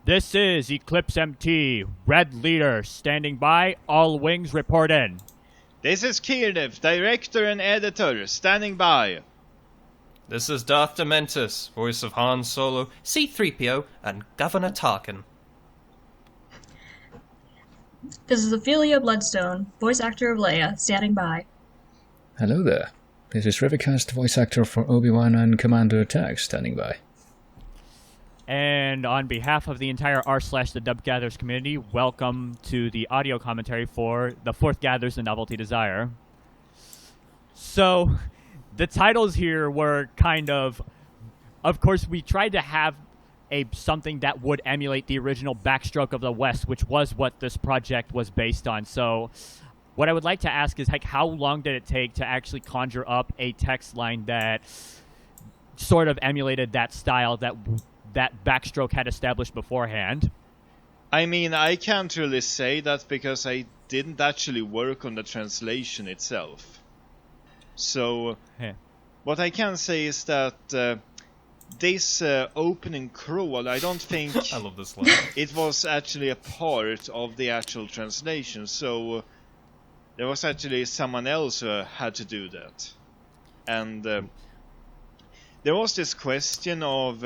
This is EclipseMT, Red Leader, standing by. All wings report in. This is Quirderph, director and editor, standing by. This is DarthDementious, voice of Han Solo, C-3PO, and Governor Tarkin. This is OpheliaBloodstone, voice actor of Leia, standing by. Hello there. This is Rivercast, voice actor for Obi-Wan and Commander Attack, standing by. And on behalf of the entire r/TheDubGathers community, welcome to the audio commentary for The Fourth Gathers and Novelty Desire. So, the titles here were kind of course, we tried to have something that would emulate the original Backstroke of the West, which was what this project was based on. So, what I would like to ask is, how long did it take to actually conjure up a text line that sort of emulated that style that Backstroke had established beforehand? I mean, I can't really say that because I didn't actually work on the translation itself. So, what I can say is that this opening crawl, I don't think I love this line. It was actually a part of the actual translation. So, there was actually someone else who had to do that. And there was this question of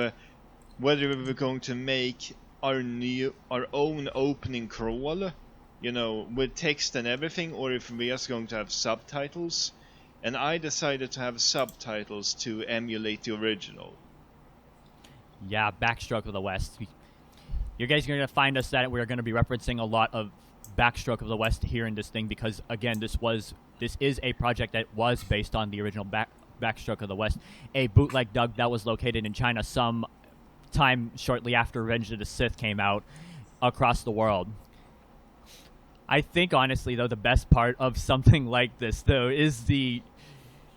whether we were going to make our own opening crawl, with text and everything, or if we are just going to have subtitles. And I decided to have subtitles to emulate the original. Yeah, Backstroke of the West. You guys are going to find us that we're going to be referencing a lot of Backstroke of the West here in this thing because, again, this is a project that was based on the original Backstroke of the West, a bootleg dub that was located in China some time shortly after Revenge of the Sith came out across the world. I think, honestly, though, the best part of something like this, though, is you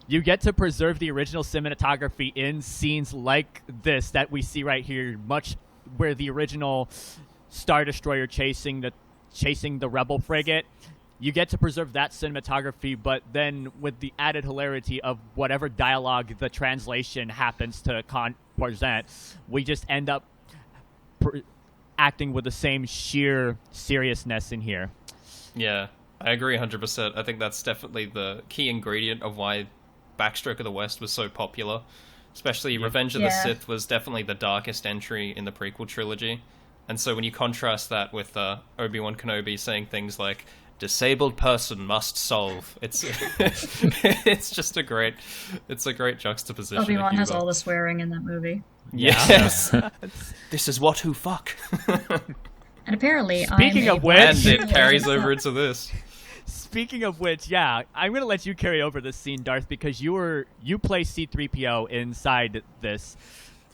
get to preserve the original cinematography in scenes like this that we see right here, much where the original Star Destroyer chasing the Rebel frigate. You get to preserve that cinematography, but then with the added hilarity of whatever dialogue the translation happens to present, we just end up acting with the same sheer seriousness in here. Yeah, I agree 100%. I think that's definitely the key ingredient of why Backstroke of the West was so popular. Especially Revenge of the Sith was definitely the darkest entry in the prequel trilogy. And so when you contrast that with Obi-Wan Kenobi saying things like, disabled person must solve, it's just a great juxtaposition. Obi-Wan has all the swearing in that movie. Yes. This is what who fuck. And apparently, speaking of which, and it carries over into this. Speaking of which, yeah, I'm gonna let you carry over this scene, Darth, because you play C-3PO inside this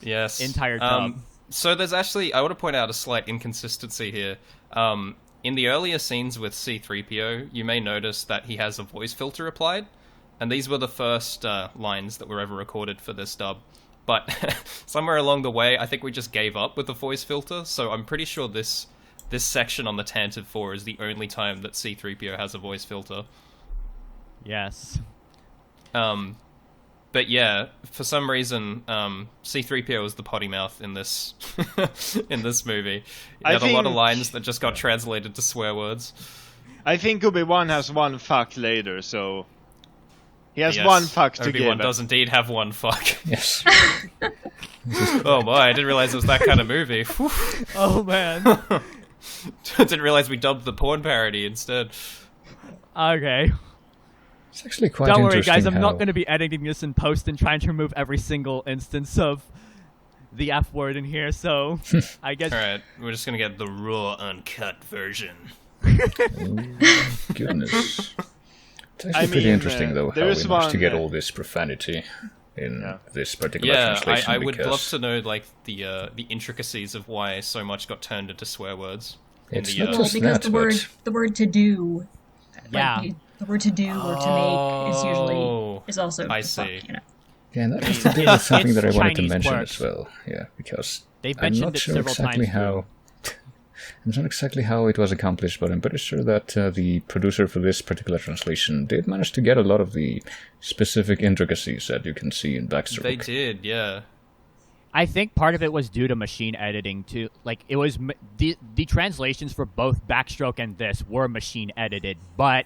entire dub. So there's actually, I want to point out a slight inconsistency here. In the earlier scenes with C-3PO, you may notice that he has a voice filter applied, and these were the first lines that were ever recorded for this dub. But somewhere along the way, I think we just gave up with the voice filter, so I'm pretty sure this section on the Tantive 4 is the only time that C-3PO has a voice filter. Yes. But yeah, for some reason, C-3PO is the potty mouth in this in this movie. He had a lot of lines that just got translated to swear words. I think Obi-Wan has one fuck later, so he has one fuck to give. Obi-Wan does indeed have one fuck. Yes. Oh boy, I didn't realize it was that kind of movie. Oh man. Didn't realize we dubbed the porn parody instead. Okay. It's actually quite Don't interesting. worry, guys. I'm not going to be editing this in post and trying to remove every single instance of the F word in here. So I guess. All right, we're just going to get the raw, uncut version. Oh, goodness. It's actually pretty interesting, though, how we managed to get all this profanity in this particular translation. I would love to know the intricacies of why so much got turned into swear words. It's not just because that, the word to do. Yeah. The word to do or to make is also. I see. Yeah, and that has to do with something that I wanted to Chinese mention quirks. as well. Yeah, because They've I'm mentioned not it sure several exactly times. how. I'm not exactly how it was accomplished, but I'm pretty sure that the producer for this particular translation did manage to get a lot of the specific intricacies that you can see in Backstroke. They did, yeah. I think part of it was due to machine editing too. Like it was the translations for both Backstroke and this were machine edited, but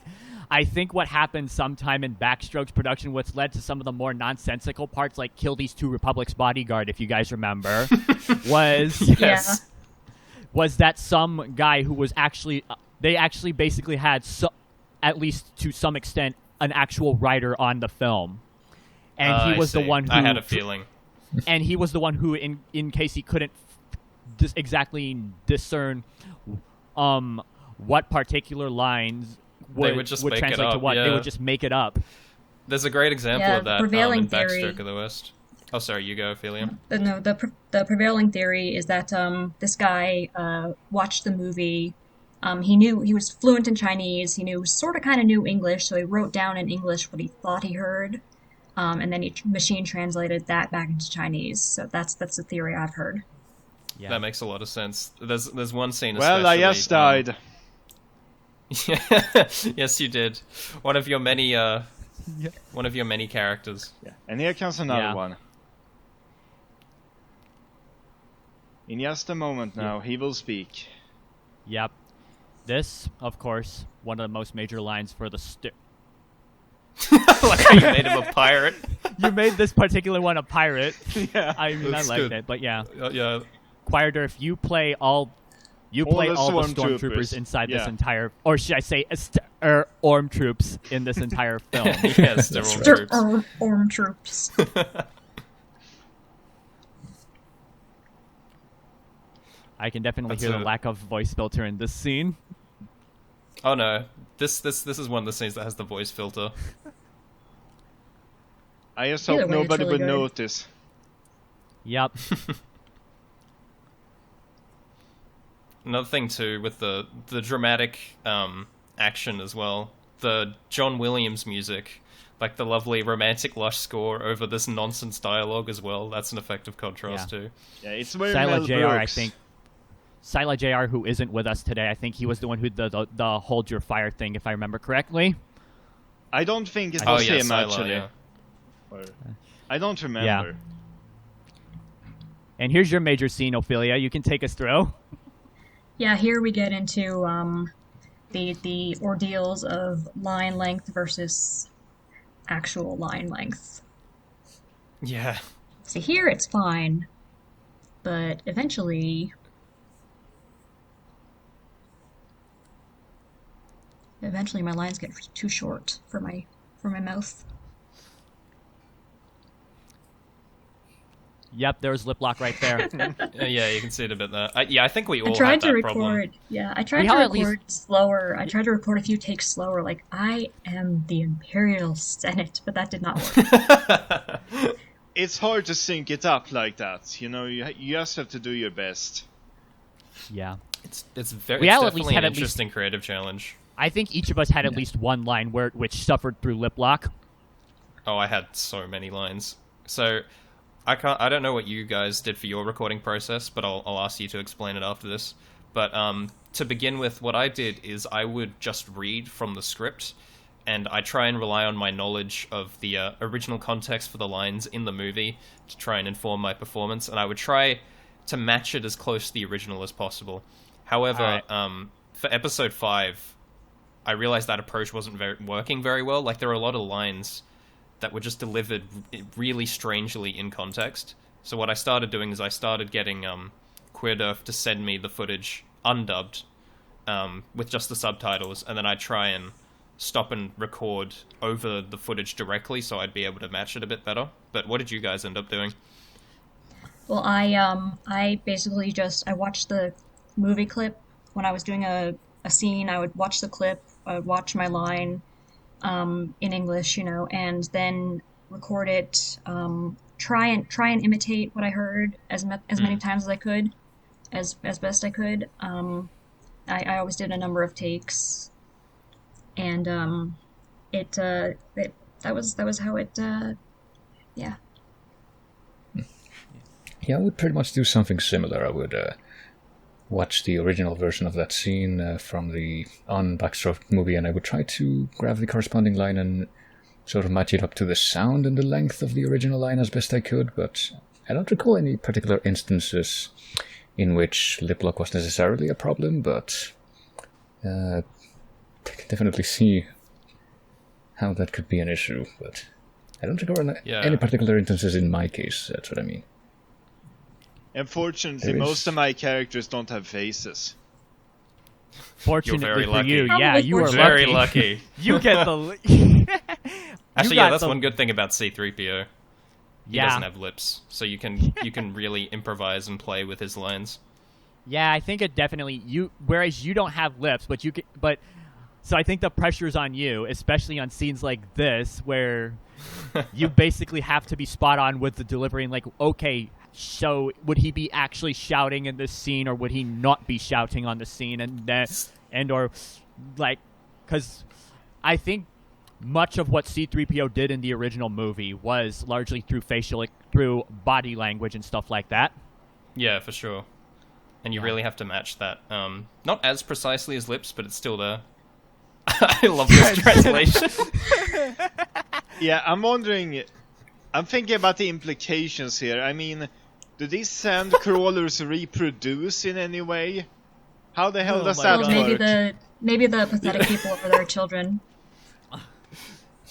I think what happened sometime in Backstroke's production, what's led to some of the more nonsensical parts, like kill these two Republic's bodyguard, if you guys remember, was was that some guy who was actually they actually basically had at least to some extent an actual writer on the film, and he was the one who I had a feeling. And he was the one who, in case he couldn't exactly discern what particular lines would translate to what, they would just make it up. There's a great example of that prevailing in theory. Backstroke of the West. Oh, sorry, you go, Ophelia. No, the prevailing theory is that this guy watched the movie. He was fluent in Chinese. He sort of kind of knew English, so he wrote down in English what he thought he heard. And then he machine translated that back into Chinese. So that's the theory I've heard. Yeah. That makes a lot of sense. There's one scene. Well, I just died. Yes, you did. One of your many characters. Yeah. And here comes another one. In just a moment now, he will speak. Yep. This, of course, one of the most major lines for the like how you made him a pirate. You made this particular one a pirate. Yeah, I mean, I liked it, but yeah. Yeah. Quirderph, you play all the stormtroopers inside this entire, or should I say, Orm troops in this entire film. Yes, Orm troops. I can definitely hear the lack of voice filter in this scene. Oh no, this is one of the scenes that has the voice filter. I just hope nobody would notice. Yep. Another thing too with the dramatic action as well. The John Williams music, like the lovely romantic lush score over this nonsense dialogue as well. That's an effective contrast too. Yeah, it's very Silent JR, I think. Silent JR, who isn't with us today, I think he was the one who did the hold your fire thing, if I remember correctly. I don't think it was him, actually. Yeah. I don't remember. Yeah. And here's your major scene, Ophelia. You can take us through. Yeah, here we get into the ordeals of line length versus actual line length. Yeah. So here it's fine, but eventually my lines get too short for my mouth. Yep, there's lip lock right there. Yeah, you can see it a bit there. I think we all tried had that to problem. record. Yeah, I tried to record slower. I tried to record a few takes slower. Like I am the Imperial Senate, but that did not work. It's hard to sync it up like that. You know, you just have to do your best. Yeah, it's definitely an interesting creative challenge. I think each of us had at least one line which suffered through lip lock. Oh, I had so many lines. So I don't know what you guys did for your recording process, but I'll ask you to explain it after this. But to begin with, what I did is I would just read from the script, and I try and rely on my knowledge of the original context for the lines in the movie to try and inform my performance, and I would try to match it as close to the original as possible. However, for episode 5, I realized that approach wasn't working very well. Like, there are a lot of lines that were just delivered really strangely in context. So what I started doing is I started getting Quirderph to send me the footage undubbed with just the subtitles, and then I'd try and stop and record over the footage directly so I'd be able to match it a bit better. But what did you guys end up doing? Well, I basically I watched the movie clip. When I was doing a scene, I would watch the clip, I would watch my line in English, and then record it, try and imitate what I heard as many times as I could, as best I could. I always did a number of takes, and that was how it yeah. Yeah, I would pretty much do something similar. I would watch the original version of that scene from the Backstroke movie, and I would try to grab the corresponding line and sort of match it up to the sound and the length of the original line as best I could, but I don't recall any particular instances in which lip lock was necessarily a problem, but I can definitely see how that could be an issue. But I don't recall any particular instances in my case. That's what I mean. Unfortunately, most of my characters don't have faces. Fortunately for lucky. you, yeah, you are very lucky. You get the. Actually, yeah, that's one good thing about C-3PO. He Yeah. doesn't have lips, so you can really improvise and play with his lines. Yeah, I think it definitely whereas you don't have lips, so I think the pressure's on you, especially on scenes like this where you basically have to be spot on with the delivery and like, okay, so would he be actually shouting in this scene or would he not be shouting on the scene because I think much of what C-3PO did in the original movie was largely through body language and stuff like that. Yeah, for sure. And you really have to match that. Not as precisely as lips, but it's still there. I love this translation. Yeah, I'm thinking about the implications here. I mean, do these sand crawlers reproduce in any way? How the hell does that work? Maybe the pathetic people are their children.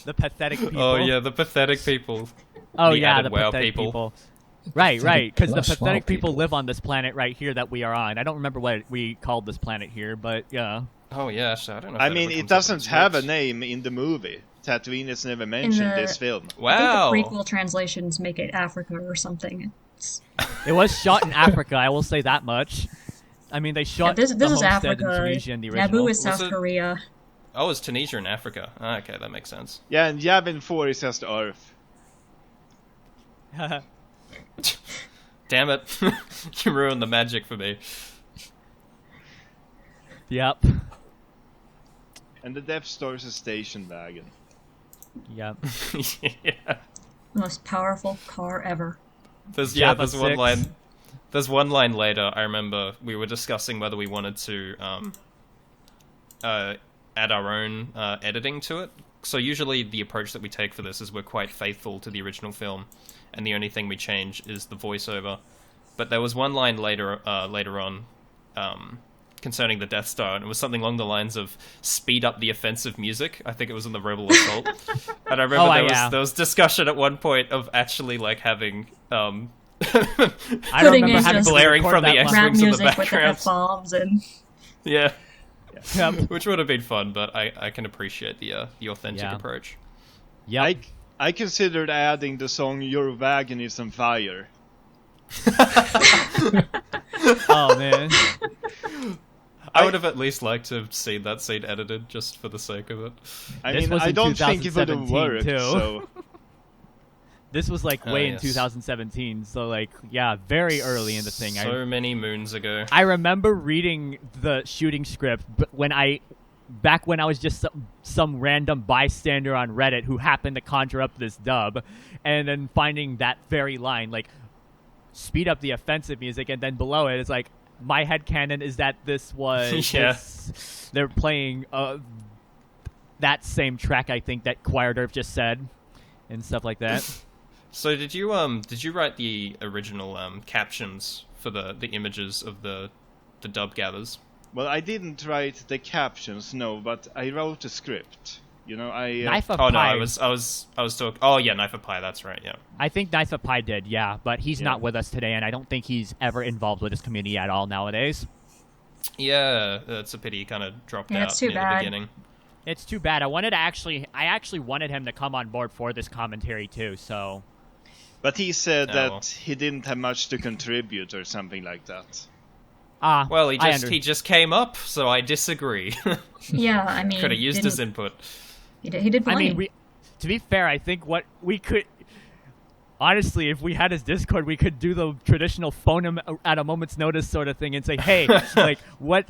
The pathetic people. Oh yeah, the pathetic people. Oh the yeah, the wow pathetic people. Right, because the pathetic people live on this planet right here that we are on. I don't remember what we called this planet here, but yeah. Oh yeah, so I don't know. If I mean, it doesn't have a name in the movie. Tatooine is never mentioned in this film. Wow. I think the prequel translations make it Africa or something. It was shot in Africa, I will say that much. I mean, they shot this the is homestead Africa. in Tunisia in the original. Naboo is South Korea. Oh, it's Tunisia in Africa. Ah, okay, that makes sense. Yeah, and Yavin 4 is just Earth. Damn it. You ruined the magic for me. Yep. And the Death Star is a station wagon. Yep. Yeah. Most powerful car ever. There's one line. There's one line later. I remember we were discussing whether we wanted to add our own editing to it. So usually the approach that we take for this is we're quite faithful to the original film, and the only thing we change is the voiceover. But there was one line later on concerning the Death Star, and it was something along the lines of "speed up the offensive music." I think it was in the Rebel Assault, and I remember there was discussion at one point of actually like having I remember having blaring from the X-wings in the background. With the F-bombs and yeah. Yep. Which would have been fun, but I can appreciate the authentic approach. Yep. I considered adding the song "Your Wagon Is on Fire." Oh man. I would have at least liked to have seen that scene edited just for the sake of it. I mean, I don't think it would have worked. Too. So. This was like way in 2017, so like very early in the thing. So many moons ago. I remember reading the shooting script, but back when I was just some random bystander on Reddit who happened to conjure up this dub, and then finding that very line, like speed up the offensive music, and then below it is like my headcanon is that this was they're playing that same track I think that Quirderph just said and stuff like that. So did you write the original captions for the images of the DubGathers? Well, I didn't write the captions, no, but I wrote a script. You know, Knife of Pi. No, I was talking. Oh yeah, Knife of Pi. That's right. Yeah. I think Knife of Pi did, but he's not with us today, and I don't think he's ever involved with this community at all nowadays. Yeah, that's a pity. He kind of dropped out near the beginning. It's too bad. I actually wanted him to come on board for this commentary too. So. But he said that he didn't have much to contribute or something like that. Well, he just came up, so I disagree. Yeah, I mean, could have used his input. He did plenty. I mean, to be fair, I think what we could, honestly, if we had his Discord, we could do the traditional phone him at a moment's notice sort of thing and say, "Hey, like,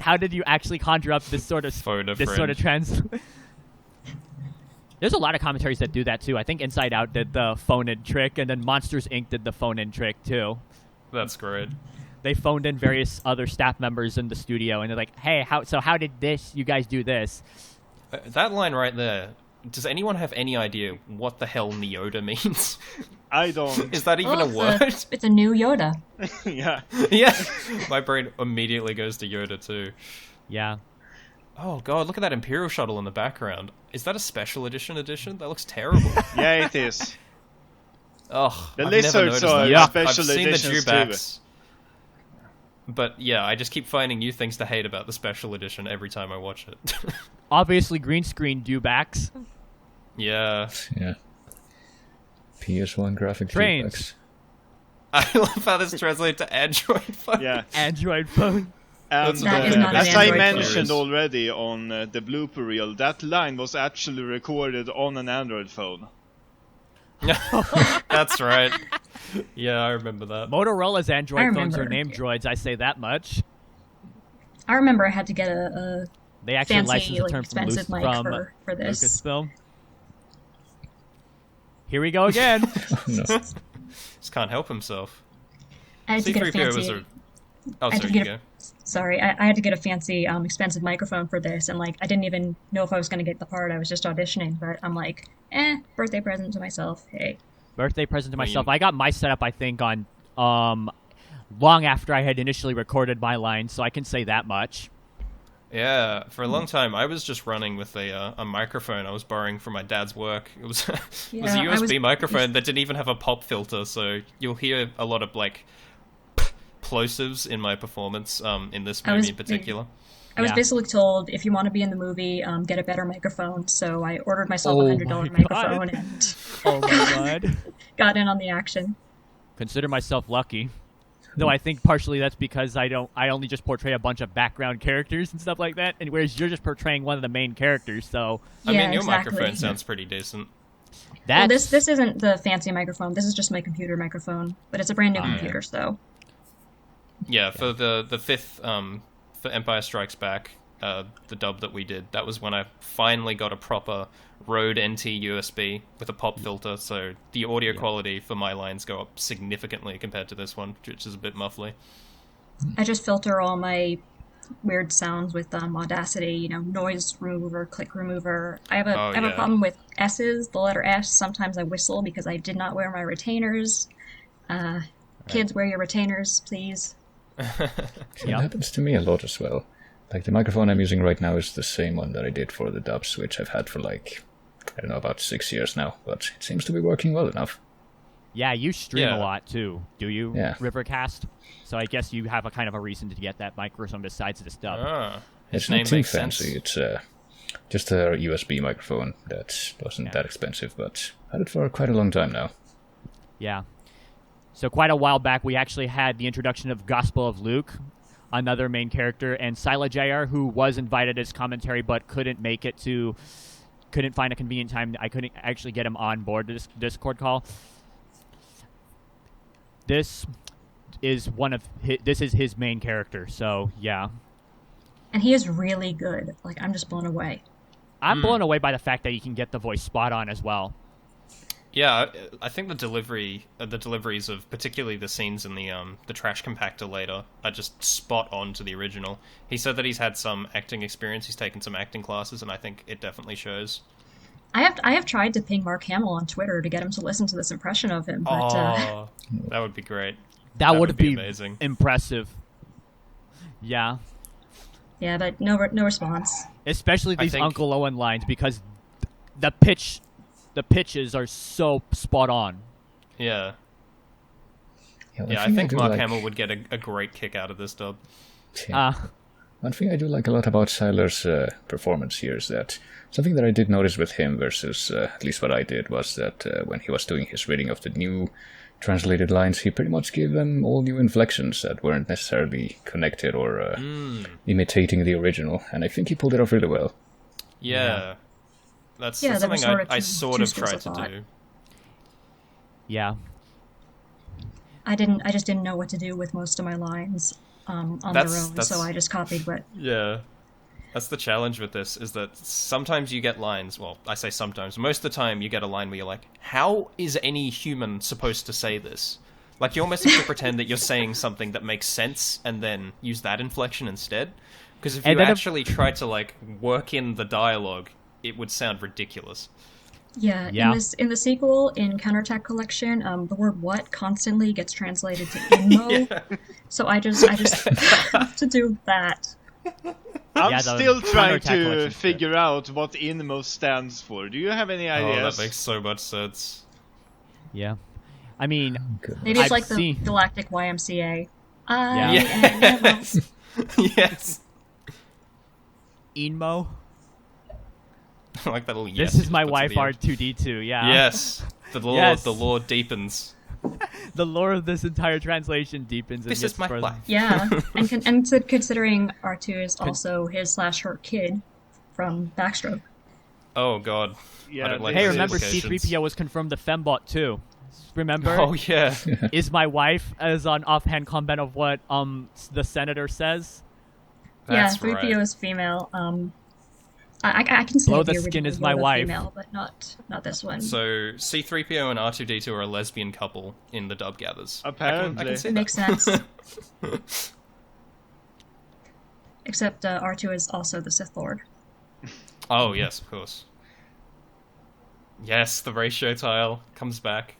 how did you actually conjure up this sort of trans?" There's a lot of commentaries that do that too. I think Inside Out did the phone-in trick, and then Monsters Inc. did the phone-in trick too. That's great. They phoned in various other staff members in the studio, and they're like, "Hey, how did you guys do this?" That line right there. Does anyone have any idea what the hell Neoda means? I don't. Is that even a word? It's a new Yoda. Yeah. Yeah. My brain immediately goes to Yoda too. Yeah. Oh god, look at that Imperial shuttle in the background. Is that a special edition? That looks terrible. Yeah, it is. Ugh. The I've lizards never noticed are that. special I've seen the editions too. Dewbacks. But yeah, I just keep finding new things to hate about the special edition every time I watch it. Obviously, green screen dewbacks. Yeah. Yeah. PS1 graphic Trains. feedbacks. I love how this translates to Android phone. Yeah. Android phone. And That is not an as I Android mentioned phone. already on the blooper reel, that line was actually recorded on an Android phone. That's right. Yeah, I remember that. Motorola's I Android phones are remember. named droids, I say that much. I remember I had to get a They actually licensed fancy, the like, term from, expensive mic for this. Lucasfilm. Here we go again. Oh, no. Just can't help himself. I had to get a C-3PO was fancy. a... Oh, I had sorry, to you get go. Sorry, I had to get a fancy, expensive microphone for this, and like I didn't even know if I was going to get the part. I was just auditioning, but I'm like, birthday present to myself. Hey, Birthday present to I mean- myself. I got my setup, I think, on long after I had initially recorded my line, so I can say that much. Yeah, for a long time, I was just running with a microphone I was borrowing from my dad's work. It was, it was a Yeah, I USB was- microphone that didn't even have a pop filter, so you'll hear a lot of, like, plosives in my performance in this I movie was- in particular. I was Yeah. basically told if you want to be in the movie, get a better microphone. So I ordered myself Oh a $100 my microphone God. and Oh my god. got in on the action. Consider myself lucky. Though I think partially that's because I only just portray a bunch of background characters and stuff like that, and whereas you're just portraying one of the main characters, so I Yeah, mean, your exactly. microphone sounds pretty decent. that's Well, this isn't the fancy microphone. This is just my computer microphone, but it's a brand new computer, so Yeah, for the fifth, for Empire Strikes Back, the dub that we did, that was when I finally got a proper Rode NT USB with a pop filter, so the audio quality for my lines go up significantly compared to this one, which is a bit muffly. I just filter all my weird sounds with Audacity, noise remover, click remover. I have a Oh, I have yeah. a problem with S's, the letter S. Sometimes I whistle because I did not wear my retainers. Kids, wear your retainers, please. It Yep. happens to me a lot as well. Like, the microphone I'm using right now is the same one that I did for the dubs, which I've had for, like, I don't know, about 6 years now, but it seems to be working well enough. yeah, you stream Yeah. a lot too, do you? Yeah. Rivercast. So I guess you have a kind of a reason to get that microphone besides the stuff. Ah, his It's name not too makes fancy. sense. It's just a USB microphone that wasn't that expensive, but had it for quite a long time now. Yeah. So quite a while back, we actually had the introduction of Gospel of Luke, another main character, and Sila JR, who was invited as commentary but couldn't find a convenient time. I couldn't actually get him on board this Discord call. This is his main character. So yeah, And he is really good. Like, I'm just blown away. I'm blown away by the fact that you can get the voice spot on as well. Yeah, I think the deliveries of particularly the scenes in the trash compactor later are just spot on to the original. He said that he's had some acting experience. He's taken some acting classes, and I think it definitely shows. I have tried to ping Mark Hamill on Twitter to get him to listen to this impression of him, but Oh, that would be great. That would would be be amazing. impressive. Yeah. yeah, but no response. Especially I these think- Uncle Owen lines because the pitches are so spot on. Yeah, one yeah. I thing think do Mark like- Hamill would get a great kick out of this dub. Yeah. One thing I do like a lot about Siler's performance here is that something that I did notice with him versus at least what I did was that when he was doing his reading of the new translated lines, he pretty much gave them all new inflections that weren't necessarily connected or imitating the original, and I think he pulled it off really well. Yeah, that's Yeah, there were something sort of I two sort of schools tried of to thought. do. Yeah. I just didn't know what to do with most of my lines on their That's- own, that's- so I just copied what. Yeah. That's the challenge with this, is that sometimes you get lines, well, I say sometimes, most of the time you get a line where you're like, how is any human supposed to say this? Like, you almost have to pretend that you're saying something that makes sense and then use that inflection instead. Because if And you then actually try to, like, work in the dialogue, it would sound ridiculous. Yeah, Yeah. in the sequel, in Counterattack Collection, the word "what" constantly gets translated to "inmo," so I just have to do that. I'm Yeah, the still trying counterattack to collection's good. figure out what INMO stands for. Do you have any Oh, ideas? that makes so much sense. Yeah. I mean, Goodness. Maybe it's I've like the seen- Galactic YMCA. Yeah. Yes. Yes. Inmo. I like that little This yes. is you my just put to wife the end. R2D2. Yeah. Yes. The lore, Yes. the lore deepens. The lore of this entire translation deepens. and This gets is my further. life. Yeah, and considering R2 is also his/her kid from Backstroke. Oh god. Yeah, I don't like Hey, those remember implications. C3PO was confirmed the Fembot too. Remember? Oh yeah. Is my wife as an offhand comment of what the senator says? That's yeah, 3PO right. is female. I can say Blow the the skin original is my Yoda wife. female, but not this one. So C3PO and R2D2 are a lesbian couple in the DubGathers. I Apparently. can see It that. makes sense. Except R2 is also the Sith Lord. Oh yes, of course. Yes, the ratio tile comes back.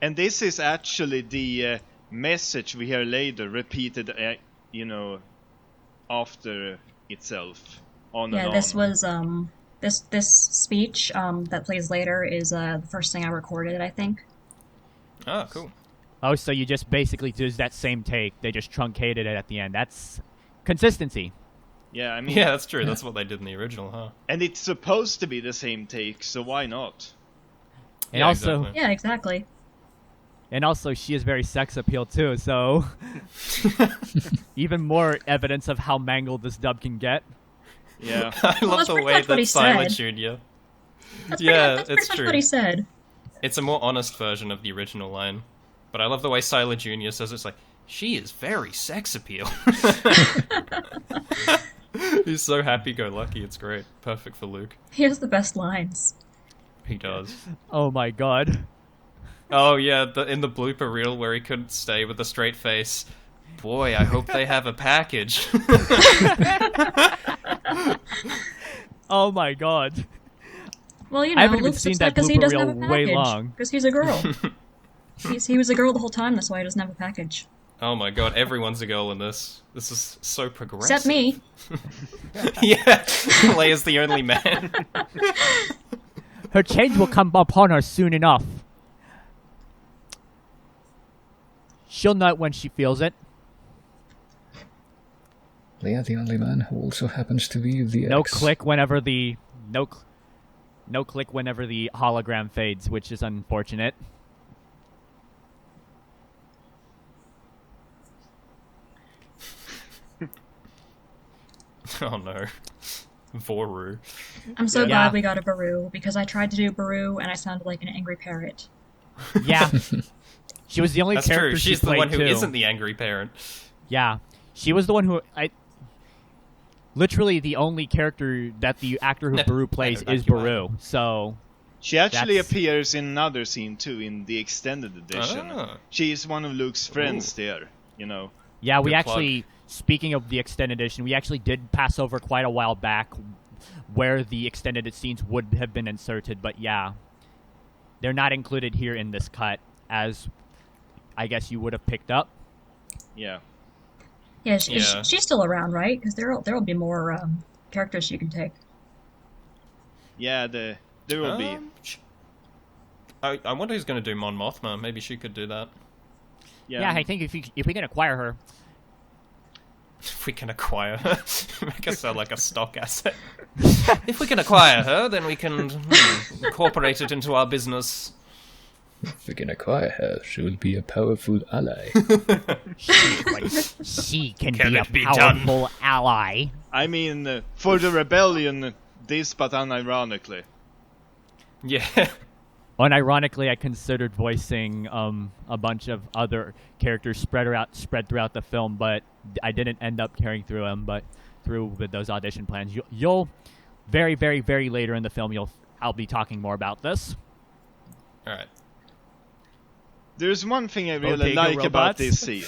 And this is actually the message we hear later repeated, after itself. On Yeah, and this on. was this speech that plays later is the first thing I recorded, I think. Oh, cool. Oh, so you just basically use that same take. They just truncated it at the end. That's consistency. Yeah, I mean, Yeah, that's true. That's what they did in the original, huh? and it's supposed to be the same take, so why not? And Yeah, also, exactly. Yeah, exactly. and also, she is very sex appeal too. So, even more evidence of how mangled this dub can get. Yeah. I love that's the pretty way much what that he Silent said. Jr. That's Yeah, pretty it's much true. what he said. It's a more honest version of the original line. But I love the way Silent Jr. says it's like, she is very sex appeal. He's so happy-go-lucky, it's great. Perfect for Luke. He has the best lines. He does. Oh my god. Oh yeah, in the blooper reel where he couldn't stay with a straight face. Boy, I hope they have a package. Oh my god. Well, you I know, haven't even Luke's seen upset that because he blooper doesn't have a reel way package. long. Because he's a girl. He was a girl the whole time, that's why he doesn't have a package. Oh my god, everyone's a girl in this. This is so progressive. Except me. Yeah, Leia's the only man. Her change will come upon her soon enough. She'll know it when she feels it. Leia, the only man who also happens to be the No ex. click whenever the no click whenever the hologram fades, which is unfortunate. Oh no. Voru. I'm so Yeah. glad we got a Baru, because I tried to do Baru and I sounded like an angry parrot. Yeah. She was the only That's character true. she She's the played one who too. not the angry parent. Yeah. She was the one who literally the only character that the actor who No, Baru plays no, is not you Baru. So She actually That's- appears in another scene too, in the extended edition. Ah. She is one of Luke's friends Ooh. there, you know. yeah, we Good actually speaking of the extended edition, we actually did pass over quite a while back where the extended scenes would have been inserted, but yeah. They're not included here in this cut, as I guess you would have picked up. Yeah. Yeah, Yeah. she's still around, right? Because there'll be more characters you can take. Yeah, there will be. I wonder who's going to do Mon Mothma. Maybe she could do that. Yeah, I think if we can acquire her, If we can acquire her. Make us sound like a stock asset. If we can acquire her, then we can incorporate it into our business. If we can acquire her, she will be a powerful ally. she can Can be a it be done? powerful ally. I mean, for the rebellion, this but unironically. Yeah. Unironically, I considered voicing a bunch of other characters spread throughout the film, but I didn't end up carrying through with those audition plans. You'll very, very, very later in the film, I'll be talking more about this. Alright. There's one thing I really Bodega like about robots? this scene.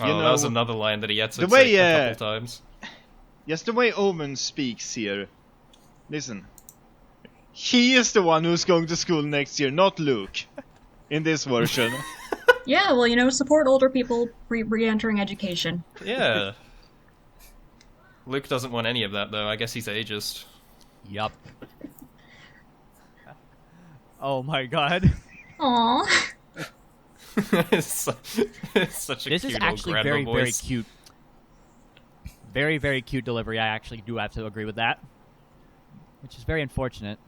Oh, You that was know, another line that he had to the way, say a couple times. Yes, the way Omen speaks here. Listen. he is the one who's going to school next year, not Luke, in this version. Yeah, well, support older people re-entering education. Yeah. Luke doesn't want any of that, though. I guess he's ageist. Yup. Oh my god. Aww. It's such a This cute is old actually grandma very, very voice. cute. Very, very cute delivery. I actually do have to agree with that. Which is very unfortunate.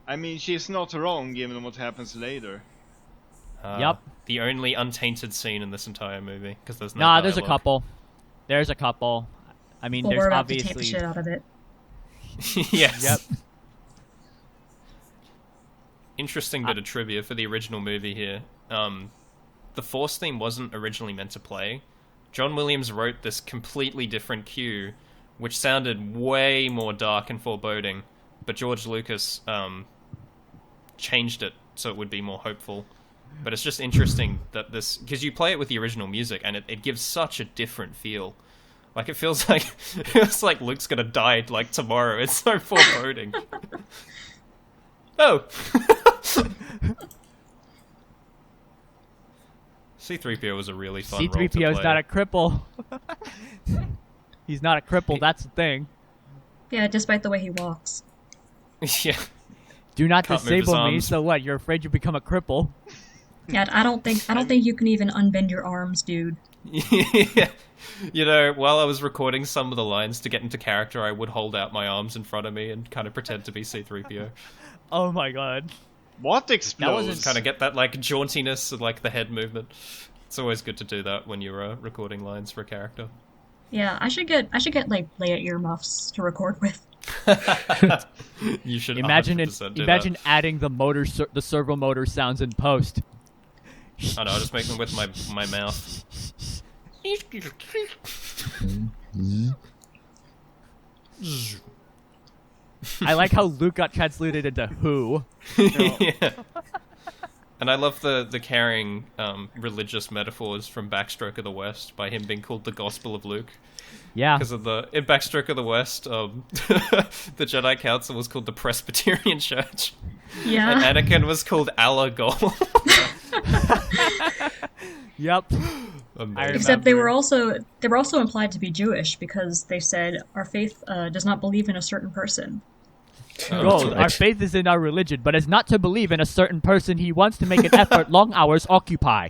I mean, she's not wrong given what happens later. Yup. The only untainted scene in this entire movie, because there's no Nah, there's a dialogue. couple. There's a couple. I mean, Well, there's we're about to taint the obviously... shit out of it. Yes. Yep. Interesting bit of trivia for the original movie here. The Force theme wasn't originally meant to play. John Williams wrote this completely different cue, which sounded way more dark and foreboding, but George Lucas changed it so it would be more hopeful. But it's just interesting that this... Because you play it with the original music, and it gives such a different feel. Like, it feels like Luke's gonna die, like, tomorrow. It's so foreboding. Oh! C-3PO was a really fun role to C-3PO's play. not a cripple. He's not a cripple, that's the thing. Yeah, despite the way he walks. Yeah. Do not Can't move his disable me, arms. so what? You're afraid you become a cripple? Yeah, I don't think you can even unbend your arms, dude. Yeah. You know, while I was recording some of the lines to get into character, I would hold out my arms in front of me and kind of pretend to be C-3PO. Oh my god. What explodes? wasn't Kind of get that, like, jauntiness and, like, the head movement. It's always good to do that when you're recording lines for a character. Yeah, I should get like Leia earmuffs to record with. You should Imagine 100% do imagine adding the servo motor sounds in post. that. I know, I'll just make them with my mouth. I like how Luke got translated into who. Yeah. And I love the carrying religious metaphors from Backstroke of the West by him being called the Gospel of Luke. Yeah. Because in Backstroke of the West, the Jedi Council was called the Presbyterian Church. Yeah. And Anakin was called Alagol. Yep. Amazing. Except they were remember. also implied to be Jewish because they said our faith does not believe in a certain person. Oh, our faith is in our religion, but is not to believe in a certain person he wants to make an effort long hours occupy.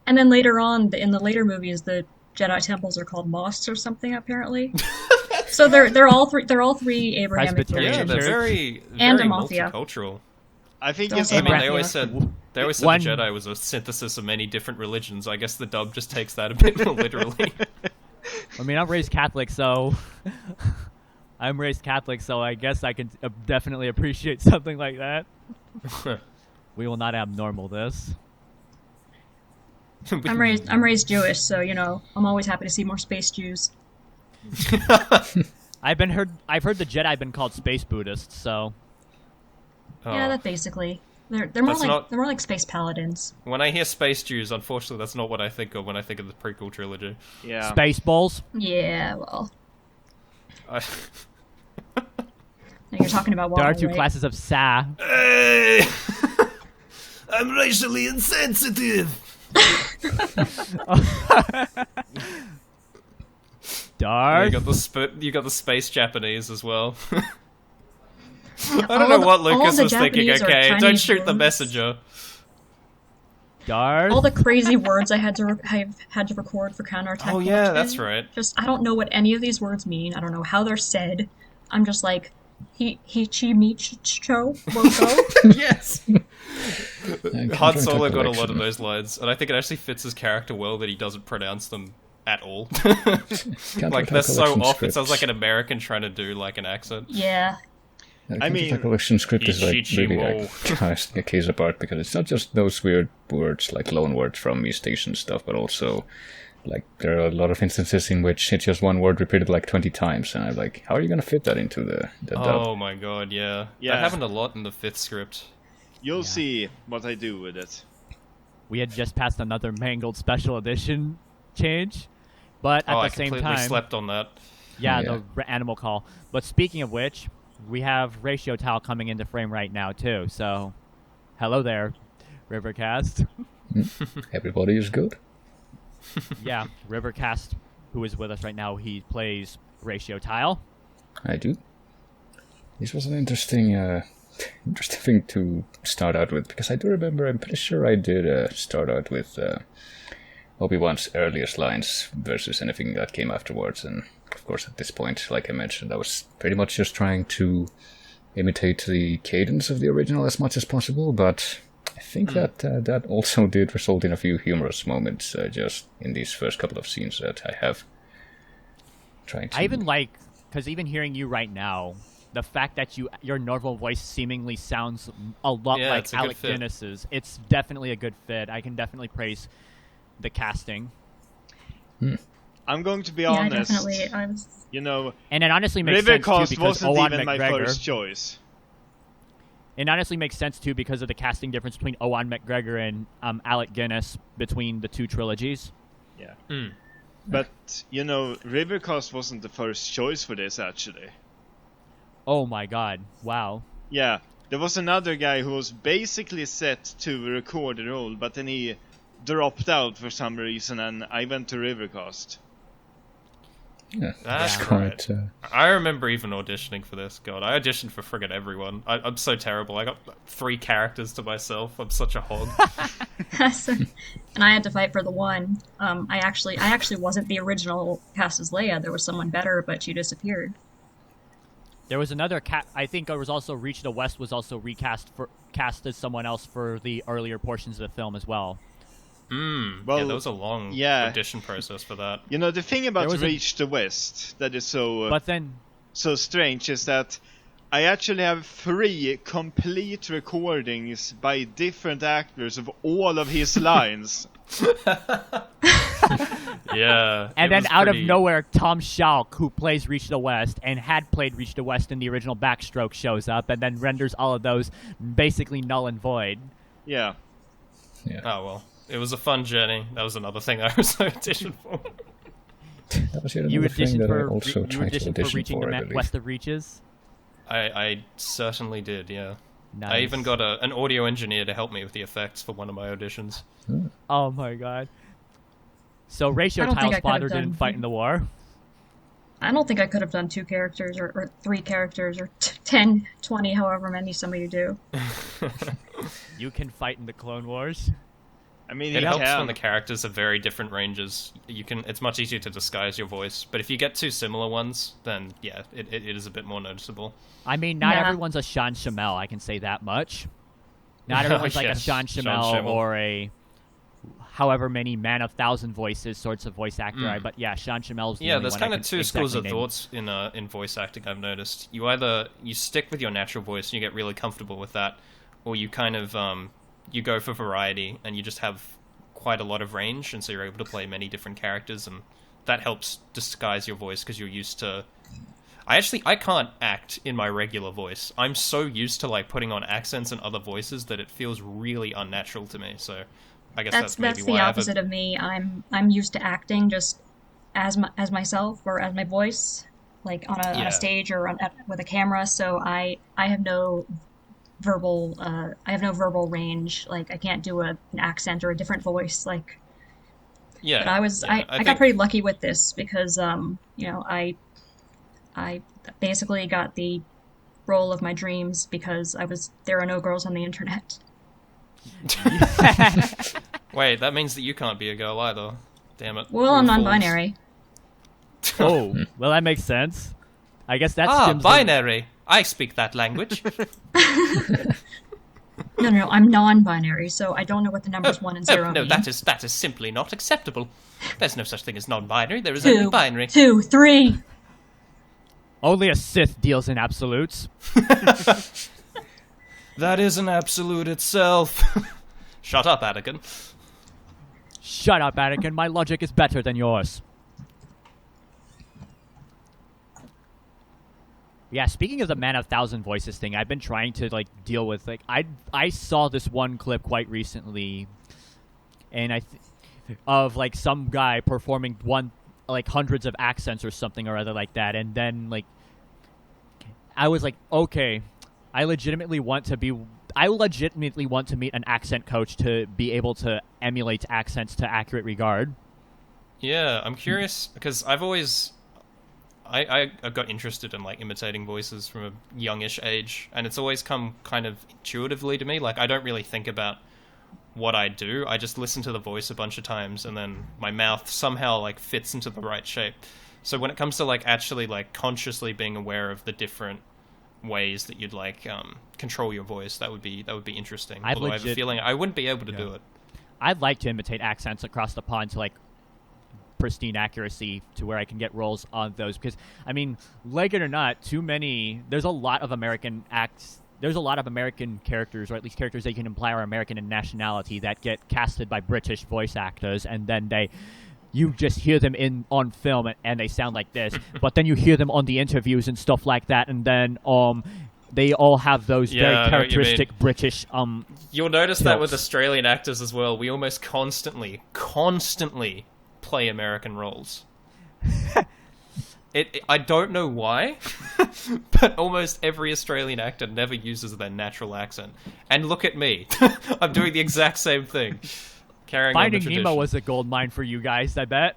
And then later on, in the later movies, the Jedi temples are called mosques or something apparently. So they're all three Abrahamic Presbyterian Yeah, religions. they're very, And very a mafia. multicultural. I think Don't it's say I mean, Mafia. they always said One- the Jedi was a synthesis of many different religions. I guess the dub just takes that a bit more literally. I mean, I'm raised Catholic, so... I'm raised Catholic, so I guess I can definitely appreciate something like that. We will not abnormal this. I'm raised Jewish, so I'm always happy to see more space Jews. I've heard the Jedi been called space Buddhists, so... Oh. Yeah, that basically. They're more That's like not- they're more like space paladins. When I hear Space Jews, unfortunately, that's not what I think of when I think of the prequel trilogy. yeah. Space balls? Yeah, well, I... now you're talking about There are water, two right? classes of Sa. Hey! I'm racially insensitive. Darth? You got the space Japanese as well. Yeah, I don't know what all Lucas the was thinking. Japanese are Okay, don't Chinese shoot the words. messenger. Darth? All the crazy words I've had to record for counterattack. Oh yeah, watching. that's right. Just I don't know what any of these words mean. I don't know how they're said. I'm just like he chi mi cho logo. Yes. Han Solo got a lot of those lines, and I think it actually fits his character well that he doesn't pronounce them at all. Like they're so off. It sounds like an American trying to do like an accent. Yeah. I mean- the collection script is like really Ichichiwo. like casting a case apart because it's not just those weird words like loan words from East Asian stuff, but also like there are a lot of instances in which it's just one word repeated like 20 times, and I'm like, how are you gonna fit that into the dub? Oh my god, yeah. Yeah. That happened a lot in the 5th script. You'll see what I do with it. We had just passed another mangled special edition change, but at Oh, the I same completely time... slept on that. Yeah, Yeah. the animal call. But speaking of which, we have Ratio Tile coming into frame right now too. So, hello there, Rivercast. Everybody is good. Yeah, Rivercast, who is with us right now, he plays Ratio Tile. I do. This was an interesting thing to start out with, because I do remember, I'm pretty sure I did start out with Obi-Wan's earliest lines versus anything that came afterwards, and of course at this point, like I mentioned, I was pretty much just trying to imitate the cadence of the original as much as possible, but I think that also did result in a few humorous moments just in these first couple of scenes that I have trying to... I even like, because even hearing you right now, the fact that your normal voice seemingly sounds a lot Yeah, like it's a good Alec fit. Guinness's. It's definitely a good fit. I can definitely praise the casting. I'm going to be Yeah, honest. definitely. I was. You know, And it honestly makes sense too Rivercast because wasn't Owen even my McGregor. first choice. It honestly makes sense too because of the casting difference between Owen McGregor and Alec Guinness between the two trilogies. Yeah. Mm. But, you know, Rivercast wasn't the first choice for this, actually. Oh my god! Wow. Yeah, there was another guy who was basically set to record the role, but then he dropped out for some reason, and I went to Rivercast. Yeah, That's Yeah. quite... I remember even auditioning for this. God, I auditioned for friggin' everyone. I'm so terrible. I got 3 characters to myself. I'm such a hog. And I had to fight for the one. I actually wasn't the original cast as Leia. There was someone better, but she disappeared. There was another cat. I think there was also Reach the West was also cast as someone else for the earlier portions of the film as well. Well, Yeah, there was a long audition process for that. You know, the thing about There was Reach the West that is so But then, so strange is that I actually have 3 complete recordings by different actors of all of his lines. Yeah. and it then was out pretty- of nowhere, Tom Schalk, who plays Reach the West and had played Reach the West in the original Backstroke, shows up and then renders all of those basically null and void. Yeah. Oh, well. It was a fun journey. That was another thing I was auditioned for. That was yet You another thing auditioned that I for also you tried to auditioned for audition Reaching for, the I believe. West of Reaches. I certainly did, yeah. Nice. I even got an audio engineer to help me with the effects for one of my auditions. Oh my god. So Ratio I don't think Tile's I could've father didn't done- fight in the war. I don't think I could have done 2 characters or 3 characters or 10, 20, however many some of you do. You can fight in the Clone Wars. I mean, It he helps can. when the characters are very different ranges. It's much easier to disguise your voice, but if you get 2 similar ones, then yeah, it is a bit more noticeable. I mean, not Yeah. everyone's a Sean Shamel, I can say that much. Not everyone's like a Yes, Sean Sean Shamel Schimmel. or a however many man of thousand voices sorts of voice actor. But yeah, Sean Shamel's the Yeah, only there's one kind I of can 2 schools of exactly name. thoughts in voice acting. I've noticed you stick with your natural voice and you get really comfortable with that, or you kind of you go for variety and you just have quite a lot of range, and so you're able to play many different characters, and that helps disguise your voice because you're used to. I can't act in my regular voice. I'm so used to like putting on accents and other voices that it feels really unnatural to me. So I guess that's maybe That's why the I have opposite of me. I'm used to acting just as myself or as my voice, like on Yeah. a stage or with a camera. So I have no verbal range. Like I can't do an accent or a different voice. Like, Yeah. but I think- got pretty lucky with this because I basically got the role of my dreams because there are no girls on the internet. Wait, that means that you can't be a girl either. Damn it. Well, I'm We're fools. non-binary. Oh, well, that makes sense. I guess that's Jim's binary. I speak that language. No, I'm non-binary, so I don't know what the numbers 1 and 0 no, mean. that is simply not acceptable. There's no such thing as non-binary. There is only 2, binary. 2, 3. Only a Sith deals in absolutes. That is an absolute itself. Shut up, Anakin. Shut up, Anakin. My logic is better than yours. Yeah, speaking of the Man of Thousand Voices thing, I've been trying to like deal with like I saw this one clip quite recently, and of like some guy performing like hundreds of accents or something or other like that, and then like I was like, okay, I legitimately want to meet an accent coach to be able to emulate accents to accurate regard. Yeah, I'm curious because I've always I got interested in like imitating voices from a youngish age, and it's always come kind of intuitively to me. Like I don't really think about what I do. I just listen to the voice a bunch of times, and then my mouth somehow like fits into the right shape. So when it comes to like actually like consciously being aware of the different ways that you'd like control your voice, that would be interesting. Although I have a feeling I wouldn't be able to do it. I'd like to imitate accents across the pond to like pristine accuracy to where I can get roles on those, because I mean, like it or not, there's a lot of American characters, or at least characters they can imply are American in nationality, that get casted by British voice actors, and then you just hear them on film and they sound like this, but then you hear them on the interviews and stuff like that, and then they all have those very characteristic British You'll notice tilts. that with Australian actors as well. We almost constantly play American roles. I don't know why, but almost every Australian actor never uses their natural accent. And look at me. I'm doing the exact same thing. Finding Nemo was a gold mine for you guys, I bet.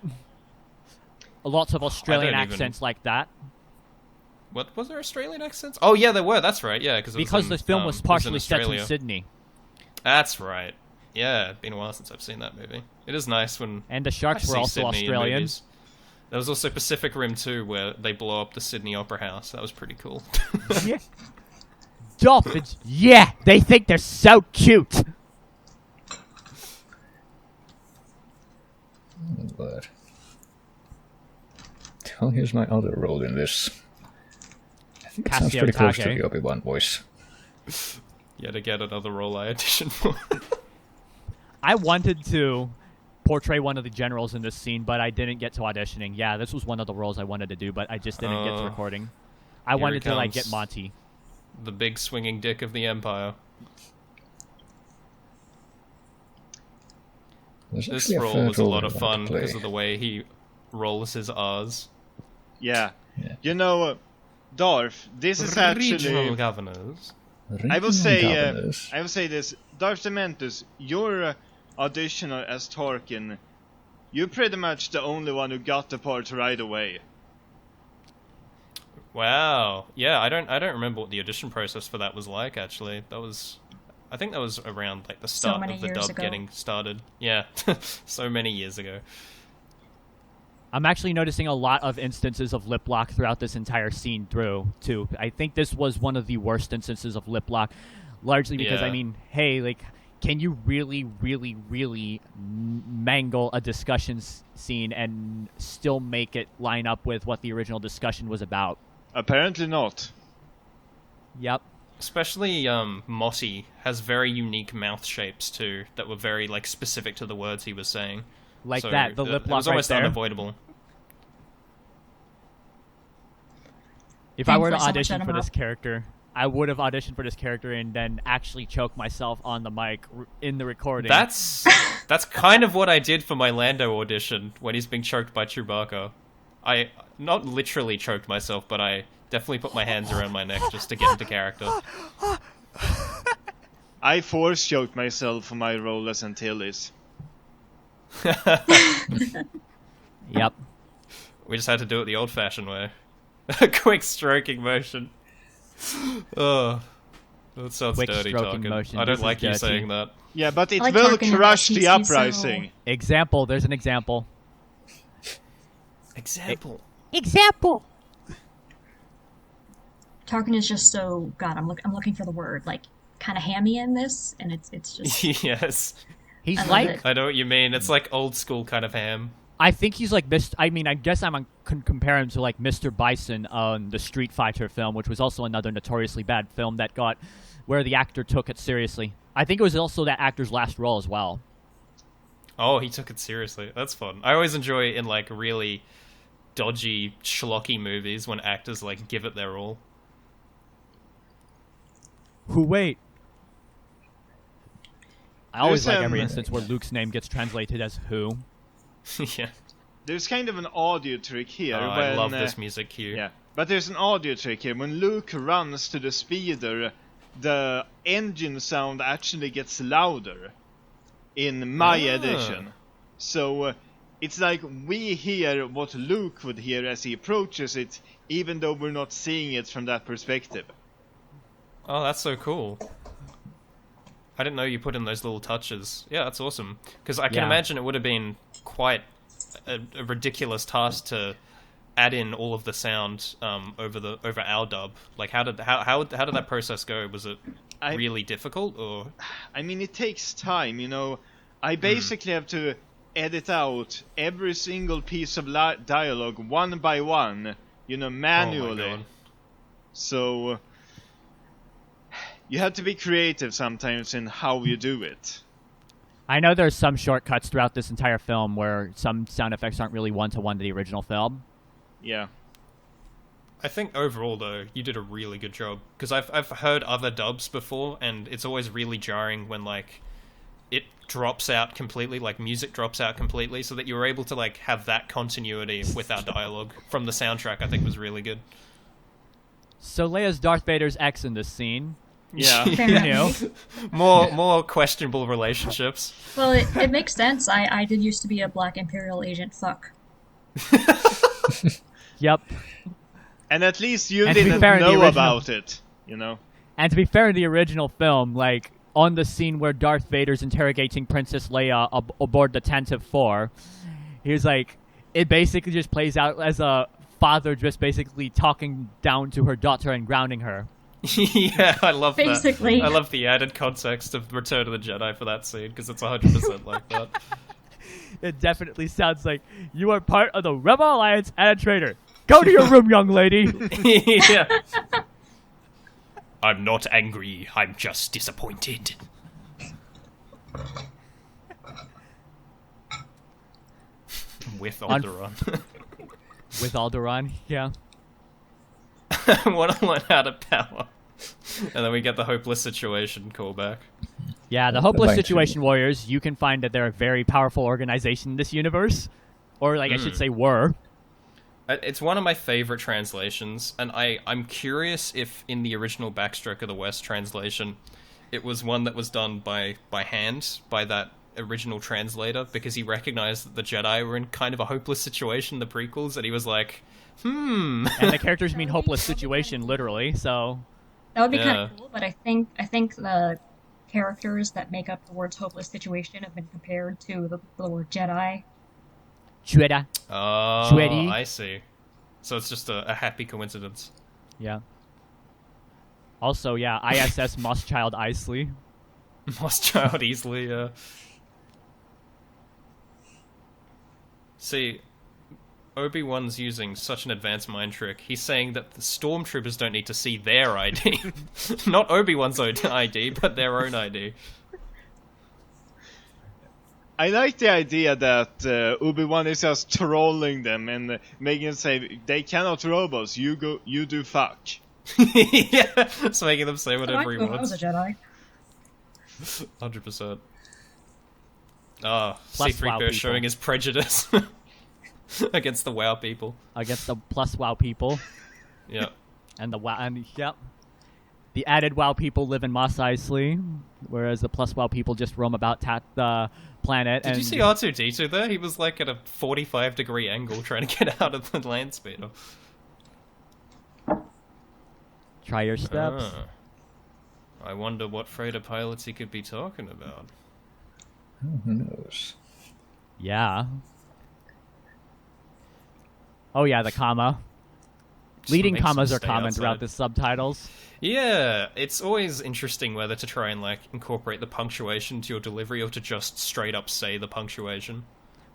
Lots of Australian accents like that. What was there Australian accents? Oh yeah, there were. That's right. Yeah, because the film was partially set in Sydney. That's right. Yeah, it's been a while since I've seen that movie. It is nice when and the sharks were also Sydney Australian. There was also Pacific Rim 2 where they blow up the Sydney Opera House. That was pretty cool. Yeah. Dolphins, yeah, they think they're so cute. But well, here's my other role in this. I think it sounds pretty close to the Obi-Wan voice. Yeah, to get another role I auditioned for. I wanted to portray one of the generals in this scene, but I didn't get to auditioning. Yeah, this was one of the roles I wanted to do, but I just didn't get to recording. I wanted to like get Monty. The big swinging dick of the Empire. This role was a lot of fun because of the way he rolls his R's. Yeah. You know, Darth, this is actually... Regional governors. I will say this. DarthDementious, your audition as Tarkin, you're pretty much the only one who got the part right away. Wow. Yeah, I don't remember what the audition process for that was like, actually. I think that was around like the start of the dub getting started. Yeah, so many years ago. I'm actually noticing a lot of instances of lip lock throughout this entire scene through, too. I think this was one of the worst instances of lip lock, largely because, I mean, hey, like, can you really, really, really mangle a discussion scene and still make it line up with what the original discussion was about? Apparently not. Yep. Especially Motti has very unique mouth shapes too that were very like specific to the words he was saying. Like so that, the lip lock it was almost right there. Unavoidable. If I were to audition for this character, I would have auditioned for this character and then actually choked myself on the mic in the recording. That's kind of what I did for my Lando audition when he's being choked by Chewbacca. I not literally choked myself, but I definitely put my hands around my neck just to get into character. I force choked myself for my role as Antilles. Yep. We just had to do it the old-fashioned way. A quick stroking motion. Oh, that sounds quick dirty talking. Motion. I don't like you saying that. Yeah, but it will crush the uprising. So... Example. There's an example. Example. Tarkin is just so I'm looking for the word, like kind of hammy in this, and it's just yes. He's like I know what you mean. It's like old school kind of ham. I think he's like I mean, I guess I'm compare him to like Mr. Bison on the Street Fighter film, which was also another notoriously bad film that got where the actor took it seriously. I think it was also that actor's last role as well. Oh, he took it seriously. That's fun. I always enjoy in like really dodgy, schlocky movies when actors like give it their all. Wait. I always like every instance where Luke's name gets translated as who. Yeah. there's kind of an audio trick here. I love this music cue. Yeah, but there's an audio trick here. When Luke runs to the speeder, the engine sound actually gets louder in my edition. So it's like we hear what Luke would hear as he approaches it, even though we're not seeing it from that perspective. Oh, that's so cool. I didn't know you put in those little touches. Yeah, that's awesome. Because I can imagine it would have been quite a ridiculous task to add in all of the sound over our dub. Like, how did that process go? Was it really difficult, or? I mean, it takes time. You know, I basically have to edit out every single piece of dialogue one by one. You know, manually. Oh my God. So you have to be creative sometimes in how you do it. I know there's some shortcuts throughout this entire film where some sound effects aren't really one-to-one to the original film. Yeah. I think overall, though, you did a really good job. Because I've heard other dubs before, and it's always really jarring when, like, it drops out completely, like, music drops out completely, so that you were able to, like, have that continuity with our dialogue from the soundtrack, I think was really good. So Leia's Darth Vader's ex in this scene. Yeah. You knew. More questionable relationships. Well, it makes sense. I did used to be a Black Imperial agent. Fuck. Yep. And at least you And to be didn't fair, in the know original- about it, you know? And to be fair, in the original film, like, on the scene where Darth Vader's interrogating Princess Leia aboard the Tantive 4, he was like, it basically just plays out as a father just basically talking down to her daughter and grounding her. Yeah, I love Basically. that. I love the added context of Return of the Jedi for that scene, because it's 100% like that. It definitely sounds like you are part of the Rebel Alliance and a traitor. Go to your room, young lady. Yeah. I'm not angry, I'm just disappointed. With Alderaan. With Alderaan, yeah. Want to learn how to power. And then we get the hopeless situation callback. Yeah, the Hopeless Like- Situation Warriors, you can find that they're a very powerful organization in this universe. Or, like, I should say were. It's one of my favorite translations, and I'm curious if in the original Backstroke of the West translation, it was one that was done by hand, by that original translator, because he recognized that the Jedi were in kind of a hopeless situation in the prequels, and he was like, And the characters mean hopeless situation, literally, so... That would be Yeah. kind of cool, but I think the characters that make up the words "hopeless situation" have been compared to the word Jedi. Chueda. oh, Sweaty. I see. So it's just a happy coincidence. Yeah. Also, yeah, ISS Mosschild Isley. Lost child easily, See, Obi-Wan's using such an advanced mind trick. He's saying that the stormtroopers don't need to see their ID. Not Obi-Wan's own ID, but their own ID. I like the idea that Obi-Wan is just trolling them and making them say, they cannot rob us, you do fuck. Yeah, it's making them say But whatever he I was wants. a Jedi. 100%. Ah, Plus C-3PO WoW people. showing his prejudice against the WoW people. Against the plus WoW people. Yeah. And the WoW... And, yep. The added WoW people live in Mos Eisley, whereas the plus WoW people just roam about the planet. Did you see R2-D2 there? He was like at a 45-degree angle trying to get out of the land speeder. Try your steps. Ah. I wonder what freighter pilots he could be talking about. Who knows? Yeah. Oh yeah, the comma. Leading makes commas them are stay common outside. throughout the subtitles. Yeah, it's always interesting whether to try and like incorporate the punctuation to your delivery or to just straight up say the punctuation.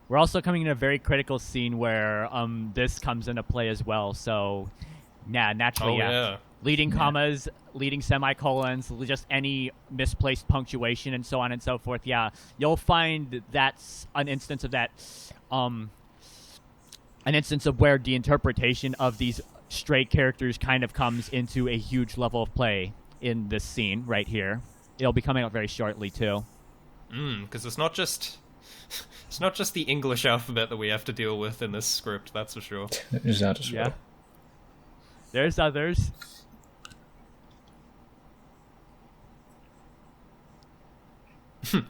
We're also coming in a very critical scene where this comes into play as well. So, yeah, naturally, Oh, yeah. Leading commas, leading semicolons, just any misplaced punctuation, and so on and so forth. Yeah, you'll find that's an instance of that. An instance of where the interpretation of these stray characters kind of comes into a huge level of play in this scene right here. It'll be coming out very shortly too. Because it's not just It's not just the English alphabet that we have to deal with in this script, that's for sure. There's that as Yeah. well. There's others.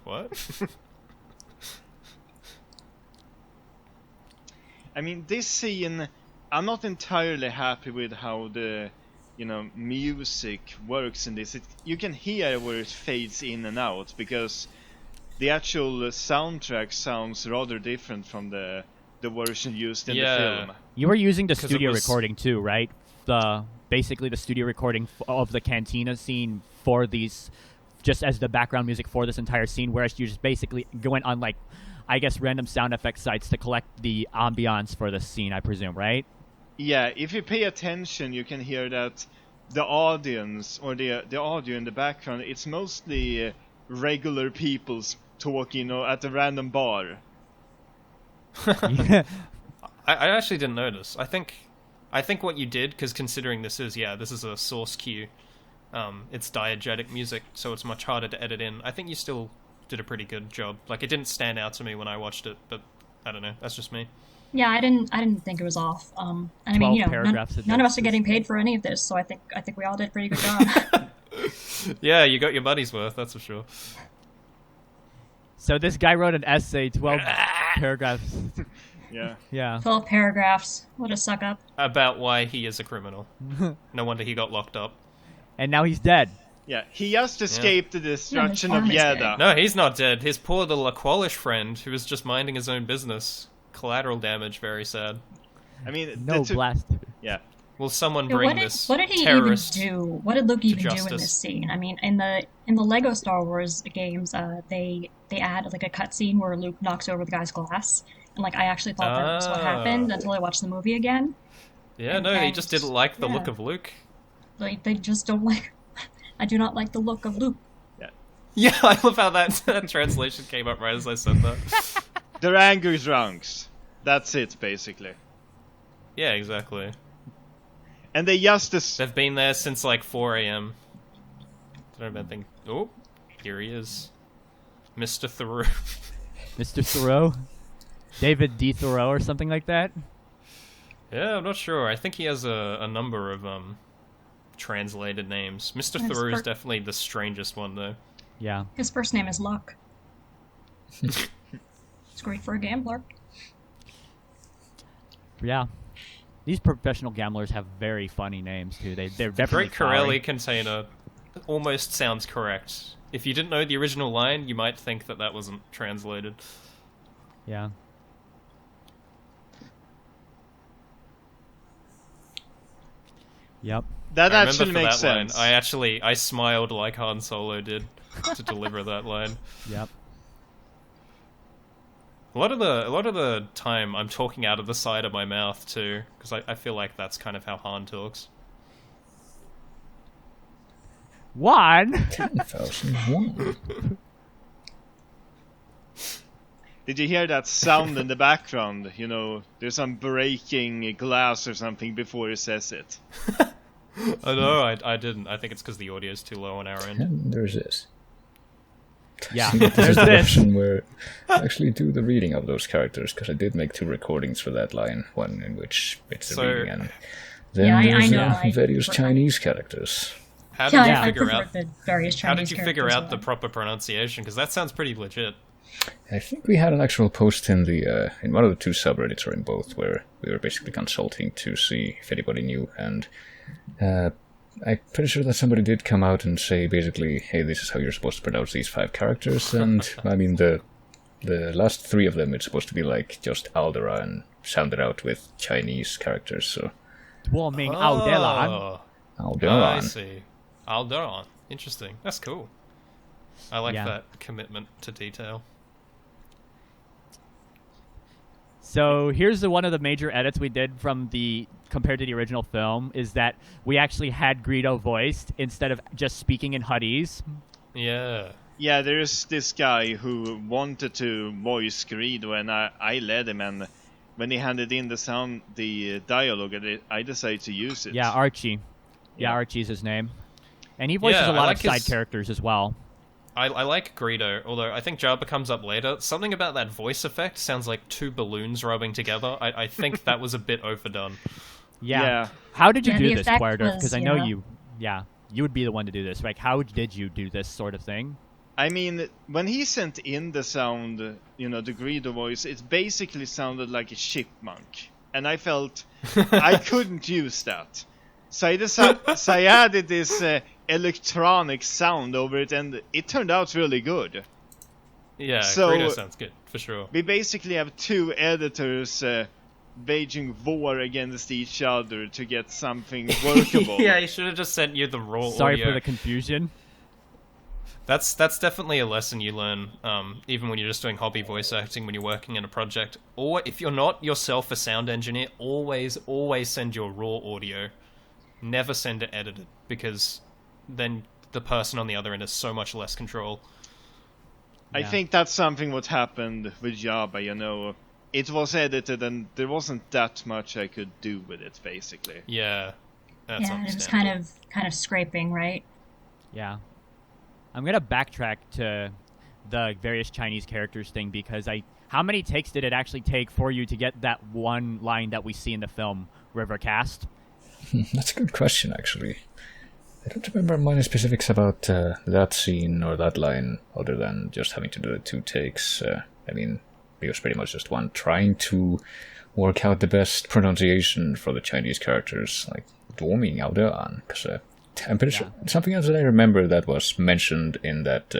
What? I mean, this scene, I'm not entirely happy with how the, music works in this. You can hear where it fades in and out, because the actual soundtrack sounds rather different from the version used in the film. You were using the 'Cause it studio was- recording too, right? Basically the studio recording of the cantina scene for these, just as the background music for this entire scene, whereas you're just basically going on, like, I guess, random sound effect sites to collect the ambiance for the scene, I presume, right? Yeah, if you pay attention, you can hear that the audience, or the audio in the background, it's mostly regular people talking, at a random bar. Yeah. I actually didn't notice. I think what you did, because considering this is a source cue, it's diegetic music, so it's much harder to edit in. I think you still did a pretty good job. Like, it didn't stand out to me when I watched it, but I don't know. That's just me. Yeah, I didn't think it was off. And I 12 mean, you know, paragraphs none of us are getting paid for any of this, so I think we all did a pretty good job. Yeah, you got your money's worth, that's for sure. So this guy wrote an essay, 12 paragraphs. Yeah. Yeah. 12 paragraphs. What a suck up. About why he is a criminal. No wonder he got locked up. And now he's dead. Yeah, he just escaped the destruction Yeah, of his arm is Yeda. No, he's not dead. His poor little Aqualish friend, who was just minding his own business. Collateral damage, very sad. I mean, No the blast. yeah. Will someone Yeah, bring what this did he terrorist even do? What did Luke even do in justice? this scene? I mean, in the Lego Star Wars games, they add like a cutscene where Luke knocks over the guy's glass, and like I actually thought that was what happened until I watched the movie again. Yeah, no, he just didn't like the look of Luke. Like they just don't like. I do not like the look of Luke. Yeah, I love how that translation came up right as I said that. Their anger drunks. That's it, basically. Yeah, exactly. And they just... They've been there since like 4 a.m. Don't even think... Oh, here he is. Mr. Thoreau. Mr. Thoreau? David D. Thoreau or something like that? Yeah, I'm not sure. I think he has a number of translated names. Mr. Yes, Thoreau is for- definitely the strangest one, though. Yeah. His first name is Luck. It's great for a gambler. Yeah. These professional gamblers have very funny names, too. They're definitely Great Corelli flowery. container almost sounds correct. If you didn't know the original line, you might think that wasn't translated. Yeah. Yep. That I remember actually for makes that line, sense. I smiled like Han Solo did to deliver that line. Yep. A lot of the time, I'm talking out of the side of my mouth too, because I feel like that's kind of how Han talks. 1. 10,001. Did you hear that sound in the background? You know, there's some breaking glass or something before he says it. Oh no, I didn't. I think it's because the audio's too low on our end. And there's this. Yeah. This There's is the this. option where I actually do the reading of those characters, because I did make 2 recordings for that line, one in which it's the So- reading, and then Yeah, I there's know, I various prefer- Chinese characters. How Yeah, did you I figure prefer out? the various How Chinese did you figure characters out the more. proper pronunciation? Because that sounds pretty legit. I think we had an actual post in the in one of the 2 subreddits, or in both, where we were basically consulting to see if anybody knew, and I'm pretty sure that somebody did come out and say basically, hey, this is how you're supposed to pronounce these 5 characters, and I mean the last 3 of them, it's supposed to be like just Aldera and sounded out with Chinese characters, so 我名奧德蘭 Oh, I Alderan. see. Alderan. Interesting. That's cool. I like Yeah. that commitment to detail. So here's one of the major edits we did from compared to the original film is that we actually had Greedo voiced instead of just speaking in Huttese. Yeah. Yeah, there's this guy who wanted to voice Greedo, and I led him, and when he handed in the dialogue, I decided to use it. Yeah, Archie. Yeah, Yeah. Archie's his name. And he voices Yeah, a I lot like of side his- characters as well. I like Greedo, although I think Jabba comes up later. Something about that voice effect sounds like two balloons rubbing together. I think that was a bit overdone. Yeah. How did you Yeah, do the this, effect Quirderph? Because was, I know yeah. you would be the one to do this. Like, how did you do this sort of thing? I mean, when he sent in the sound, the Greedo voice, it basically sounded like a chipmunk. And I felt I couldn't use that. So I added this electronic sound over it, and it turned out really good. Yeah, So- Greedo sounds good, for sure. We basically have two editors waging war against each other to get something workable. Yeah, he should have just sent you the raw Sorry audio. for the confusion. That's definitely a lesson you learn, even when you're just doing hobby voice acting, when you're working in a project. Or if you're not yourself a sound engineer, always send your raw audio. Never send it edited, because then the person on the other end has so much less control. I Yeah. think that's something what happened with Jabba, It was edited and there wasn't that much I could do with it, basically. Yeah, that's Yeah, it was understandable. kind of scraping, right? Yeah. I'm gonna backtrack to the various Chinese characters thing because how many takes did it actually take for you to get that one line that we see in the film Rivercast? That's a good question, actually. I don't remember many specifics about that scene or that line, other than just having to do the 2 takes. I mean, it was pretty much just one trying to work out the best pronunciation for the Chinese characters, like Duoming Yao De An, because I'm pretty sure something else that I remember that was mentioned in that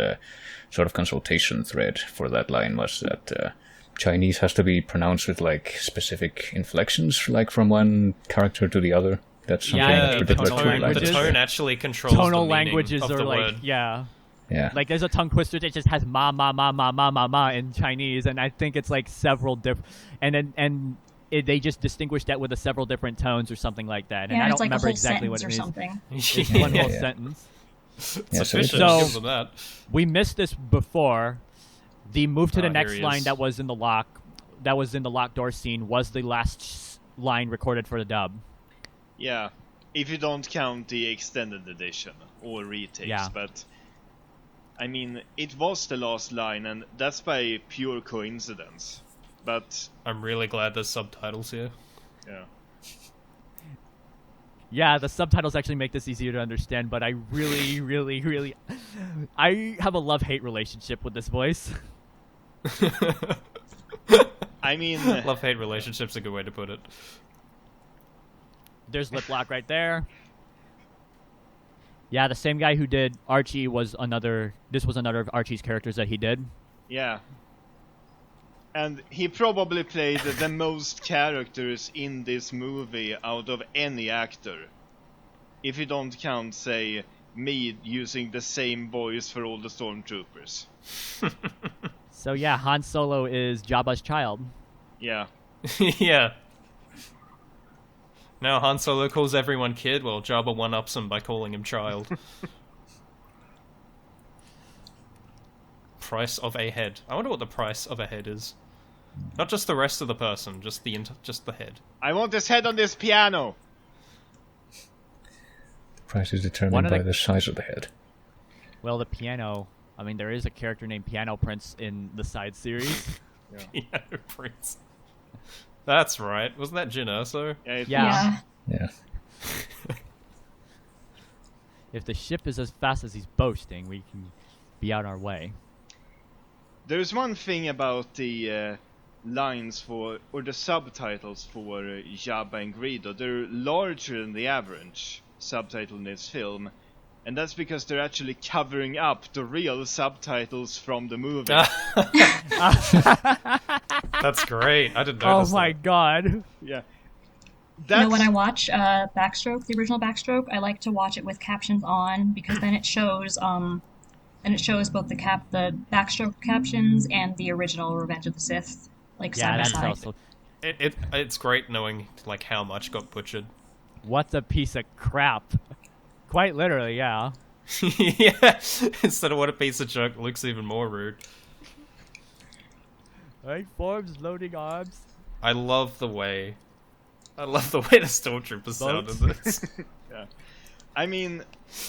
sort of consultation thread for that line was that Chinese has to be pronounced with like specific inflections, like from one character to the other. That's something Yeah, that's the particular to tonal two tone, the languages. tone actually controls Tonal the meaning languages of are the like, word. yeah. Yeah. Like, there's a tongue twister that just has ma ma ma ma ma ma ma in Chinese, and I think it's like several different, they just distinguish that with several different tones or something like that. And Yeah, I it's don't like a remember whole exactly what sentence it or is. something. It's one whole Yeah. sentence. It's Yeah, so efficient, it's- give them that. We missed this before. The move to the Oh, next here he line is. that was in the locked door scene was the last line recorded for the dub. Yeah, if you don't count the extended edition or retakes, Yeah. but I mean, it was the last line, and that's by pure coincidence. But I'm really glad there's subtitles here. yeah, Yeah, the subtitles actually make this easier to understand, but I really, really, really, I have a love-hate relationship with this voice. I mean, Love-hate relationship's a good way to put it. There's lip lock right there. Yeah, the same guy who did Archie was another. This was another of Archie's characters that he did. yeah. And he probably played the most characters in this movie out of any actor. If you don't count, say, me using the same voice for all the stormtroopers. So yeah, Han Solo is Jabba's child. Yeah. Yeah. Now Han Solo calls everyone kid, while Jabba one-ups him by calling him child. Price of a head. I wonder what the price of a head is. Not just the rest of the person, just the head. I want his head on this piano! The price is One determined of by the- the size of the head. Well, the piano. I mean, there is a character named Piano Prince in the side series. Piano Prince. That's right. Wasn't that Jyn Erso? Yeah. Yeah. If the ship is as fast as he's boasting, we can be on our way. There's one thing about the lines for, or the subtitles for Jabba and Greedo. They're larger than the average subtitle in this film. And that's because they're actually covering up the real subtitles from the movie. That's great. I didn't Oh notice my that. god. Yeah. When I watch Backstroke, the original Backstroke, I like to watch it with captions on because then it shows both the Backstroke captions and the original Revenge of the Sith, like Yeah, side by that's side. also. It's great knowing like how much got butchered. What a piece of crap. Quite literally, yeah. Yeah. Instead of what a piece of junk looks even more rude. Right forms, loading arms. I love the way the Stormtroopers sound in this. I mean,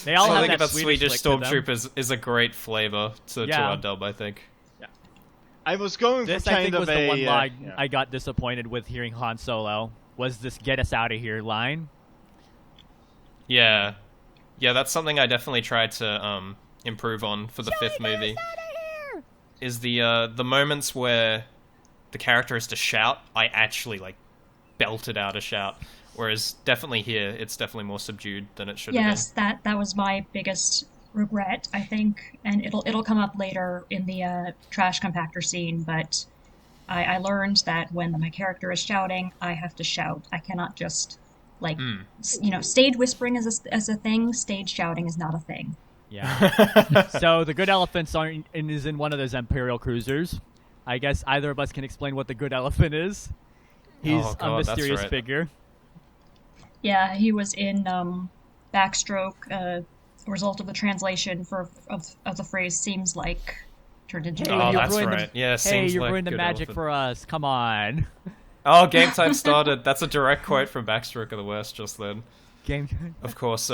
They all have Something that about Swedish Swedish flick to them. Stormtroopers is a great flavor to our dub, I think. I was going This, for I kind think, of was a... the one line yeah. I got disappointed with hearing Han Solo, was this "get us out of here" line. Yeah. Yeah, that's something I definitely tried to improve on for the fifth movie. Is the moments where the character is to shout, I actually, like, belted out a shout. Whereas definitely here, it's definitely more subdued than it should have Yes, that was my biggest regret, I think, and it'll come up later in the trash compactor scene. But I learned that when my character is shouting, I have to shout. I cannot just stage whispering is a thing. Stage shouting is not a thing. Yeah. So the good elephants is in one of those Imperial cruisers. I guess either of us can explain what the good elephant is. He's Oh, a God, that's mysterious right. figure. Yeah, he was in Backstroke. A result of the translation of the phrase "seems like" turned into. Oh, you that's ruined right. Yeah, Hey, seems you like ruined the good magic elephant. for us. Come on. Oh, game time started. That's a direct quote from Backstroke of the West just then. Game. Of course,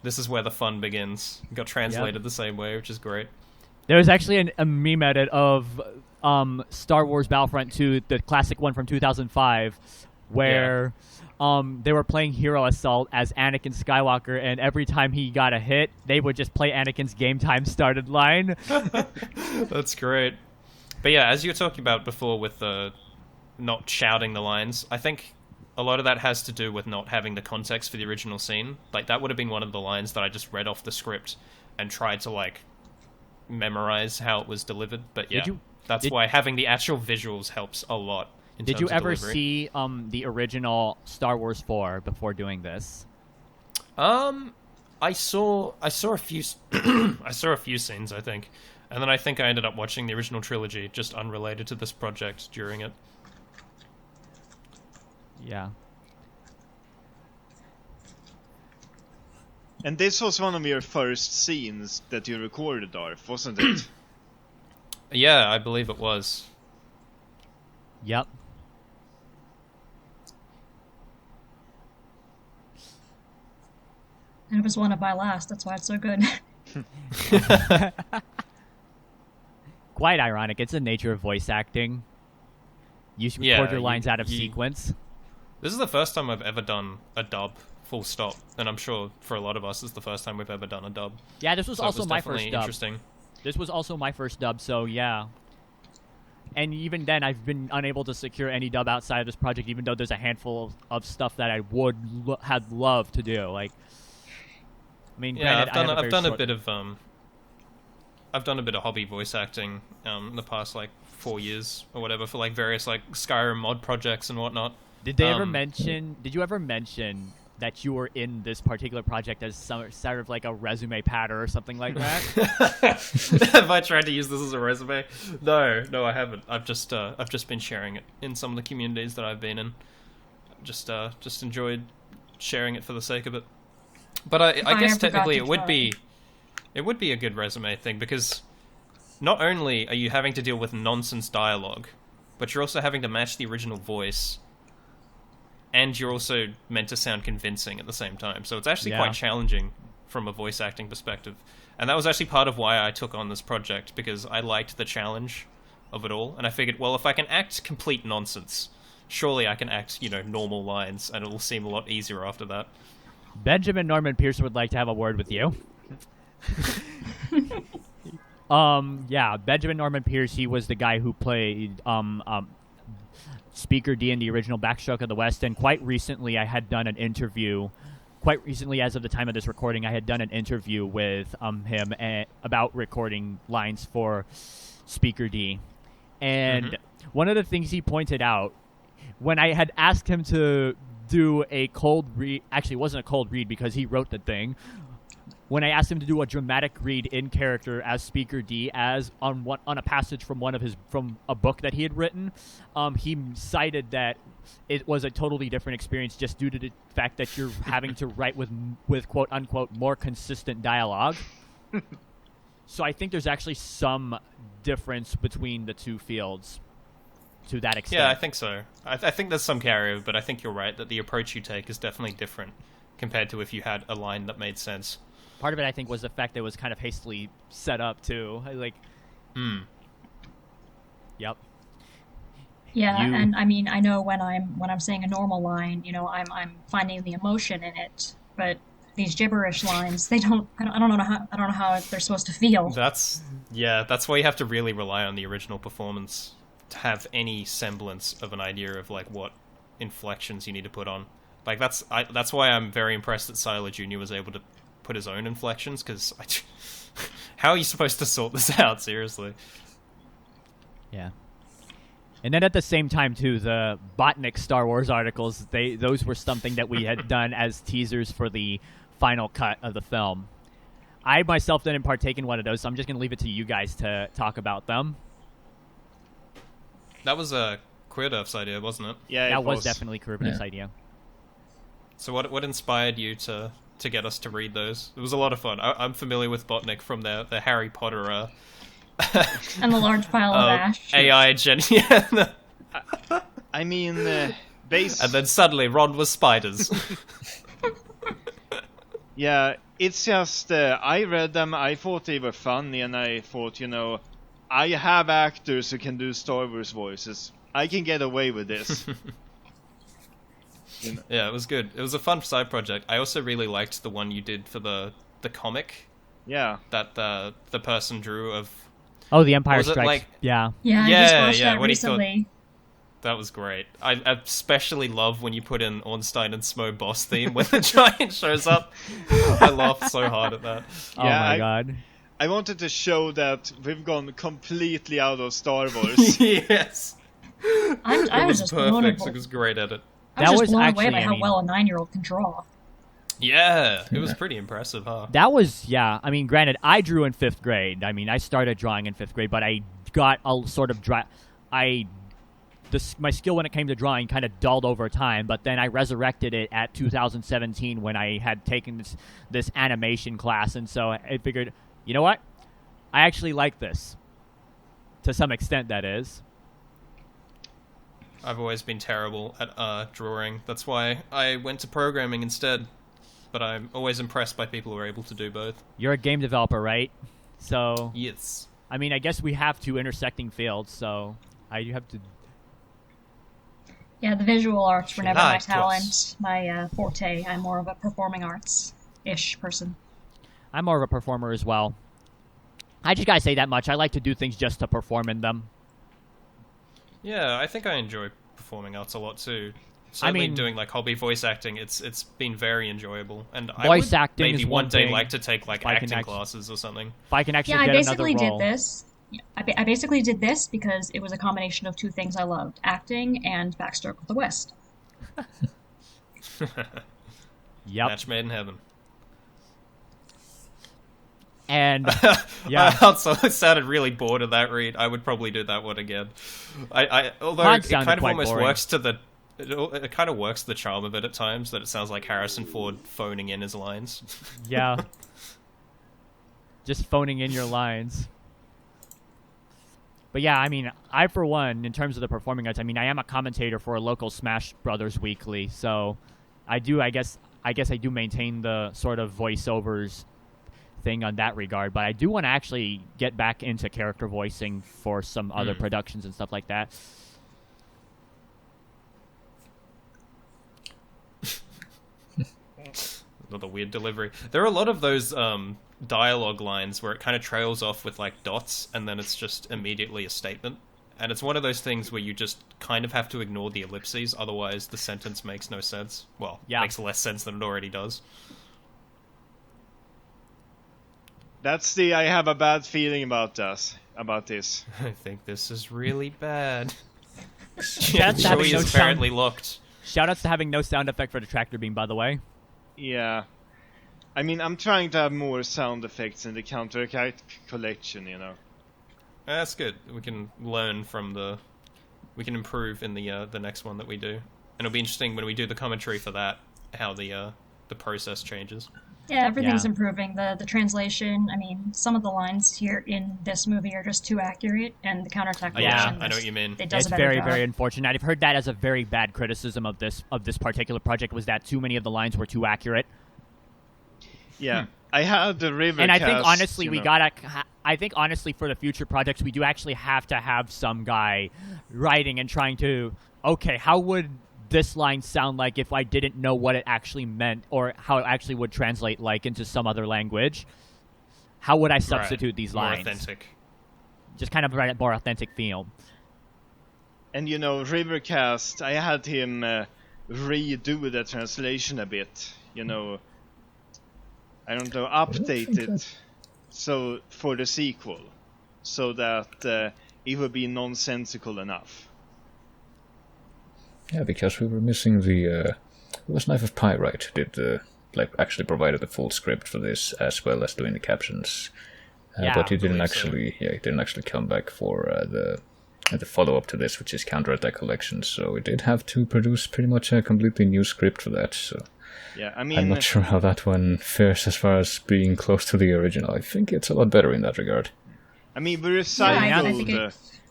this is where the fun begins. It got translated the same way, which is great. There was actually a meme edit of Star Wars Battlefront 2, the classic one from 2005, where they were playing Hero Assault as Anakin Skywalker, and every time he got a hit, they would just play Anakin's game time started line. That's great. But yeah, as you were talking about before with the not shouting the lines, I think a lot of that has to do with not having the context for the original scene. Like, that would have been one of the lines that I just read off the script and tried to, like, memorize how it was delivered. But yeah, that's why having the actual visuals helps a lot in Did terms you of ever delivery. see the original Star Wars 4 before doing this? I saw a few I saw a few scenes, I think. And then I think I ended up watching the original trilogy, just unrelated to this project during it. Yeah. And this was one of your first scenes that you recorded, Darth, wasn't it? Yeah, I believe it was. Yep. And it was one of my last. That's why it's so good. Quite ironic. It's the nature of voice acting. You should Yeah, record your lines out of you- sequence. This is the first time I've ever done a dub, full stop. And I'm sure for a lot of us, it's the first time we've ever done a dub. Yeah, this was So it also was my definitely first dub. interesting. This was also my first dub, so yeah. And even then, I've been unable to secure any dub outside of this project, even though there's a handful of stuff that I would have loved to do. Like, I mean, Yeah, granted, I've done a bit of hobby voice acting in the past like 4 years or whatever for like various like Skyrim mod projects and whatnot. Did they ever mention? Did you ever mention that you were in this particular project as some sort of like a resume patter or something like that? Have I tried to use this as a resume? No, I haven't. I've just been sharing it in some of the communities that I've been in. Just enjoyed sharing it for the sake of it. But I guess technically it would be a good resume thing, because not only are you having to deal with nonsense dialogue, but you're also having to match the original voice, and you're also meant to sound convincing at the same time. So it's actually quite challenging from a voice acting perspective. And that was actually part of why I took on this project, because I liked the challenge of it all, and I figured, well, if I can act complete nonsense, surely I can act, normal lines, and it'll seem a lot easier after that. Benjamin Norman Pierce would like to have a word with you. Yeah, Benjamin Norman Pierce, he was the guy who played Speaker D in the original Backstroke of the West, and quite recently I had done an interview, as of the time of this recording, I had done an interview with him about recording lines for Speaker D. And one of the things he pointed out, when I had asked him to do a cold read, actually it wasn't a cold read because he wrote the thing, when I asked him to do a dramatic read in character as Speaker D, as on a passage from from a book that he had written, he cited that it was a totally different experience just due to the fact that you're having to write with quote unquote more consistent dialogue. So I think there's actually some difference between the two fields to that extent. Yeah, I think so. I think there's some carryover, but I think you're right that the approach you take is definitely different compared to if you had a line that made sense. Part of it, I think, was the fact that it was kind of hastily set up too. Yep. Yeah, and I mean, I know when I'm saying a normal line, you know, I'm finding the emotion in it, but these gibberish lines, I don't know how they're supposed to feel. That's why you have to really rely on the original performance to have any semblance of an idea of like what inflections you need to put on. Like that's why I'm very impressed that Siler Jr. was able to put his own inflections, because how are you supposed to sort this out, seriously? Yeah. And then at the same time, too, the Botnik Star Wars articles, those were something that we had done as teasers for the final cut of the film. I myself didn't partake in one of those, so I'm just going to leave it to you guys to talk about them. That was Quirderph's idea, wasn't it? Yeah, that it was definitely Quirderph's idea. So what inspired you to get us to read those? It was a lot of fun. I'm familiar with Botnik from the Harry Potter... and the large pile of ash. AI yeah. I mean, base. And then suddenly Ron was spiders. Yeah, it's just I read them. I thought they were funny, and I thought, you know, I have actors who can do Star Wars voices. I can get away with this. Yeah, it was good. It was a fun side project. I also really liked the one you did for the comic. Yeah. That the person drew of. Oh, the Empire Was it Strikes. like- Yeah. Yeah, I just watched that what he thought- recently. That was great. I especially love when you put in Ornstein and Smo boss theme when the giant shows up. I laughed so hard at that. Oh Yeah, my god. I wanted to show that we've gone completely out of Star Wars. Yes. I It was was just blown perfect. away. It was great at it. I That was was just blown away actually, by I how mean- well a 9-year-old can draw. Yeah, it was pretty impressive, huh? That was, yeah. I mean, granted, I drew in 5th grade. I mean, I started drawing in 5th grade, but I got a sort of my skill when it came to drawing kind of dulled over time, but then I resurrected it at 2017 when I had taken this animation class, and so I figured, you know what? I actually like this. To some extent, that is. I've always been terrible at drawing. That's why I went to programming instead. But I'm always impressed by people who are able to do both. You're a game developer, right? So, Yes. I mean, I guess we have two intersecting fields, so I have to... Yeah, the visual arts were never my Light talent, my forte. I'm more of a performing arts-ish person. I'm more of a performer as well. I just gotta say that much. I like to do things just to perform in them. Yeah, I think I enjoy performing arts a lot too. Certainly mean- doing like hobby voice acting, it's been very enjoyable. And I Voice would acting maybe is one one day thing. like to take like If I can acting act- classes or something. If I can actually Yeah, I get another basically role... did this. I basically did this because it was a combination of two things I loved: acting and Backstroke of the West. Yep. Match made in heaven. And, yeah. I also sounded really bored of that read. I would probably do that one again. Although Mine it sounded kind of quite almost boring. works to the. It kind of works to the charm of it at times, that it sounds like Harrison Ford phoning in his lines. Yeah. Just phoning in your lines. But yeah, I mean, I for one, in terms of the performing arts, I mean, I am a commentator for a local Smash Brothers Weekly, so I guess I do maintain the sort of voiceovers thing on that regard, but I do want to actually get back into character voicing for some other productions and stuff like that. Another weird delivery. There are a lot of those dialogue lines where it kind of trails off with like dots, and then it's just immediately a statement. And it's one of those things where you just kind of have to ignore the ellipses, otherwise the sentence makes no sense. Well, Yeah. makes less sense than it already does. That's the I have a bad feeling about this. I think this is really bad. Shoutouts to having Chewie no is sound. apparently locked. Shoutouts to having no sound effect for the tractor beam, by the way. Yeah. I mean, I'm trying to have more sound effects in the Counterattack collection, you know. That's good. We can learn from we can improve in the next one that we do. And it'll be interesting when we do the commentary for that, how the process changes. Yeah, everything's Yeah. improving. The translation, I mean, some of the lines here in this movie are just too accurate, and the counterattack Oh, yeah, collection I know what you mean. It does It's a better very, job. very unfortunate. I've heard that as a very bad criticism of this particular project was that too many of the lines were too accurate. Yeah, I had the Rivercast. And I think honestly, you know. I think honestly, for the future projects, we do actually have to have some guy writing and trying to. Okay, how would this line sound like if I didn't know what it actually meant, or how it actually would translate like into some other language? How would I substitute these More lines? authentic. Just kind of a more authentic feel. And you know, Rivercast, I had him redo the translation a bit. You know, I don't know, update it so for the sequel, so that it would be nonsensical enough. Yeah, because we were missing the. It was Knife of Pyrite who did actually provided the full script for this as well as doing the captions. Yeah, but he I didn't believe so. actually. Yeah, he didn't actually come back for the follow up to this, which is Counterattack Collection. So we did have to produce pretty much a completely new script for that. So Yeah, I mean, I'm not sure how that one fares as far as being close to the original. I think it's a lot better in that regard. I mean, we Yeah, recycled. I think it,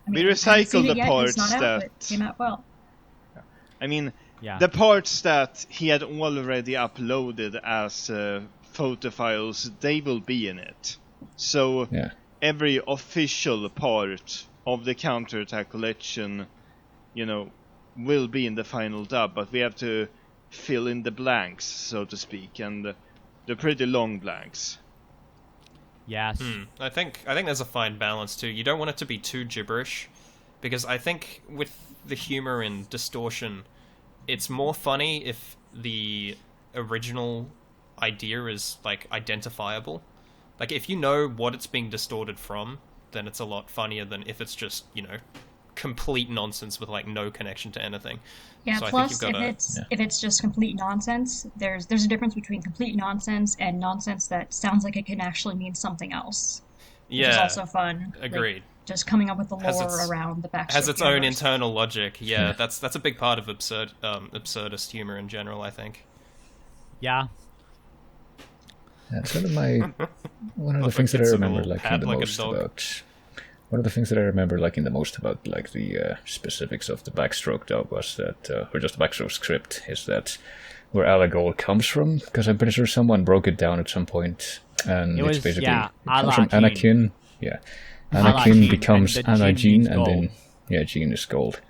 I mean, we I haven't seen recycled it the yet, parts it's not out, that. but it came out well. I mean, Yeah. the parts that he had already uploaded as photo files, they will be in it. So Yeah. every official part of the Counterattack Collection, you know, will be in the final dub, but we have to fill in the blanks, so to speak, and they're pretty long blanks. Yes. I think there's a fine balance too. You don't want it to be too gibberish, because I think with the humor and distortion, it's more funny if the original idea is like identifiable. Like if you know what it's being distorted from, then it's a lot funnier than if it's just, you know, complete nonsense with like no connection to anything. Yeah, So I think plus you've gotta- if it's just complete nonsense, there's a difference between complete nonsense and nonsense that sounds like it can actually mean something else. Which is Yeah, also fun. Like, agreed. just coming up with the Has lore its- around the backstory. Has its own universe. internal logic. Yeah, that's a big part of absurdist humor in general, I think. Yeah. That's one of the Like things that I it's a remember little liking pad the like a most dog. about. One of the things that I remember liking the most about like the specifics of the backstroke dub was that, or just the backstroke script, is that where Alagol comes from. Because I'm pretty sure someone broke it down at some point, and It it's was, basically yeah, it comes Ala from Jean. Anakin. Yeah, Ala Anakin Jean, becomes and the Ala Jean Jean, means and gold. then Jean is gold.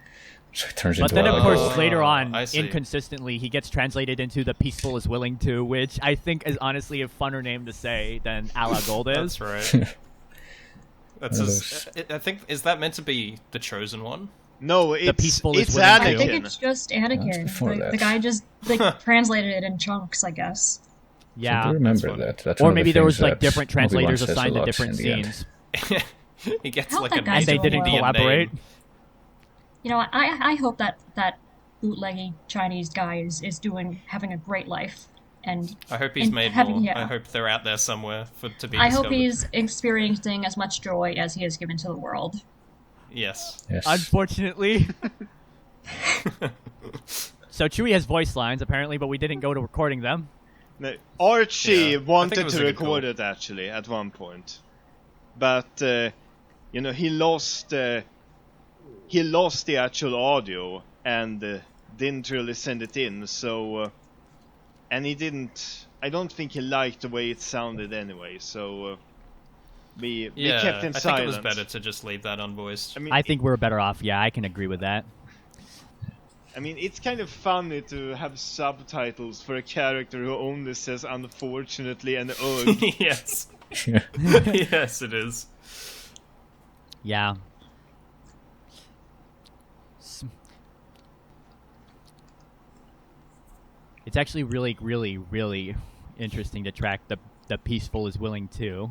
So it turns But into then, of course, Alagol. later on, I see. inconsistently, he gets translated into the Peaceful is Willing to, which I think is honestly a funner name to say than Ala Gold is. That's right. That's One of his, I think, is that meant to be the chosen one? No, it's Peaceful is it's willing to. I think Anakin. it's just That's Anakin. before The that. guy just like translated it in chunks, I guess. I Yeah. do remember funny. that. That's Or one of the maybe there was things like that different Obi-Wan translators says a assigned to lot different in the end. scenes. He gets How's like that a guy And they doing didn't well? collaborate. You know, I hope that bootleggy Chinese guy is having a great life, and I hope he's and made having- more. yeah. I hope they're out there somewhere to be I hope discovered. he's experiencing as much joy as he has given to the world. Yes. Yes. Unfortunately. So Chewie has voice lines apparently, but we didn't go to recording them. No, Archie Yeah, I think it wanted was to a good record call. it actually at one point, but you know, he lost the actual audio and didn't really send it in. So and he didn't. I don't think he liked the way it sounded anyway. So we Yeah, kept in I silence. think it was better to just leave that unvoiced. I mean, I think we're better off. Yeah, I can agree with that. I mean, it's kind of funny to have subtitles for a character who only says "unfortunately" and "ugh." Yes. Yeah. Yes, it is. Yeah. S- It's actually really, really, really interesting to track the Peaceful is Willing to.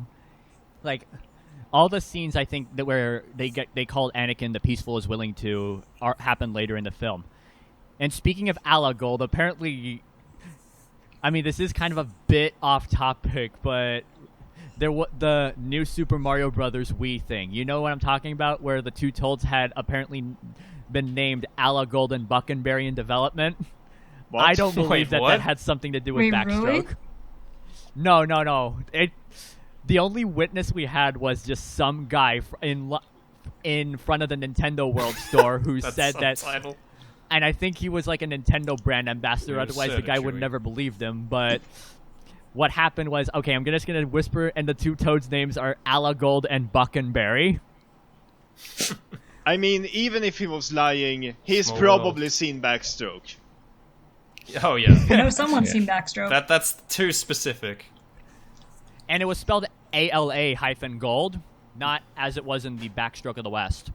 Like, all the scenes I think that where they called Anakin the Peaceful is Willing to happen later in the film. And speaking of Ala Gold, apparently, I mean, this is kind of a bit off topic, but the new Super Mario Brothers Wii thing. You know what I'm talking about? Where the two Toads had apparently been named Ala Gold and Buckenberry in development. What? I don't believe Wait, that what? had something to do with Wait, Backstroke. really? No. The only witness we had was just some guy in front of the Nintendo World store who said that. Subtitle. And I think he was like a Nintendo brand ambassador. Otherwise, the guy would never believed him. But what happened was, okay, I'm just gonna whisper, and the two Toads' names are Alagold and Buckenberry. I mean, even if he was lying, he's Small probably seen Backstroke. Oh yeah. I know someone's seen Backstroke. That's too specific. And it was spelled ALA-gold, not as it was in the Backstroke of the West.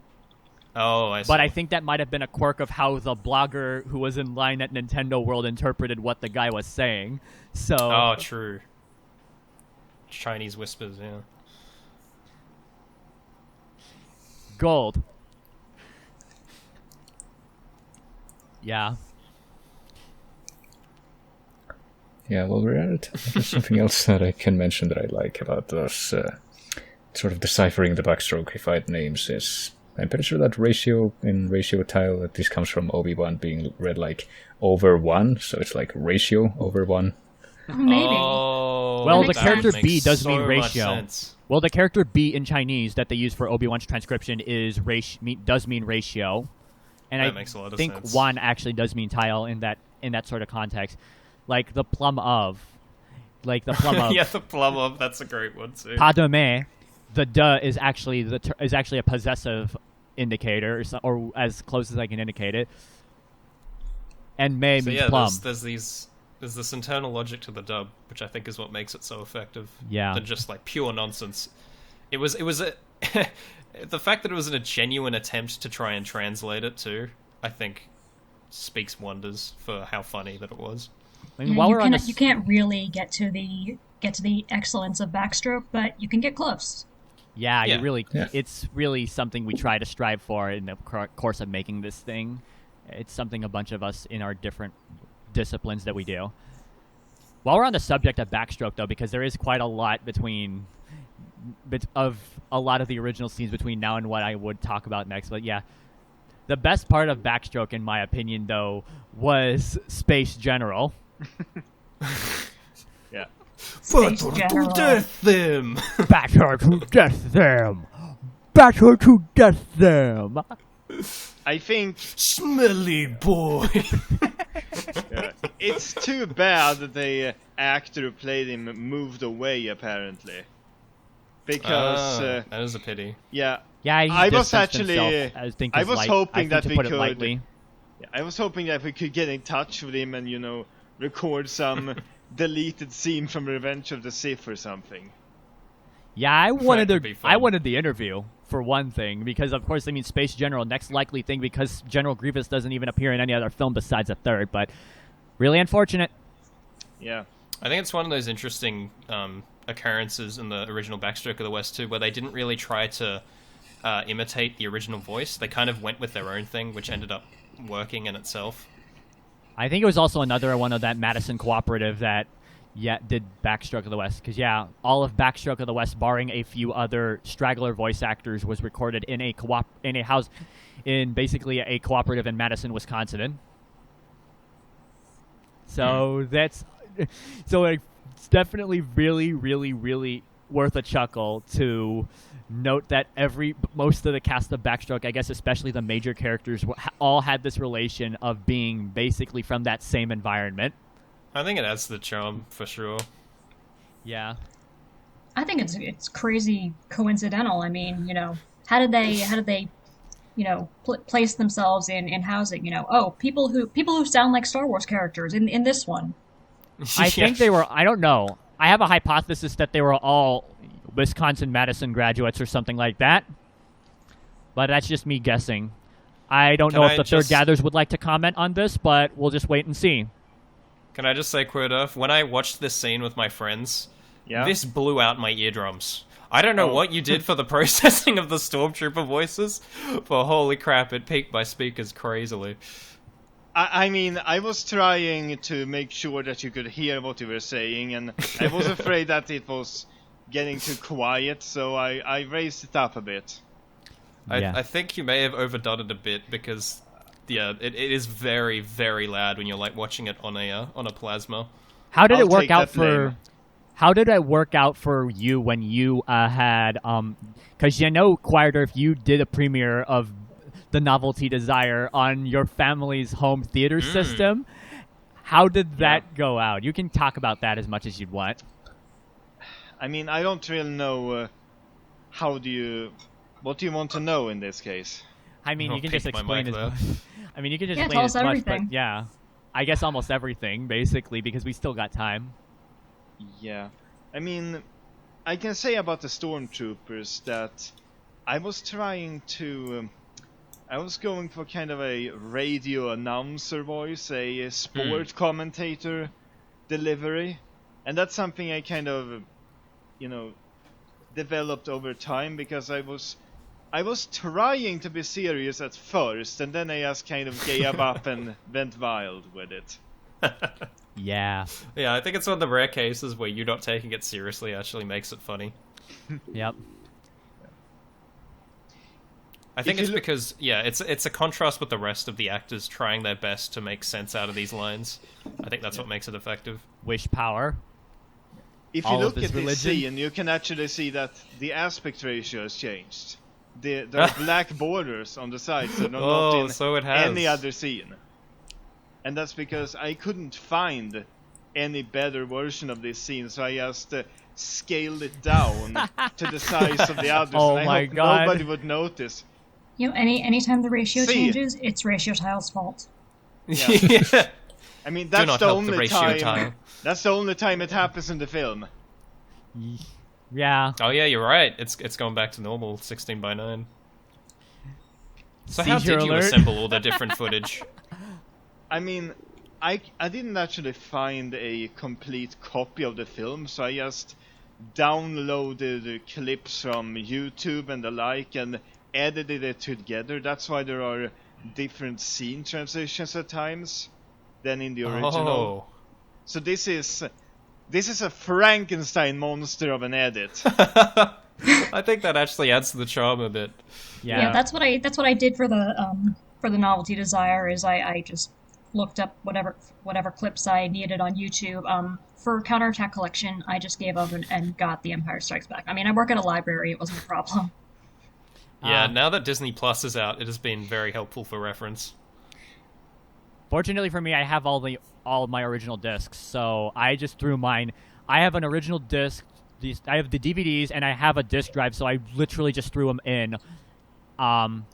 Oh, I see. But I think that might have been a quirk of how the blogger who was in line at Nintendo World interpreted what the guy was saying. So. Oh, true. Chinese whispers, yeah. Gold. Yeah. Yeah, well, we're at it. There's something else that I can mention that I like about those sort of deciphering the backstroke defied names is I'm pretty sure that ratio in ratio tile that this comes from Obi-Wan being read like over 1, so it's like ratio over 1. Maybe. Oh, Well, the that character makes B does so mean much ratio. sense. Well, the character B in Chinese that they use for Obi-Wan's transcription is does mean ratio, and That I makes a lot of think sense. 1 actually does mean tile in that sort of context, like the plum of, Yeah, the plum of, that's a great one too. Padme, the duh is actually a possessive indicator, or as close as I can indicate it, and May So means yeah, plum. there's this internal logic to the dub, which I think is what makes it so effective. Yeah. Than just like pure nonsense. It was a the fact that it was a genuine attempt to try and translate it too, I think, speaks wonders for how funny that it was. I mean, Yeah, while you, we're on you can't really get to the excellence of backstroke, but you can get close. Yeah, Yeah. you really. Yeah. It's really something we try to strive for in the course of making this thing. It's something a bunch of us in our different disciplines that we do. While we're on the subject of backstroke, though, because there is quite a lot of a lot of the original scenes between now and what I would talk about next. But yeah, the best part of backstroke, in my opinion, though, was Space General. Yeah. Space General. them! Battle to death them! Battle to death them! I think Smelly boy! it's too bad that the actor who played him moved away, apparently. Because, that is a pity. yeah, Yeah, he I was distanced actually- himself, I think I is was light- hoping I think that to we put it could- lightly. I was hoping that we could get in touch with him and, record some deleted scene from Revenge of the Sith or something. Yeah, I wanted could be fun. I wanted the interview for one thing, because of course, I mean, Space General, next likely thing, because General Grievous doesn't even appear in any other film besides the third, but really unfortunate. Yeah. I think it's one of those interesting occurrences in the original Backstroke of the West too, where they didn't really try to imitate the original voice. They kind of went with their own thing, which ended up working in itself. I think it was also another one of that Madison Cooperative that did Backstroke of the West, because all of Backstroke of the West, barring a few other straggler voice actors, was recorded in a house in basically a cooperative in Madison, Wisconsin. So it's definitely really, really, really worth a chuckle to note that most of the cast of Backstroke, I guess especially the major characters, all had this relation of being basically from that same environment. I think it adds to the charm for sure. Yeah. I think it's crazy coincidental. I mean, how did they place themselves in housing? People who sound like Star Wars characters in this one. I think they were, I don't know. I have a hypothesis that they were all Wisconsin-Madison graduates or something like that. But that's just me guessing. I don't know if the third gathers would like to comment on this, but we'll just wait and see. Can I just say, Quirderph, when I watched this scene with my friends, this blew out my eardrums. I don't know what you did for the processing of the Stormtrooper voices, but holy crap, it peaked my speakers crazily. I mean, I was trying to make sure that you could hear what you were saying, and I was afraid that it was getting too quiet, so I raised it up a bit. I think you may have overdone it a bit, because it is very, very loud when you're like watching it on a plasma. How did I'll it work take out that blame. How did it work out for you when you had because Quirderph, you did a premiere of the Novelty Desire on your family's home theater system. How did that go out? You can talk about that as much as you'd want. I mean, I don't really know. What do you want to know in this case? I mean, you can just explain as much. I mean, you can just tell explain us as much, everything. but yeah, I guess almost everything basically because we still got time. Yeah, I mean, I can say about the stormtroopers that I was trying to. I was going for kind of a radio announcer voice, a sport commentator delivery, and that's something I kind of, developed over time because I was trying to be serious at first, and then I just kind of gave up and went wild with it. Yeah. Yeah, I think it's one of the rare cases where you not taking it seriously actually makes it funny. Yep. I think it's because, it's a contrast with the rest of the actors trying their best to make sense out of these lines. I think that's what makes it effective. Wish power. If you All look of at this this religion. scene, you can actually see that the aspect ratio has changed. There are black borders on the sides, so not in so it has. any other scene. And that's because I couldn't find any better version of this scene, so I just scaled it down to the size of the others. Oh and I my hope God. nobody would notice. Anytime the ratio See. changes, it's ratio tile's fault. Yeah. I mean, Do that's not the help the only ratio time. tile. That's the only time it happens in the film. Yeah. Oh yeah, you're right. It's going back to normal 16:9. So how Seizure did you alert. assemble all the different footage? I mean, I didn't actually find a complete copy of the film, so I just downloaded clips from YouTube and the like and edited it together. That's why there are different scene transitions at times than in the original. Oh. So this is a Frankenstein monster of an edit. I think that actually adds to the charm a bit. Yeah. That's what I did for the Novelty Desire is I just looked up whatever clips I needed on YouTube. For Counterattack Collection, I just gave up and got The Empire Strikes Back. I mean, I work at a library; it wasn't a problem. Yeah, now that Disney Plus is out, it has been very helpful for reference. Fortunately for me, I have all of my original discs, so I just threw mine. I have an original disc. I have the DVDs and I have a disc drive, so I literally just threw them in. And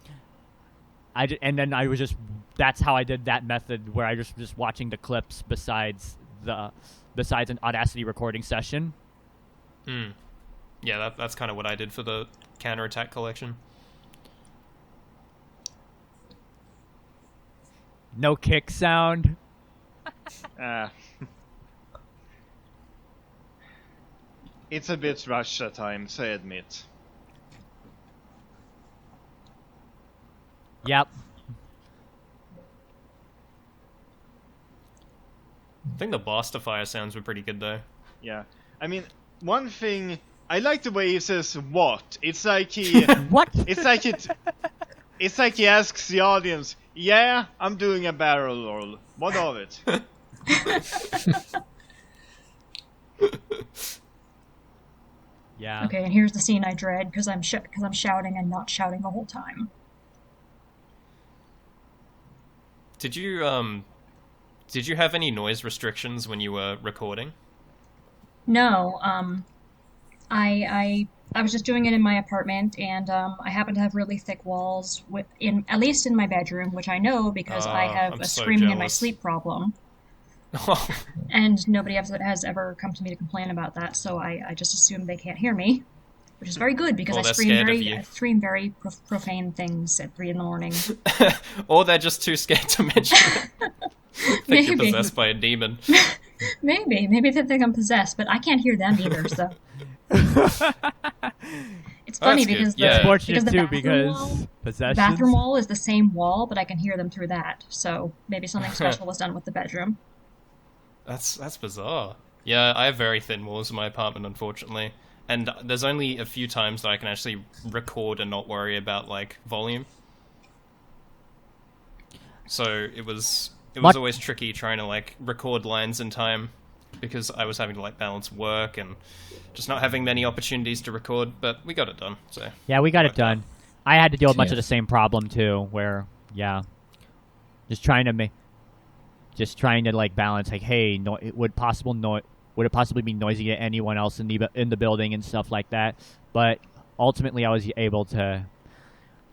then I was just. That's how I did that method, where I just watching the clips besides an Audacity recording session. Yeah, that's kind of what I did for the Counterattack Collection. No kick sound. It's a bit rushed at times, I admit. Yep. I think the Blaster Fire sounds were pretty good though. Yeah. I mean, one thing I like the way he says "what." It's like he What? It's like he asks the audience, "Yeah, I'm doing a barrel roll. What of it?" Yeah. Okay, and here's the scene I dread because I'm shouting and not shouting the whole time. Did you have any noise restrictions when you were recording? No, I was just doing it in my apartment, and I happen to have really thick walls at least in my bedroom, which I know because I have I'm a so screaming in my jealous. sleep problem, and nobody has ever come to me to complain about that. So I just assume they can't hear me, which is very good because Or I they're scream scared of very you. profane things at 3 a.m. Or they're just too scared to mention it. Think you're Maybe. possessed by a demon. Maybe they think I'm possessed, but I can't hear them either. So it's Oh, funny that's good. because Yeah. Fortunate the too, bathroom because wall, the possessions. bathroom wall is the same wall, but I can hear them through that. So maybe something special was done with the bedroom. That's bizarre. Yeah, I have very thin walls in my apartment, unfortunately. And there's only a few times that I can actually record and not worry about, like, volume. So it was What? always tricky trying to, like, record lines in time. because I was having to like balance work and just not having many opportunities to record, but we got it done. So Yeah, we got it done. I had to deal with much Yeah. of the same problem too, where just trying to like balance like, hey, would it possibly be noisy to anyone else in the building and stuff like that. But ultimately, I was able to.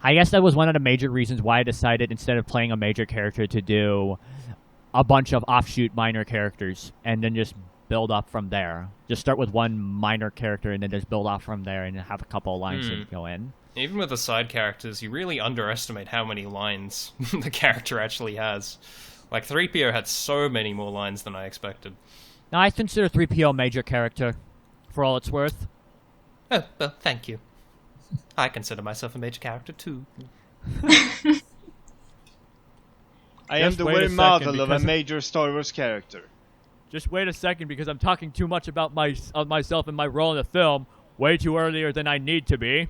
I guess that was one of the major reasons why I decided, instead of playing a major character, to do a bunch of offshoot minor characters and then just build up from there. Just start with one minor character and then just build off from there and have a couple of lines to go in. even with the side characters, you really underestimate how many lines the character actually has. Like 3PO had so many more lines than I expected. Now, I consider 3PO a major character, for all it's worth. Oh, well, thank you. I consider myself a major character too. I am Just the wait a very second, model of a because- major Star Wars character. Just wait a second, because I'm talking too much about myself and my role in the film way too earlier than I need to be.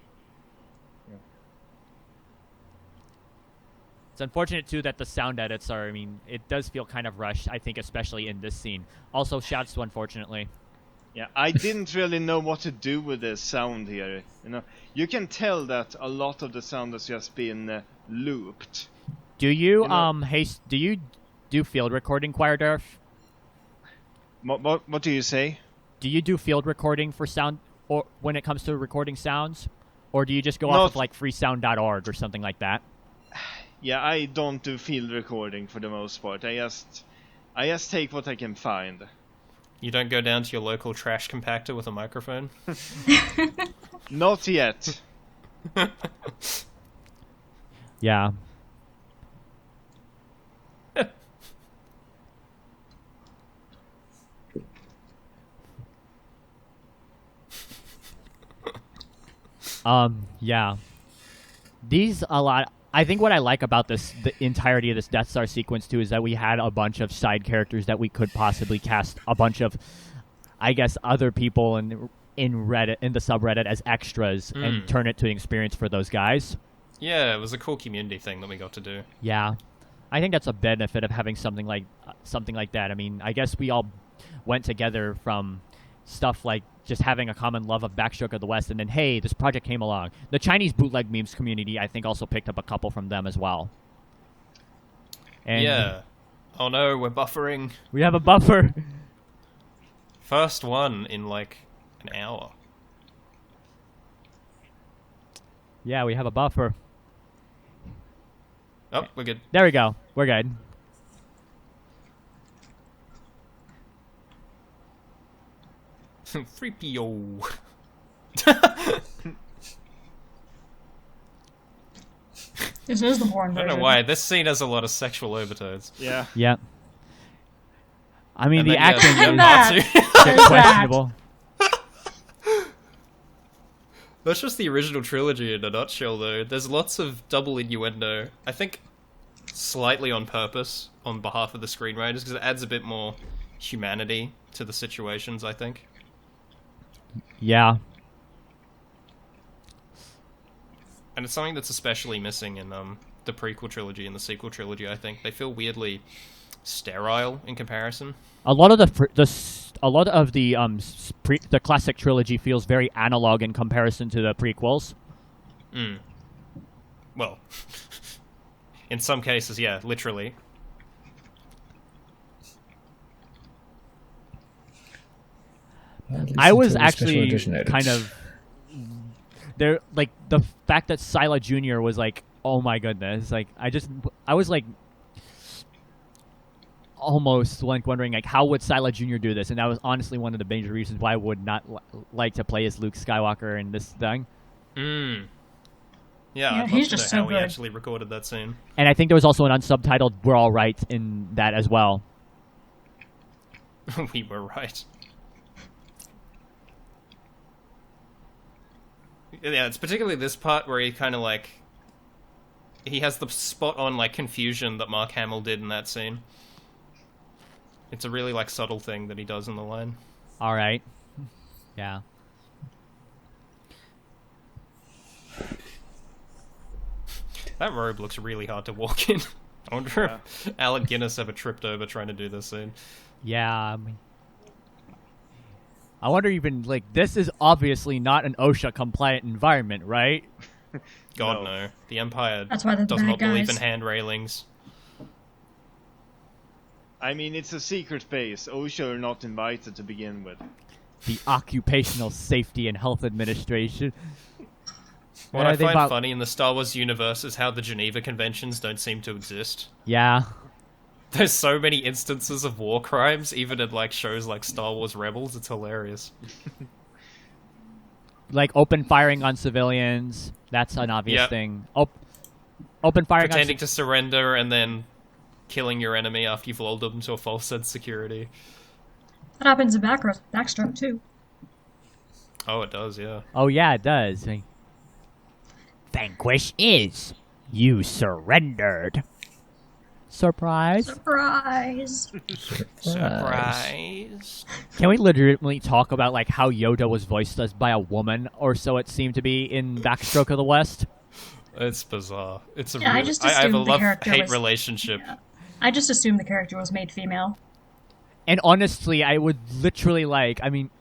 It's unfortunate, too, that the sound edits are, I mean, it does feel kind of rushed, I think, especially in this scene. Also, shouts to unfortunately. Yeah, I didn't really know what to do with the sound here. You know, you can tell that a lot of the sound has just been looped. Do you, You know- do you do field recording, Quirderph? What do you say? Do you do field recording for sound, or when it comes to recording sounds? Or do you just go Not- off of, like, freesound.org or something like that? Yeah, I don't do field recording for the most part. I just take what I can find. You don't go down to your local trash compactor with a microphone? Not yet. Yeah. Yeah. I think what I like about the entirety of this Death Star sequence too is that we had a bunch of side characters that we could possibly cast a bunch of, I guess, other people in the subreddit as extras and turn it to an experience for those guys. Yeah, it was a cool community thing that we got to do. Yeah, I think that's a benefit of having something like that. I mean, I guess we all went together from stuff like just having a common love of Backstroke of the West, and then, hey, this project came along. The Chinese bootleg memes community, I think, also picked up a couple from them as well. And Yeah. Oh no, we're buffering. we have a buffer. First one in like an hour. Yeah, we have a buffer. Oh, we're good. There we go. We're good. Free PO. This is the horn I version. don't know why. This scene has a lot of sexual overtones. Yeah. Yep. I mean, And the then, yeah, acting you is have That- Natsu. There's that. questionable. That's just the original trilogy in a nutshell, though. There's lots of double innuendo. I think slightly on purpose on behalf of the screenwriters, because it adds a bit more humanity to the situations, I think. Yeah. And it's something that's especially missing in the prequel trilogy and the sequel trilogy, I think. They feel weirdly sterile in comparison. A lot of the classic trilogy feels very analog in comparison to the prequels. Well, in some cases, yeah, literally. Well, at least I was until the special actually edition edits. kind of there, like the fact that Sila Jr. was like, oh my goodness, like I was like almost like wondering like how would Sila Jr. do this, and that was honestly one of the major reasons why I would not like to play as Luke Skywalker in this thing. Yeah, Yeah, I'd love he's to know just so how he good. actually recorded that scene. And I think there was also an unsubtitled "We're all right" in that as well. We were right. Yeah, it's particularly this part where he kind of like... He has the spot on like confusion that Mark Hamill did in that scene. It's a really like subtle thing that he does in the line. All right, yeah. That robe looks really hard to walk in. I wonder if Alec Guinness ever tripped over trying to do this scene. Yeah, I mean, I wonder even, like, this is obviously not an OSHA-compliant environment, right? God, no. The Empire That's why they're the does bad not believe in guys. hand railings. I mean, it's a secret base. OSHA are not invited to begin with. The Occupational Safety and Health Administration. What I they find bought- funny in the Star Wars universe is how the Geneva Conventions don't seem to exist. Yeah. There's so many instances of war crimes, even in like shows like Star Wars Rebels. It's hilarious. Like, open firing on civilians. That's an obvious Yep. thing. Open firing Pretending on... to surrender and then killing your enemy after you've lulled them to a false sense of security. That happens in Backstroke too. Oh, it does, yeah. Oh, yeah, it does. Vanquish is. You surrendered. Surprise. Surprise! Surprise. Can we legitimately talk about, like, how Yoda was voiced as by a woman, or so it seemed to be in Backstroke of the West? It's bizarre. It's a Yeah, I real... just I have a assumed the character love-hate was- relationship. Yeah. I just assumed the character was made female. And honestly, I would literally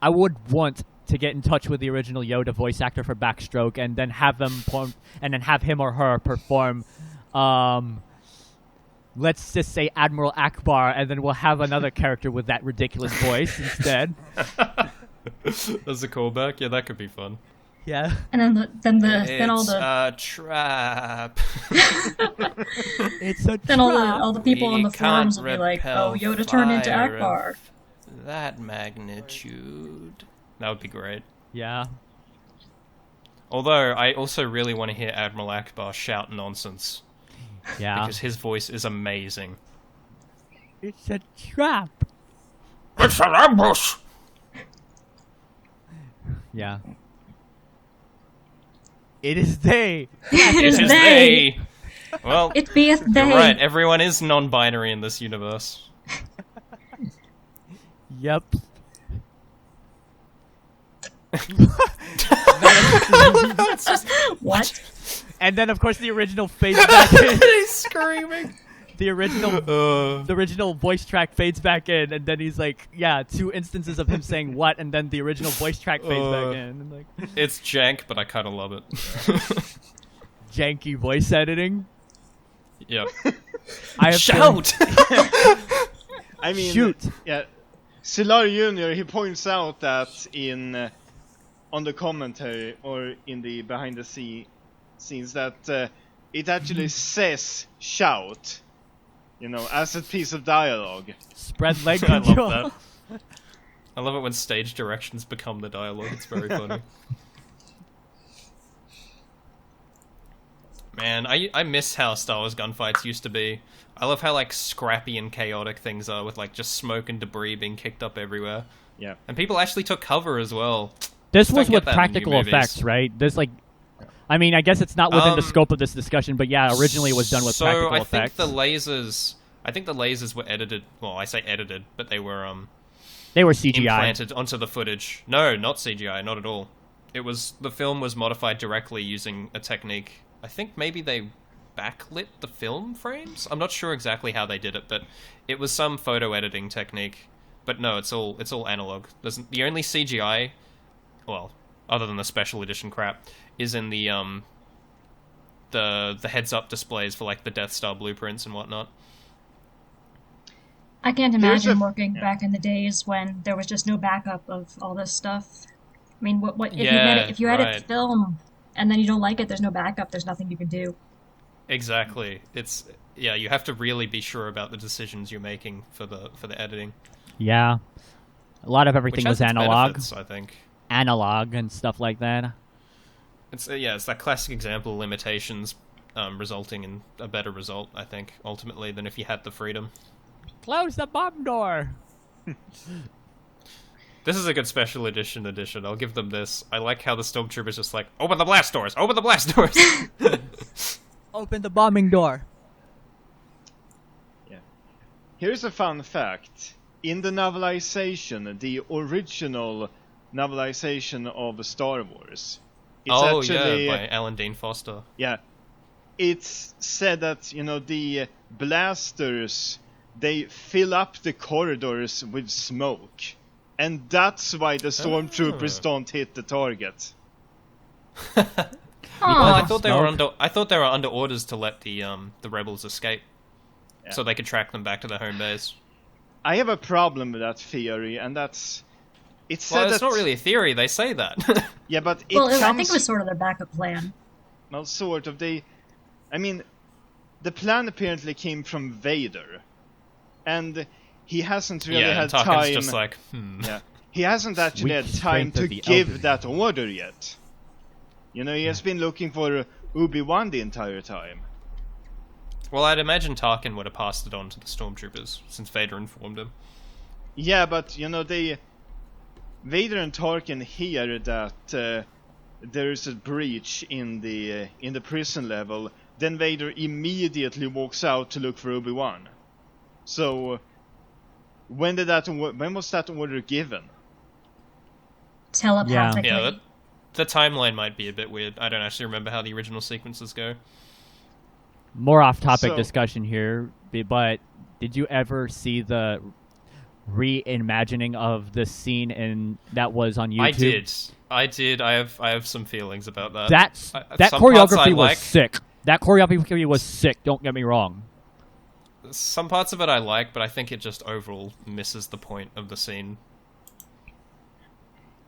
I would want to get in touch with the original Yoda voice actor for Backstroke, and then have him or her perform, let's just say Admiral Akbar, and then we'll have another character with that ridiculous voice instead. As a callback? Yeah, that could be fun. Yeah. And then all It's the a trap. It's a then all the people on We the forums will be can't like, "Oh, repel Yoda turned into fire Akbar." of that magnitude. That would be great. Yeah. Although, I also really want to hear Admiral Akbar shout nonsense. Yeah. Because his voice is amazing. It's a trap. It's an ambush! Yeah. It is they. It is It is they. they! Well, It beeth they. you're right, everyone is non-binary in this universe. Yep. What? And then, of course, the original fades back in. He's screaming! The original voice track fades back in, and then he's like, yeah, 2 instances of him saying what, and then the original voice track fades back in. And like, It's jank, but I kind of love it. janky voice editing. Yep. I have Shout! I mean, Shoot. Yeah, Silar Jr. He points out that in on the commentary or in the behind the scenes that it actually says shout, as a piece of dialogue. Spread leg I control. love that. I love it when stage directions become the dialogue. It's very funny. Man, I miss how Star Wars gunfights used to be. I love how scrappy and chaotic things are with just smoke and debris being kicked up everywhere. Yeah. And people actually took cover as well. This Don't was get with that in practical new movies. effects, right? I guess it's not within the scope of this discussion, but yeah, originally it was done with practical effects. I think the lasers were edited. Well, I say edited, but they were They were CGI. implanted onto the footage. No, not CGI, not at all. The film was modified directly using a technique. I think maybe they backlit the film frames? I'm not sure exactly how they did it, but it was some photo editing technique. But no, it's all analog. The only CGI, well, other than the special edition crap, is in the heads-up displays for the Death Star blueprints and whatnot. I can't imagine working back in the days when there was just no backup of all this stuff. I mean, what if you edit right. film and then you don't like it? There's no backup. There's nothing you can do. Exactly. You have to really be sure about the decisions you're making for the editing. Yeah. A lot of everything Which has was its analog. benefits, I think. Analog and stuff like that. It's that classic example of limitations resulting in a better result, I think, ultimately, than if you had the freedom. Close the bomb door! This is a good special edition. I'll give them this. I like how the Stormtroopers just open the blast doors! Open the blast doors! Open the bombing door. Yeah. Here's a fun fact. In the novelization, the original novelization of Star Wars, it's actually, by Alan Dean Foster. Yeah. It's said that, the blasters, they fill up the corridors with smoke. and that's why the stormtroopers don't hit the target. Well, Aw. I thought they were under orders to let the rebels escape, so they could track them back to their home base. I have a problem with that theory, and that's it's said Well, it's that, not really a theory. They say that. Yeah, but it Well, comes. I think it was sort of their backup plan. Well, sort of. I mean, the plan apparently came from Vader, and he hasn't really yeah, had and Tarkin's time. just like, Yeah, he hasn't actually Weak had time strength of to the give elder. that order yet. You know, he has been looking for Obi-Wan the entire time. Well, I'd imagine Tarkin would have passed it on to the stormtroopers since Vader informed him. Yeah, but you know, Vader and Tarkin hear that there is a breach in the prison level. Then Vader immediately walks out to look for Obi-Wan. So, when was that order given? Telepathically. Yeah, the timeline might be a bit weird. I don't actually remember how the original sequences go. More off-topic So- discussion here, but did you ever see the reimagining of the scene that was on YouTube? I did. I have some feelings about that. That Some parts I choreography was like. sick. That choreography was sick. Don't get me wrong. Some parts of it I like, but I think it just overall misses the point of the scene.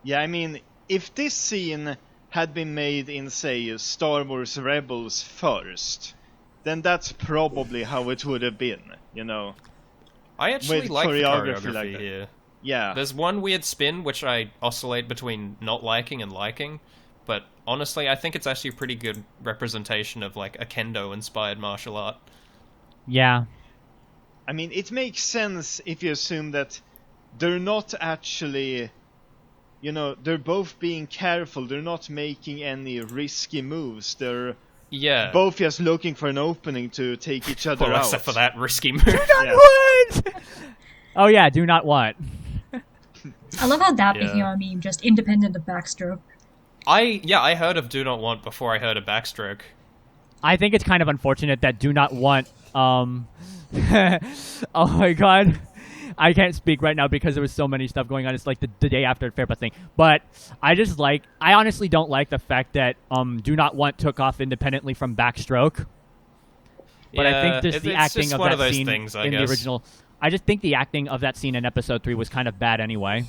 Yeah, I mean, if this scene had been made in, say, Star Wars Rebels first, then that's probably how it would have been, you know? I actually With like the choreography choreography like that. here. Yeah. There's one weird spin which I oscillate between not liking and liking, but honestly, I think it's actually a pretty good representation of like a kendo-inspired martial art. Yeah. I mean, it makes sense if you assume that they're not actually, you know, they're both being careful. They're not making any risky moves. They're Yeah. both just looking for an opening to take each other Well, out. except for that risky move. Yeah. Oh yeah, do not want. I love how that Yeah. became a meme, just independent of backstroke. I heard of Do Not Want before I heard of Backstroke. I think it's kind of unfortunate that do not want. Oh my god, I can't speak right now because there was so many stuff going on. It's like the day after Fairpath thing, but I honestly don't like the fact that Do Not Want took off independently from Backstroke. But I think just the acting just of one that of those scene things, I in guess. the original. I just think the acting of that scene in Episode 3 was kind of bad anyway.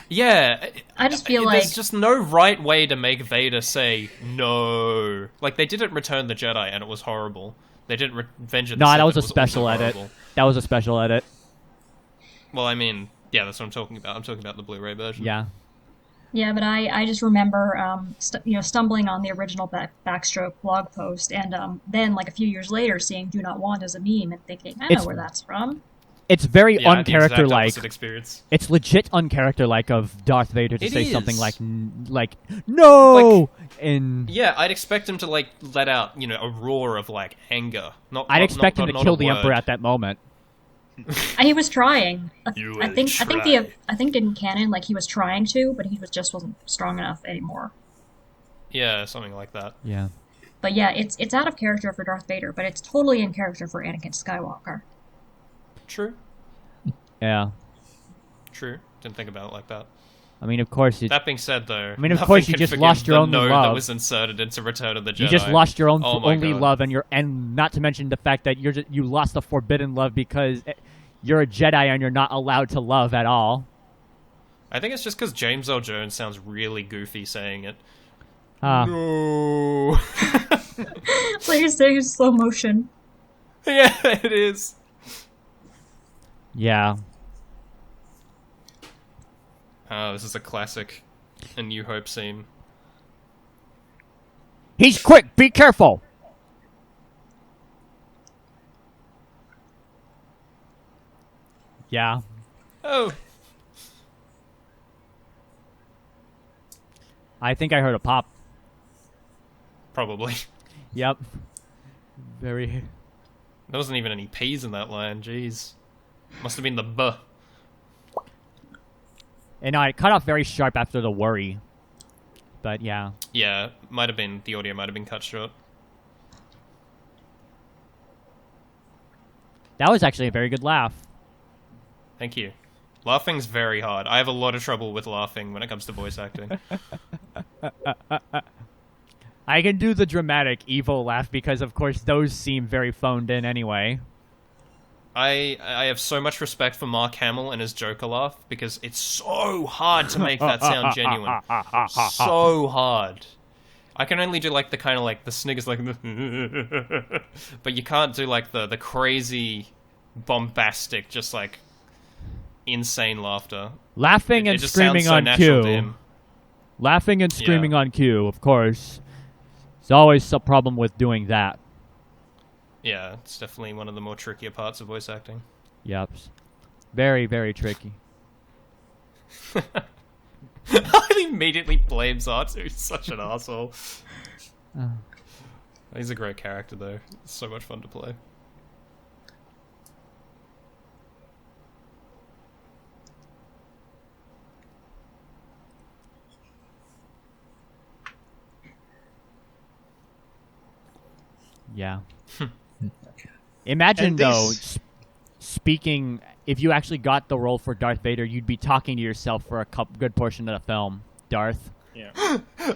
Yeah, I just feel like there's just no right way to make Vader say no. Like they didn't Return the Jedi, and it was horrible. They didn't Revenge of the No, Sith, that was it a special also edit. horrible. That was a special edit. Well, I mean, yeah, that's what I'm talking about. I'm talking about the Blu-ray version. Yeah. yeah, but I just remember stumbling on the original backstroke blog post, and then like a few years later seeing "Do Not Want" as a meme and thinking, I know It's- where that's from. It's very Yeah, I had the exact uncharacter-like. opposite experience. It's legit uncharacter-like of Darth Vader to It say is. something like no, and Yeah, I'd expect him to like let out, a roar of like anger. I'd expect him to kill the word. Emperor at that moment. He was trying. You I will think try. I think in canon like he was trying to, but he wasn't strong enough anymore. Yeah, something like that. Yeah. But yeah, it's out of character for Darth Vader, but it's totally in character for Anakin Skywalker. True. Yeah. True. Didn't think about it like that. I mean, of course, That being said, though, I mean, of nothing course, you can just forgive lost your the only no that love. was inserted into Return of the Jedi. you just lost your own Oh my only God. love, and not to mention the fact that you lost the forbidden love because you're a Jedi and you're not allowed to love at all. I think it's just because James Earl Jones sounds really goofy saying it. No. It's like you're saying in slow motion. Yeah, it is. Yeah. Oh, this is a classic A New Hope scene. He's quick. Be careful. Yeah. Oh, I think I heard a pop. probably. Yep. Very. There wasn't even any P's in that line, jeez. Must have been the B. And I cut off very sharp after the worry. But yeah. Yeah, might have been, the audio might have been cut short. That was actually a very good laugh. Thank you. Laughing's very hard. I have a lot of trouble with laughing when it comes to voice acting. I can do the dramatic evil laugh because, of course, those seem very phoned in anyway. I have so much respect for Mark Hamill and his Joker laugh because it's so hard to make that sound genuine. So hard. I can only do like the kind of like the sniggers like but you can't do like the crazy bombastic just like insane laughter. Laughing and just screaming sounds so on natural to cue. him. Laughing and screaming Yeah. on cue, of course. There's always a problem with doing that. Yeah, it's definitely one of the more trickier parts of voice acting. Yep. Very, very tricky. I immediately blames Artu. He's such an asshole. He's a great character, though. It's so much fun to play. Yeah. Imagine, And though, this- speaking... If you actually got the role for Darth Vader, you'd be talking to yourself for a good portion of the film. Darth. Yeah.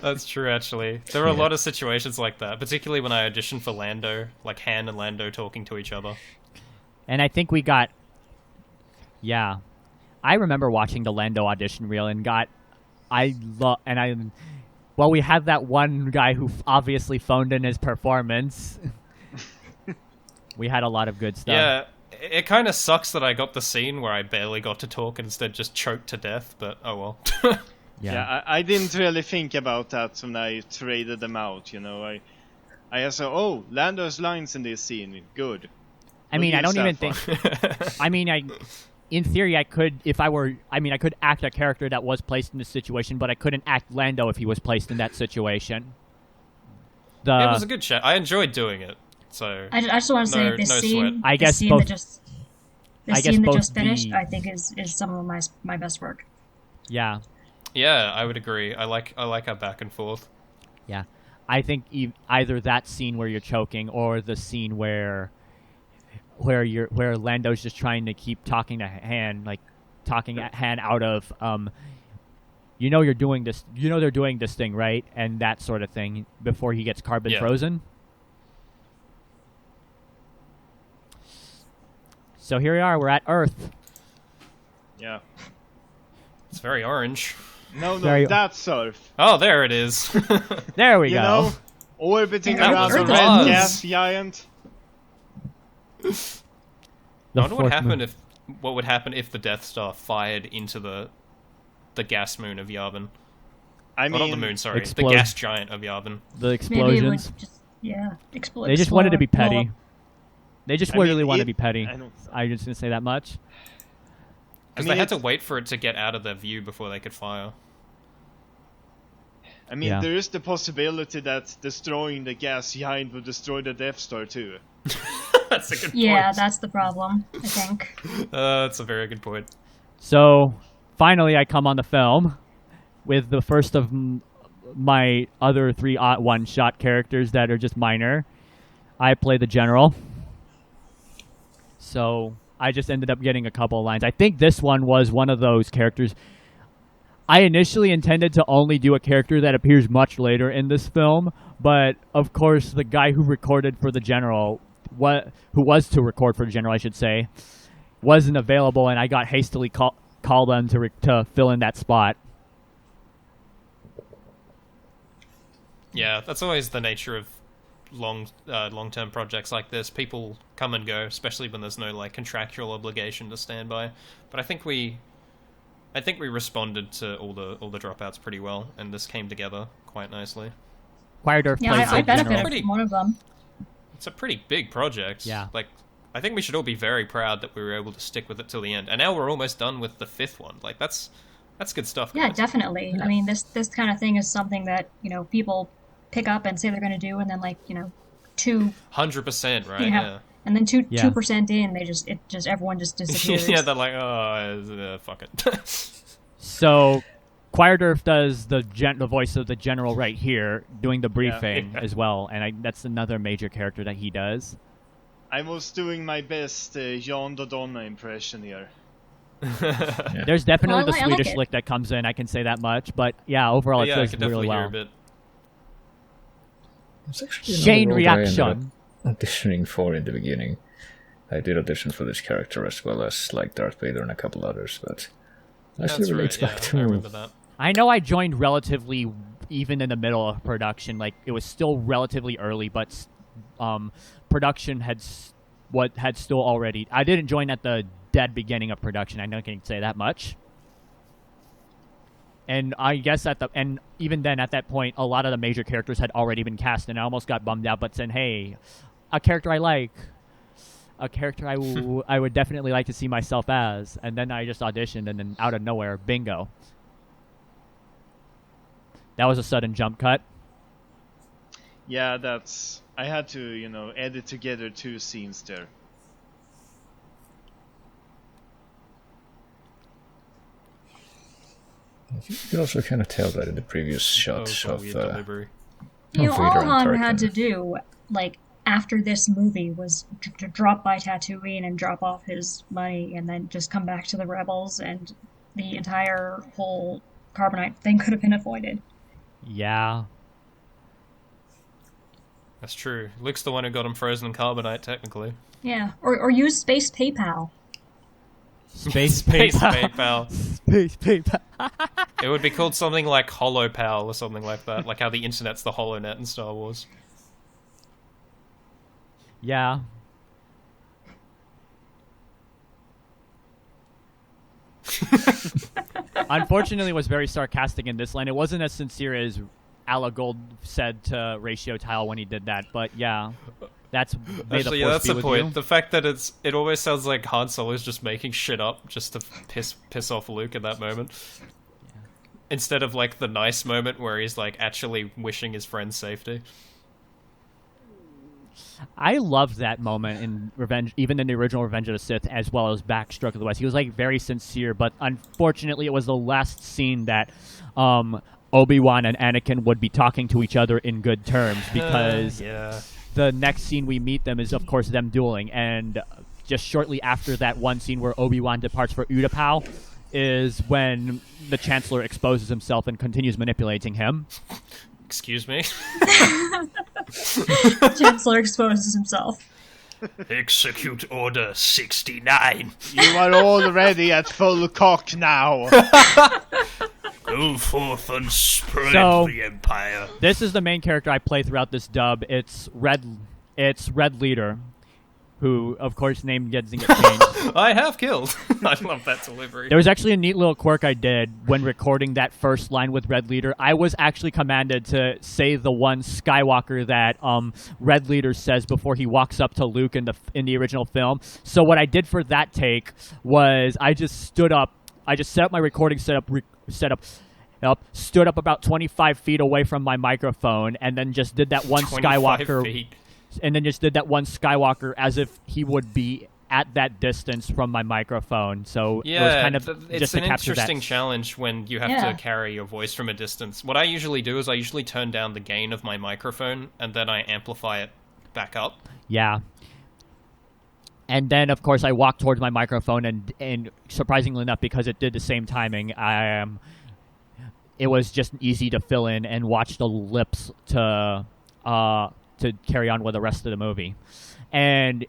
That's true, actually. There are a lot of situations like that, particularly when I auditioned for Lando, like Han and Lando talking to each other. And I think we got... Yeah. I remember watching the Lando audition reel and got... Well, we had that one guy who obviously phoned in his performance. We had a lot of good stuff. Yeah, it kind of sucks that I got the scene where I barely got to talk and instead just choked to death, but oh well. Yeah, I didn't really think about that when I traded them out, you know. I said, oh, Lando's lines in this scene, good. I mean, I We'll don't use even that think... I mean, in theory, I could, if I were... I mean, I could act a character that was placed in this situation, but I couldn't act Lando if he was placed in that situation. It was a good chat. I enjoyed doing it, so... I just want to say No- this no scene, sweat. I this guess scene both- that just, this I guess scene that both just finished, the- I think is some of my best work. Yeah. Yeah, I would agree. I like our back and forth. Yeah. I think either that scene where you're choking or the scene where Lando's just trying to keep talking to Han, like talking at Han out of you're doing this, they're doing this thing, right? And that sort of thing before he gets carbon frozen. So here we are, we're at Earth. Yeah. It's very orange. No, Very- that's Earth. Oh, there it is. There we You go. know, orbiting That around was the Earth red is. gas giant. I wonder what would happen if the Death Star fired into the gas moon of Yavin. I Oh, not the mean, moon, sorry. Explode. The gas giant of Yavin. The Maybe it would explosions. just explode. They just wanted to be blow up. petty. They just I mean, really want to it- be petty. I don't- I'm just gonna say that much. Because mean, they had to it's- wait for it to get out of their view before they could fire. I mean, Yeah. there is the possibility that destroying the gas giant would destroy the Death Star too. That's a good Yeah, point. that's the problem, I think. That's a very good point. So, finally, I come on the film with the first of my other three one-shot characters that are just minor. I play the general. So, I just ended up getting a couple lines. I think this one was one of those characters. I initially intended to only do a character that appears much later in this film, but of course, the guy who recorded for the general, who was to record for the general, I should say, wasn't available, and I got hastily called on to fill in that spot. Yeah, that's always the nature of long-term projects like this. People come and go, especially when there's no like contractual obligation to stand by. But I think we responded to all the dropouts pretty well, and this came together quite nicely. Quirderph Yeah, plays I the general. benefited from one of them. It's a pretty big project. Yeah. Like, I think we should all be very proud that we were able to stick with it till the end. And now we're almost done with the 5th one. Like, that's good stuff. Yeah, guys. definitely. I mean, this kind of thing is something that, people pick up and say they're going to do, and then 100%, right? Yeah. and then Yeah. 2% in, everyone just disappears. Yeah, they're like, fuck it. So, Quirderph does the voice of the general right here, doing the briefing Yeah. as well, and that's another major character that he does. I was doing my best Jan Dodonna impression here. There's definitely Well, the I like Swedish it. lick that comes in. I can say that much. But yeah, overall, yeah, it I does could really definitely hear well. a bit. It's actually Chain another role that I ended reaction. up auditioning for in the beginning. I did audition for this character as well as like Darth Vader and a couple others, but actually That's relates right, back yeah, to I remember that. I know I joined relatively even in the middle of production. Like it was still relatively early, but production had still already. I didn't join at the dead beginning of production. I know I can say that much. And I guess even then at that point, a lot of the major characters had already been cast, and I almost got bummed out. But saying, "Hey, a character I like, a character I would definitely like to see myself as," and then I just auditioned, and then out of nowhere, bingo. That was a sudden jump cut. Yeah, I had to, edit together 2 scenes there. You can also kind of tell that in the previous shots Oh, of weird delivery. Vader All and Han had Tarkin. to do, like, after this movie was to drop by Tatooine and drop off his money and then just come back to the Rebels, and the entire whole Carbonite thing could have been avoided. Yeah. That's true. Luke's the one who got him frozen in carbonite, technically. Yeah, or use Space PayPal. Space PayPal. Space PayPal. It would be called something like HoloPal or something like that, like how the internet's the HoloNet in Star Wars. Yeah. Unfortunately, it was very sarcastic in this line. It wasn't as sincere as Ala Gold said to Ratio Tile when he did that, but yeah, that's Actually, yeah, that's the point. The fact that it always sounds like Han Solo's just making shit up just to piss off Luke at that moment. Yeah. Instead of like the nice moment where he's like actually wishing his friend's safety. I loved that moment in Revenge, even in the original Revenge of the Sith, as well as Backstroke of the West. He was like very sincere, but unfortunately, it was the last scene that Obi-Wan and Anakin would be talking to each other in good terms, because the next scene we meet them is, of course, them dueling, and just shortly after that one scene where Obi-Wan departs for Utapau is when the Chancellor exposes himself and continues manipulating him. Excuse me? Chancellor exposes himself. Execute Order 69. You are already at full cock now. Go forth and spread So, the Empire. This is the main character I play throughout this dub. It's Red Leader, who, of course, name doesn't get changed. I have killed. I love that delivery. There was actually a neat little quirk I did when recording that first line with Red Leader. I was actually commanded to say the one Skywalker that Red Leader says before he walks up to Luke in the original film. So what I did for that take was I just stood up. I just set up my recording stood up about 25 feet away from my microphone, and then just did that one 25 Skywalker. feet. And then just did that one Skywalker as if he would be at that distance from my microphone. So it was kind of it's just to an capture interesting that. challenge when you have Yeah. to carry your voice from a distance. What I usually do is I usually turn down the gain of my microphone and then I amplify it back up. Yeah. And then, of course, I walked towards my microphone, and surprisingly enough, because it did the same timing, it was just easy to fill in and watch the lips to carry on with the rest of the movie. And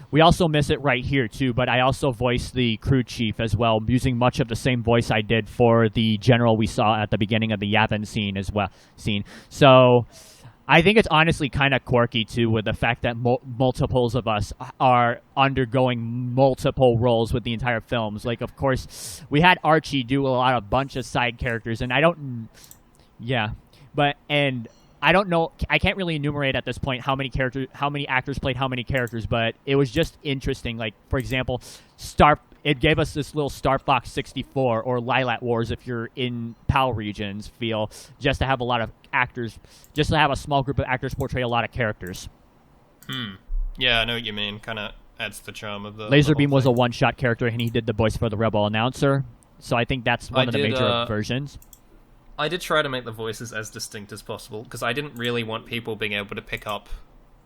we also miss it right here, too, but I also voiced the crew chief as well, using much of the same voice I did for the general we saw at the beginning of the Yavin scene. So I think it's honestly kind of quirky, too, with the fact that multiples of us are undergoing multiple roles with the entire films. Like, of course, we had Archie do a bunch of side characters, and I don't know. I can't really enumerate at this point how many actors played how many characters, but it was just interesting. Like, for example, it gave us this little Star Fox 64 or Lilac Wars if you're in PAL regions feel, just to have a lot of actors, just to have a small group of actors portray a lot of characters. Yeah, I know what you mean. Kind of adds the charm of the Laserbeam was a thing. one-shot character, and he did the voice for the Rebel announcer. So I think that's one of the major versions. I did try to make the voices as distinct as possible, because I didn't really want people being able to pick up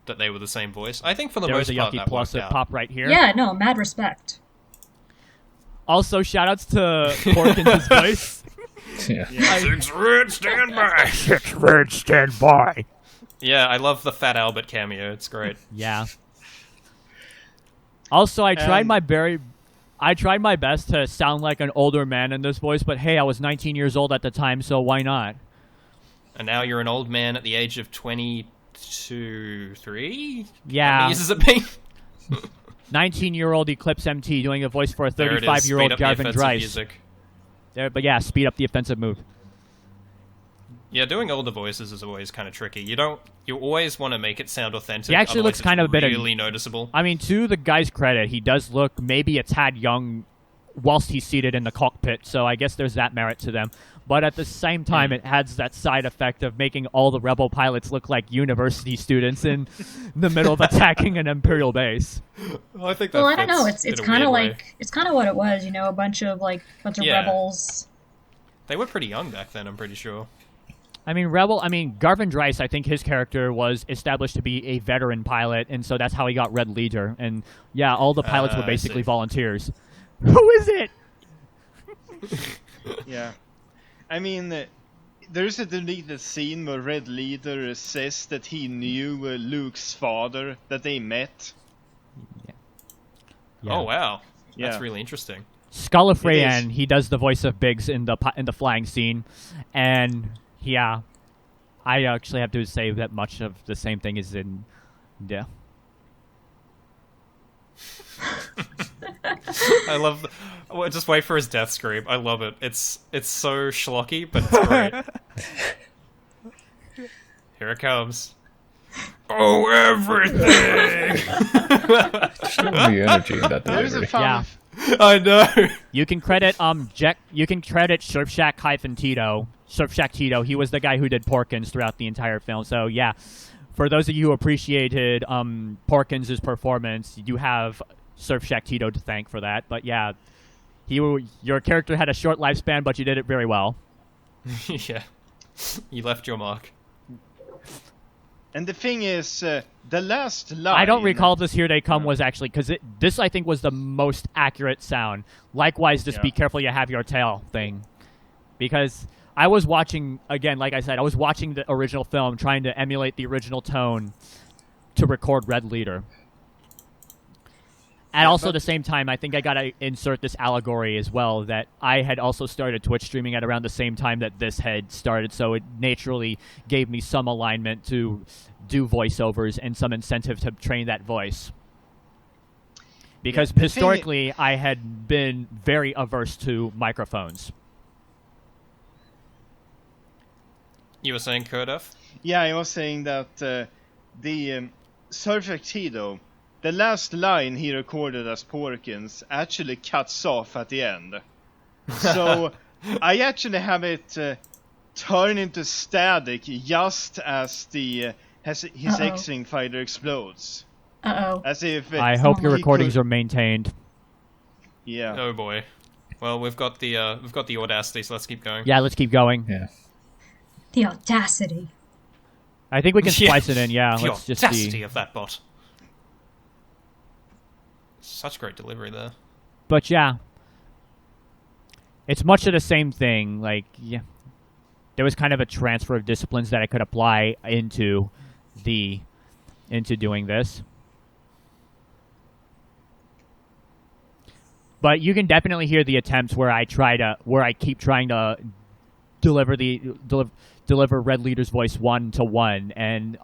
that they were the same voice. I think for the There was most a part Yucky that Plus worked that out. pop right here. Yeah, no, mad respect. Also, shoutouts to Porkins' voice. Yeah. 6 red, stand by. 6 red, stand by. Yeah, I love the Fat Albert cameo. It's great. Yeah. Also, I tried my best to sound like an older man in this voice, but hey, I was 19 years old at the time, so why not? And now you're an old man at the age of 22, 3? Yeah. How many years has it been? 19-year-old EclipseMT doing a voice for a There it is. 35-year-old Speed up the Garvin offensive Dryce. music. There, but yeah, speed up the offensive move. Yeah, doing older voices is always kind of tricky. You always want to make it sound authentic. He actually looks otherwise kind of a bit really noticeable. I mean, to the guy's credit, he does look maybe a tad young whilst he's seated in the cockpit, so I guess there's that merit to them. But at the same time, it has that side effect of making all the rebel pilots look like university students in the middle of attacking an Imperial base. Well, I think that Well, I don't fits know. in It's a kind of weird way. like it's kind of what it was, you know, a bunch of Yeah. rebels. They were pretty young back then, I'm pretty sure. I mean, Garvin Dryce, I think his character was established to be a veteran pilot, and so that's how he got Red Leader. And yeah, all the pilots were I basically see. volunteers. Who is it? Yeah. I mean, there's a deleted scene where Red Leader says that he knew Luke's father, that they met. Yeah. Oh, wow. That's Yeah. really interesting. Scullifreyan, he does the voice of Biggs in the flying scene, and yeah, I actually have to say that much of the same thing is in, yeah. I love. Well, just wait for his death scream. I love it. It's so schlocky, but it's great. Here it comes. Oh, everything! There's no the energy in that There's a delivery. fun. Yeah. I know. You can credit Surfshack Tito. He was the guy who did Porkins throughout the entire film. So yeah, for those of you who appreciated Porkins' performance, you have Surfshack Tito to thank for that. But yeah, your character had a short lifespan, but you did it very well. Yeah. You left your mark. And the thing is, the last line. I don't recall this "Here They Come" was actually because this I think was the most accurate sound. Likewise, just be careful you have your tail thing, because I was watching again, like I said, I was watching the original film, trying to emulate the original tone to record Red Leader. And also at the same time, I think I gotta insert this allegory as well that I had also started Twitch streaming at around the same time that this had started, so it naturally gave me some alignment to do voiceovers and some incentive to train that voice. Because historically, I had been very averse to microphones. You were saying Quirderph? Yeah, I was saying that the Surfshack Tito, the last line he recorded as Porkins actually cuts off at the end. So I actually have it turn into static just as his X-Wing fighter explodes. Uh-oh. As if I hope your he recordings could- are maintained. Yeah. Oh boy. Well, we've got the audacity, so let's keep going. Yeah, let's keep going. Yeah. The audacity. I think we can Yeah. splice it in, yeah. The Let's just audacity see. of that bot. Such great delivery there. But yeah. It's much of the same thing. Like, yeah. There was kind of a transfer of disciplines that I could apply into doing this. But you can definitely hear the attempts where I keep trying to deliver Red Leader's voice 1-to-1, and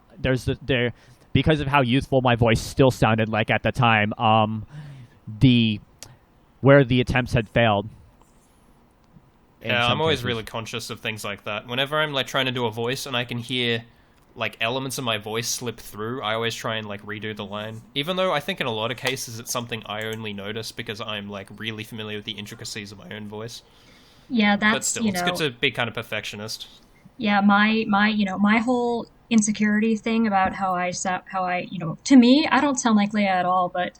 because of how youthful my voice still sounded like at the time, where the attempts had failed. Yeah, I'm always really conscious of things like that. Whenever I'm like trying to do a voice and I can hear like elements of my voice slip through, I always try and like redo the line. Even though I think in a lot of cases it's something I only notice because I'm like really familiar with the intricacies of my own voice. Yeah, But that's, still, it's good to be kind of perfectionist. Yeah, my whole insecurity thing about how I to me, I don't sound like Leia at all, but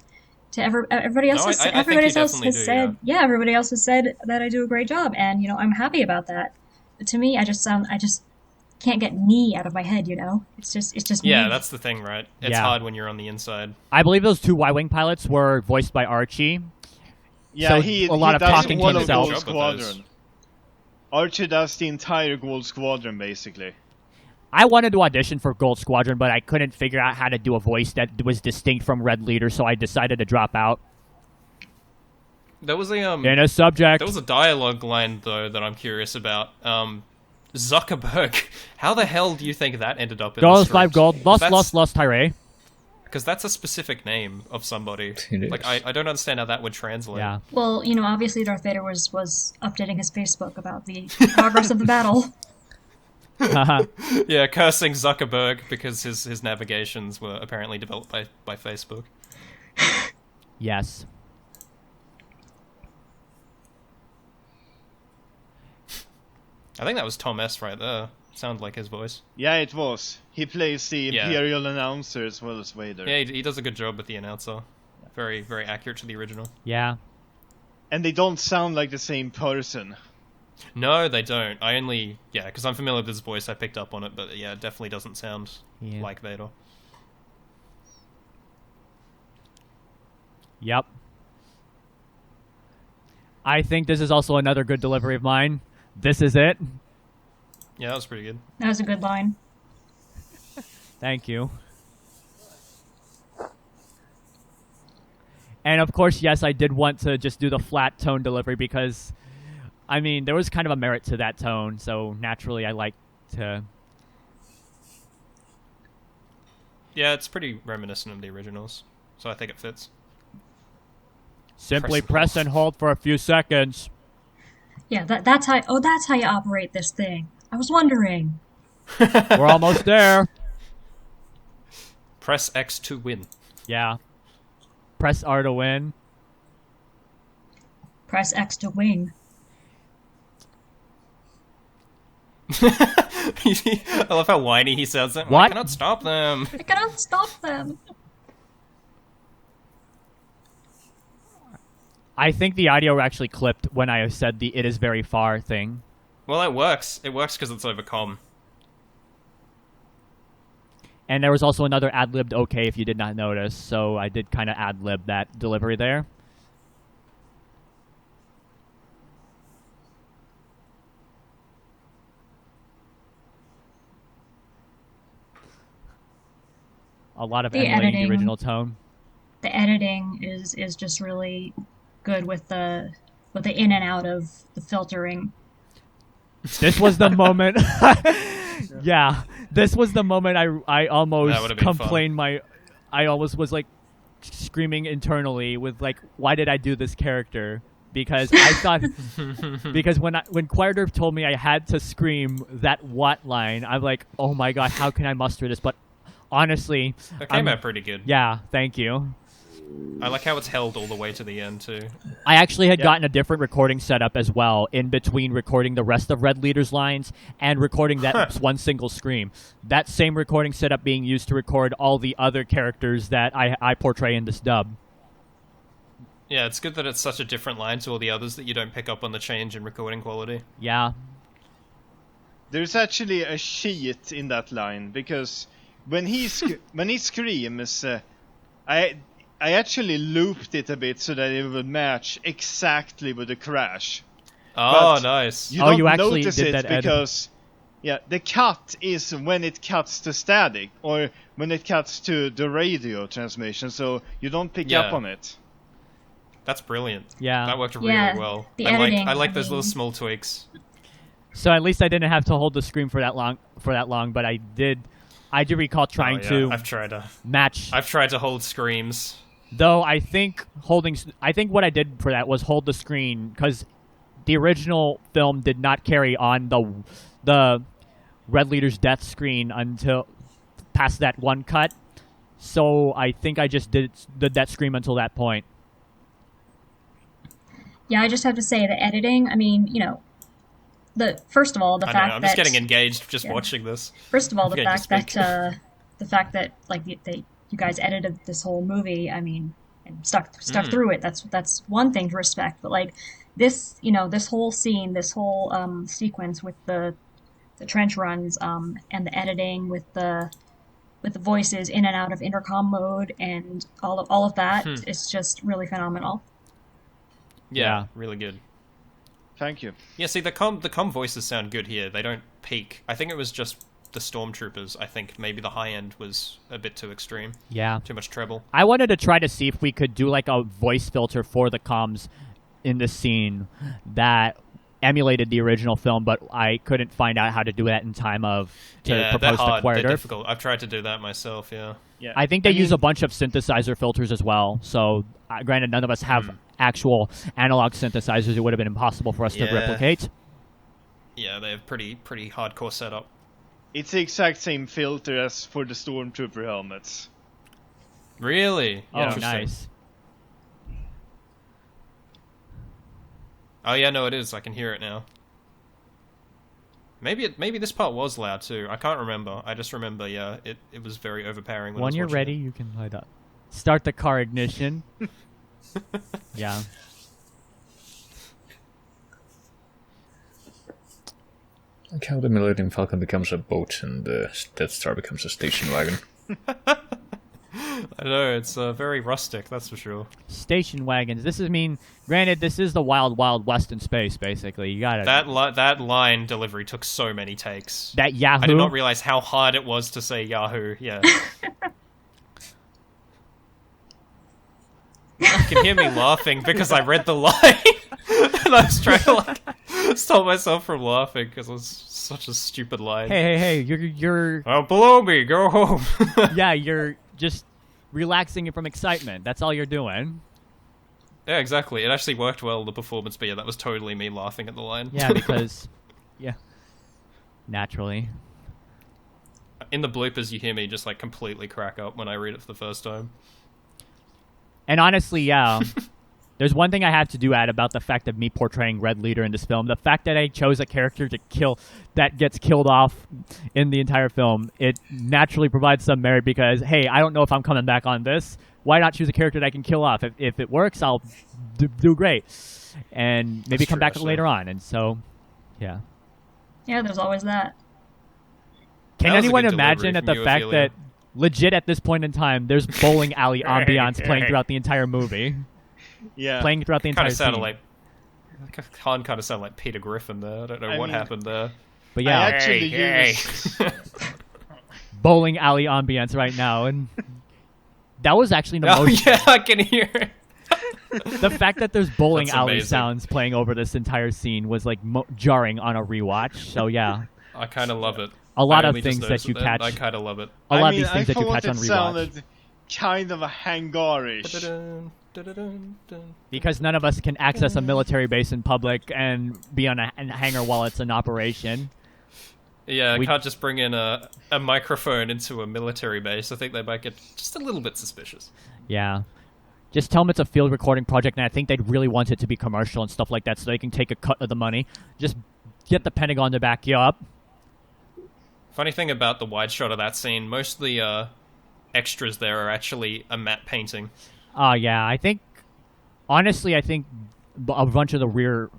to everybody else, No, I think everybody you else definitely has do, said, everybody else has said that I do a great job, and I'm happy about that. But to me, I just can't get me out of my head, It's just Yeah, me. that's the thing, right? It's Yeah. hard when you're on the inside. I believe those two Y-Wing pilots were voiced by Archie. Yeah, So he a lot of does talking to all of himself. Gold Squadron. Archer does the entire Gold Squadron, basically. I wanted to audition for Gold Squadron, but I couldn't figure out how to do a voice that was distinct from Red Leader, so I decided to drop out. There was In a subject. There was a dialogue line though that I'm curious about. Zuckerberg. How the hell do you think that ended up in the Gold, script? 5 gold. Lost, Tyree. Because that's a specific name of somebody. It Like, is. I don't understand how that would translate. Yeah. Well, obviously Darth Vader was updating his Facebook about the progress of the battle. Yeah, cursing Zuckerberg because his navigations were apparently developed by Facebook. Yes. I think that was Tom S. right there. Sounded like his voice. Yeah, it was. He plays the Yeah. Imperial announcer as well as Vader. Yeah, he does a good job with the announcer. Very, very accurate to the original. Yeah. And they don't sound like the same person. No, they don't. Because I'm familiar with his voice, I picked up on it, but yeah, it definitely doesn't sound Yeah. like Vader. Yep. I think this is also another good delivery of mine. This is it. Yeah, that was pretty good. That was a good line. Thank you. And of course, yes, I did want to just do the flat tone delivery because, I mean, there was kind of a merit to that tone, so naturally I like to... Yeah, it's pretty reminiscent of the originals, so I think it fits. Simply Press and press hold. and hold for a few seconds. Yeah, that's how. Oh, that's how you operate this thing. I was wondering. We're almost there. Press X to win. Yeah. Press R to win. Press X to wing. I love how whiny he sounds. I What? cannot stop them. I cannot stop them. I think the audio actually clipped when I said the "it is very far" thing. Well, it works. It works because it's overcome. And there was also another ad-libbed okay if you did not notice, so I did kind of ad-lib that delivery there. A lot of The emulating the editing. original tone. The editing is just really good with the in and out of the filtering. This was the moment. Yeah, this was the moment I That almost would've been fun. complained I almost was like screaming internally with like, why did I do this character? Because I thought because when Quirderph told me I had to scream that "what" line, I'm like, oh my god, how can I muster this? But honestly, It came out pretty good. yeah, thank you. I like how it's held all the way to the end, too. I actually had Yeah. gotten a different recording setup as well in between recording the rest of Red Leader's lines and recording that one single scream. That same recording setup being used to record all the other characters that I portray in this dub. Yeah, it's good that it's such a different line to all the others that you don't pick up on the change in recording quality. Yeah. There's actually a cheat in that line because when he screams, I actually looped it a bit so that it would match exactly with the crash. Oh, But nice. You Oh, don't you actually notice did it that edit. because the cut is when it cuts to static or when it cuts to the radio transmission, so you don't pick Yeah. up on it. That's brilliant. Yeah. That worked really Yeah, well. the I editing, like I those little mean- small tweaks. So at least I didn't have to hold the screen for that long, but I do recall trying Oh, yeah. to I've tried to hold screams. Though I think what I did for that was hold the screen because the original film did not carry on the Red Leader's death screen until past that one cut. So I think I just did that scream until that point. Yeah, I just have to say the editing. I mean, first of all, the I fact know, I'm that just getting engaged just Yeah. watching this. first of all, the Forgetting to fact that like you guys edited this whole movie. I mean, and stuck through it. That's one thing to respect. But like this, this whole scene, this whole sequence with the trench runs, and the editing with the voices in and out of intercom mode and all of that, it's just really phenomenal. Yeah, really good. Thank you. Yeah, see, the com voices sound good here. They don't peak. I think it was just the stormtroopers. I think maybe the high end was a bit too extreme. Yeah. Too much treble. I wanted to try to see if we could do like a voice filter for the comms in the scene that emulated the original film, but I couldn't find out how to do that in time to propose they're to hard. They're Quirderph. difficult. I've tried to do that myself, yeah. Yeah. I think they use a bunch of synthesizer filters as well. So, granted, none of us have actual analog synthesizers. It would have been impossible for us to replicate. Yeah, they have pretty hardcore setup. It's the exact same filter as for the Stormtrooper helmets. Really? Oh, Interesting. nice. Oh yeah, no, it is. I can hear it now. Maybe this part was loud too. I can't remember. I just remember, yeah, it was very overpowering. When I was You're watching ready, it. you can light up. Start the car ignition. Yeah. Like how the Millennium Falcon becomes a boat and the Death Star becomes a station wagon. I know, it's very rustic, that's for sure. Station wagons. Granted, this is the wild, wild west in space, basically. You gotta... That line delivery took so many takes. That Yahoo... I did not realize how hard it was to say Yahoo, yeah. You can hear me laughing because I read the line. And I was trying to, stop myself from laughing because it was such a stupid line. Hey, you're... Oh, below me, go home. Yeah, you're just relaxing from excitement. That's all you're doing. Yeah, exactly. It actually worked well, the performance, but yeah, that was totally me laughing at the line. Yeah, because... yeah. Naturally. In the bloopers, you hear me just, completely crack up when I read it for the first time. And honestly, yeah... There's one thing I have to add about the fact of me portraying Red Leader in this film. The fact that I chose a character that gets killed off in the entire film, it naturally provides some merit because, hey, I don't know if I'm coming back on this. Why not choose a character that I can kill off? If it works, I'll do great. And maybe come back later on. And so, yeah. Yeah, there's always that. Can That was a anyone good imagine delivery at the from you, fact Ophelia. that legit at this point in time, there's bowling alley ambiance playing throughout the entire movie? Yeah. Playing throughout the entire Kind of scene. sounded Han kind of sounded like Peter Griffin there. I don't know what happened there. But yeah, I actually Hey. used... bowling alley ambience right now, and that was actually the Oh most... yeah, I can hear it. The fact that there's bowling That's alley amazing. sounds playing over this entire scene was jarring on a rewatch. So yeah, I kind of love it. a lot I of only just things that noticed you it then. catch. I kind of love it. A lot I of these things that you thought catch on it rewatch. sounded kind of a hangarish. Because none of us can access a military base in public and be on a hangar while it's in operation. Yeah, We- can't just bring in a microphone into a military base. I think they might get just a little bit suspicious. Yeah. Just tell them it's a field recording project, and I think they'd really want it to be commercial and stuff like that so they can take a cut of the money. Just get the Pentagon to back you up. Funny thing about the wide shot of that scene, most of the extras there are actually a matte painting. Yeah, I think a bunch of the rear,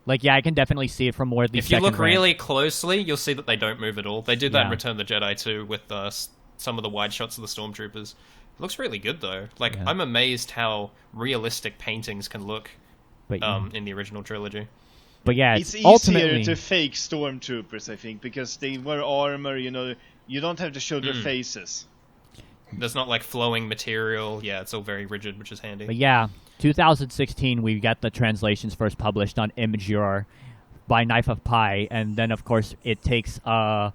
I can definitely see it from where the If you look second rank- really closely, you'll see that they don't move at all. They did that in Yeah. Return of the Jedi too, with some of the wide shots of the stormtroopers. It looks really good though. Yeah. I'm amazed how realistic paintings can look But, in the original trilogy. but yeah, It's easier ultimately, to fake stormtroopers, I think, because they wear armor, you don't have to show their faces. There's not flowing material. Yeah, it's all very rigid, which is handy. But yeah, 2016 we got the translations first published on Imgur by Knife of Pi, and then of course it takes of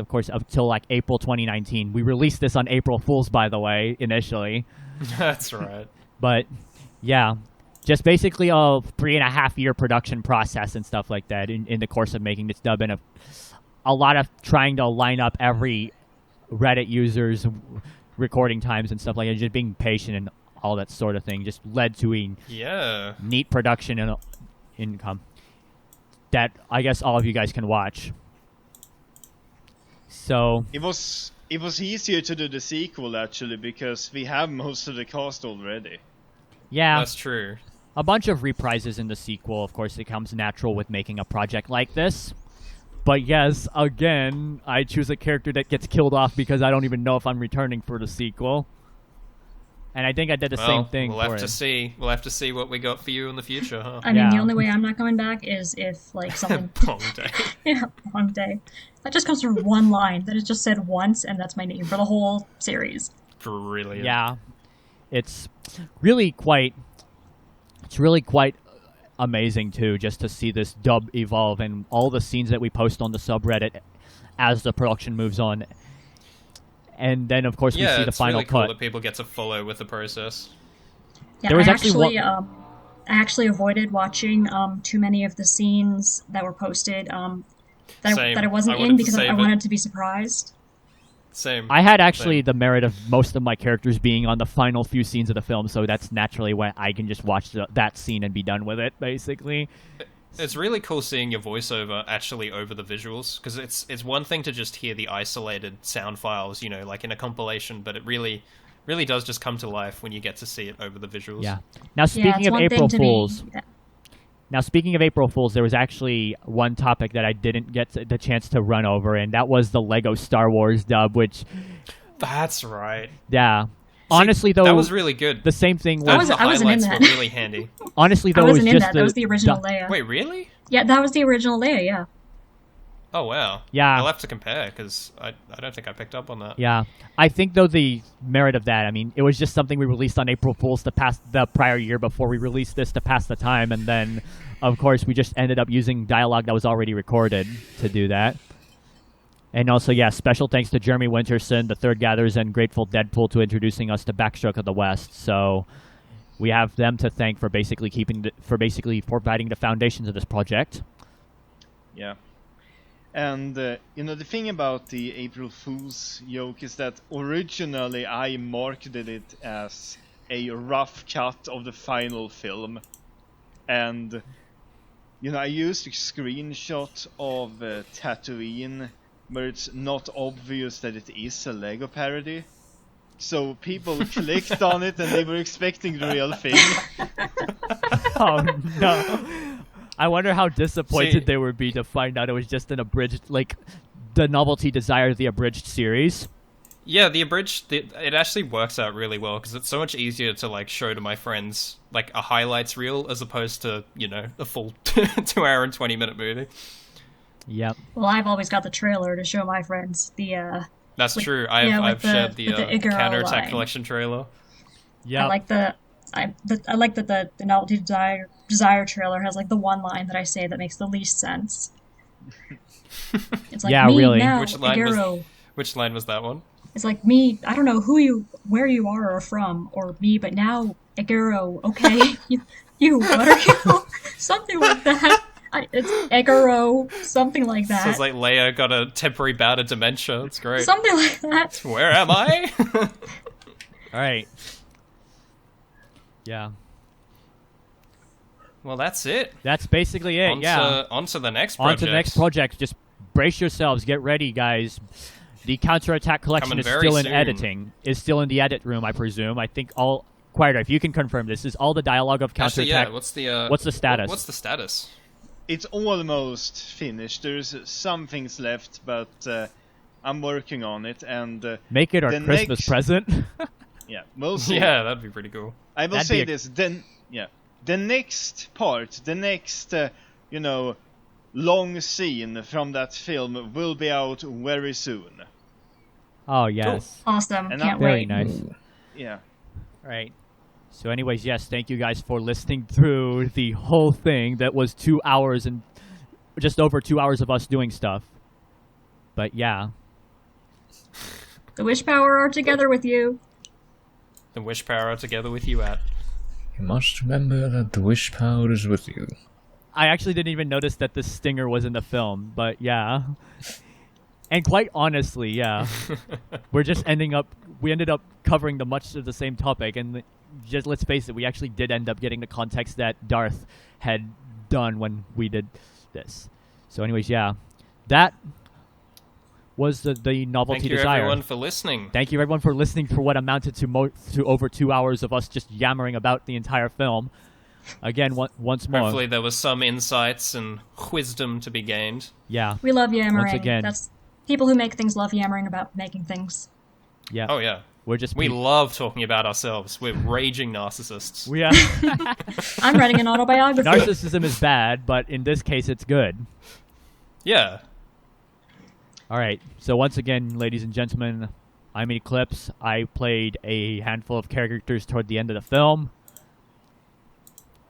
course up till April 2019. We released this on April Fools, by the way, initially. That's right. But yeah, just basically a 3.5-year production process and stuff like that in the course of making this dub, and a lot of trying to line up every Reddit user's recording times and stuff like that, just being patient and all that sort of thing, just led to a neat production and income that I guess all of you guys can watch. So It was easier to do the sequel, actually, because we have most of the cast already. yeah, That's true. a bunch of reprises in the sequel. Of course, it comes natural with making a project like this. But yes, again, I choose a character that gets killed off because I don't even know if I'm returning for the sequel. And I think I did the same thing We'll for have to it. see. We'll have to see what we got for you in the future, huh? I mean, the Yeah. only way I'm not coming back is if, like, something... Long day. Yeah, long day. That just comes from one line that is just said once, and that's my name for the whole series. Brilliant. Yeah, it's really quite amazing too, just to see this dub evolve and all the scenes that we post on the subreddit as the production moves on. And then, of course, we see the it's final really cool cut. that people get to follow with the process. Yeah, There was I actually I actually avoided watching too many of the scenes that were posted Same. that I wasn't I wanted in to because I save it. wanted to be surprised. Same. I had actually Same. the merit of most of my characters being on the final few scenes of the film, so that's naturally when I can just watch that scene and be done with it, basically. It's really cool seeing your voiceover actually over the visuals, because it's one thing to just hear the isolated sound files, you know, like in a compilation, but it really does just come to life when you get to see it over the visuals. Yeah. Now, Yeah, speaking it's of one April thing to Fools, be... Yeah. Now, speaking of April Fools, there was actually one topic that I didn't get the chance to run over, and that was the Lego Star Wars dub, which, That's right. yeah. Honestly, though, That was really good. the same thing That was... the I wasn't in highlights that. were really handy. Honestly, though, I it was wasn't in just that. That was the original du- Leia. Wait, really? Yeah, that was the original Leia, yeah. Oh, wow. Yeah. I'll have to compare, because I don't think I picked up on that. Yeah. I think, though, the merit of that, I mean, it was just something we released on April Fools to pass the prior year before we released this to pass the time, and then, of course, we just ended up using dialogue that was already recorded to do that. And also, yeah, special thanks to Jeremy Winterson, the TheDubGathers, and Grateful Deadpool to introducing us to Backstroke of the West. So we have them to thank for basically providing the foundations of this project. Yeah. And, the thing about the April Fool's joke is that originally I marketed it as a rough cut of the final film. And, I used a screenshot of Tatooine where it's not obvious that it is a Lego parody. So people clicked on it and they were expecting the real thing. Oh, no. I wonder how disappointed See- they would be to find out it was just an abridged, like, the Novelty Desire, the abridged series. Yeah, the abridged, it actually works out really well, because it's so much easier to, like, show to my friends, like, a highlights reel, as opposed to, a full 2 hour and 20-minute movie. Yep. Well, I've always got the trailer to show my friends That's With- true. yeah, I've with the- shared the with the Igaro Counterattack line. Collection trailer. Yep. I like that the Novelty Desire trailer has like the one line that I say that makes the least sense. It's like Yeah, me really. now, Which line was- Igaro. Which line was that one? It's like me. I don't know where you are or from, or me, but now Igaro. Okay, you what are you? Something like that. It's Igaro. Something like that. Sounds like Leia got a temporary bout of dementia. It's great. Something like that. Where am I? All right. Yeah. Well, that's it. That's basically it, On to the next On project. to the next project. Just brace yourselves. Get ready, guys. The Counterattack Collection Coming is very still in soon. editing. Is still in the edit room, I presume. I think all... Quirderph, you can confirm this. Is all the dialogue of Actually, Counterattack... yeah. What's the status? What's the status? It's almost finished. There's some things left, but I'm working on it. And Make it our the Christmas next- present. yeah, we'll see. Yeah, that'd be pretty cool. I will That'd say be a- this. Then, yeah, the next part, the next, long scene from that film will be out very soon. Oh, yes. Awesome. And Can't I'm Very wait. nice. Yeah. All right. So anyways, yes, thank you guys for listening through the whole thing. That was 2 hours and just over 2 hours of us doing stuff. But yeah. The Wish Power are together with you. The Wish Power together with you at. You must remember that the wish power is with you. I actually didn't even notice that the stinger was in the film, but yeah. And quite honestly, yeah. we ended up covering much of the same topic, and just let's face it, we actually did end up getting the context that Darth had done when we did this. So anyways, yeah. That was the Novelty Thank you, Desire. everyone, for listening. Thank you, everyone, for listening for what amounted to over 2 hours of us just yammering about the entire film. Again, once more. Hopefully there was some insights and wisdom to be gained. Yeah, We love yammering. Once again. That's people who make things love yammering about making things. yeah. Oh, yeah. We love talking about ourselves. We're raging narcissists. We I'm writing an autobiography. narcissism is bad, but in this case, it's good. Yeah. All right. So once again, ladies and gentlemen, I'm Eclipse. I played a handful of characters toward the end of the film.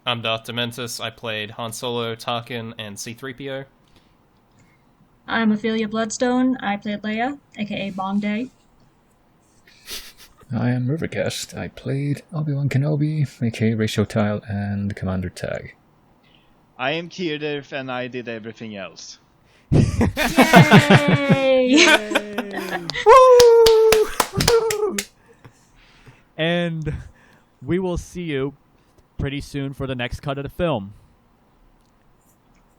I'm DarthDementious. I played Han Solo, Tarkin, and C-3PO. I'm OpheliaBloodstone. I played Leia, aka Bong Day. I am Rivercast. I played Obi-Wan Kenobi, aka Ratio Tile, and Commander Tag. I am Quirderph, and I did everything else. Yay! And we will see you pretty soon for the next cut of the film.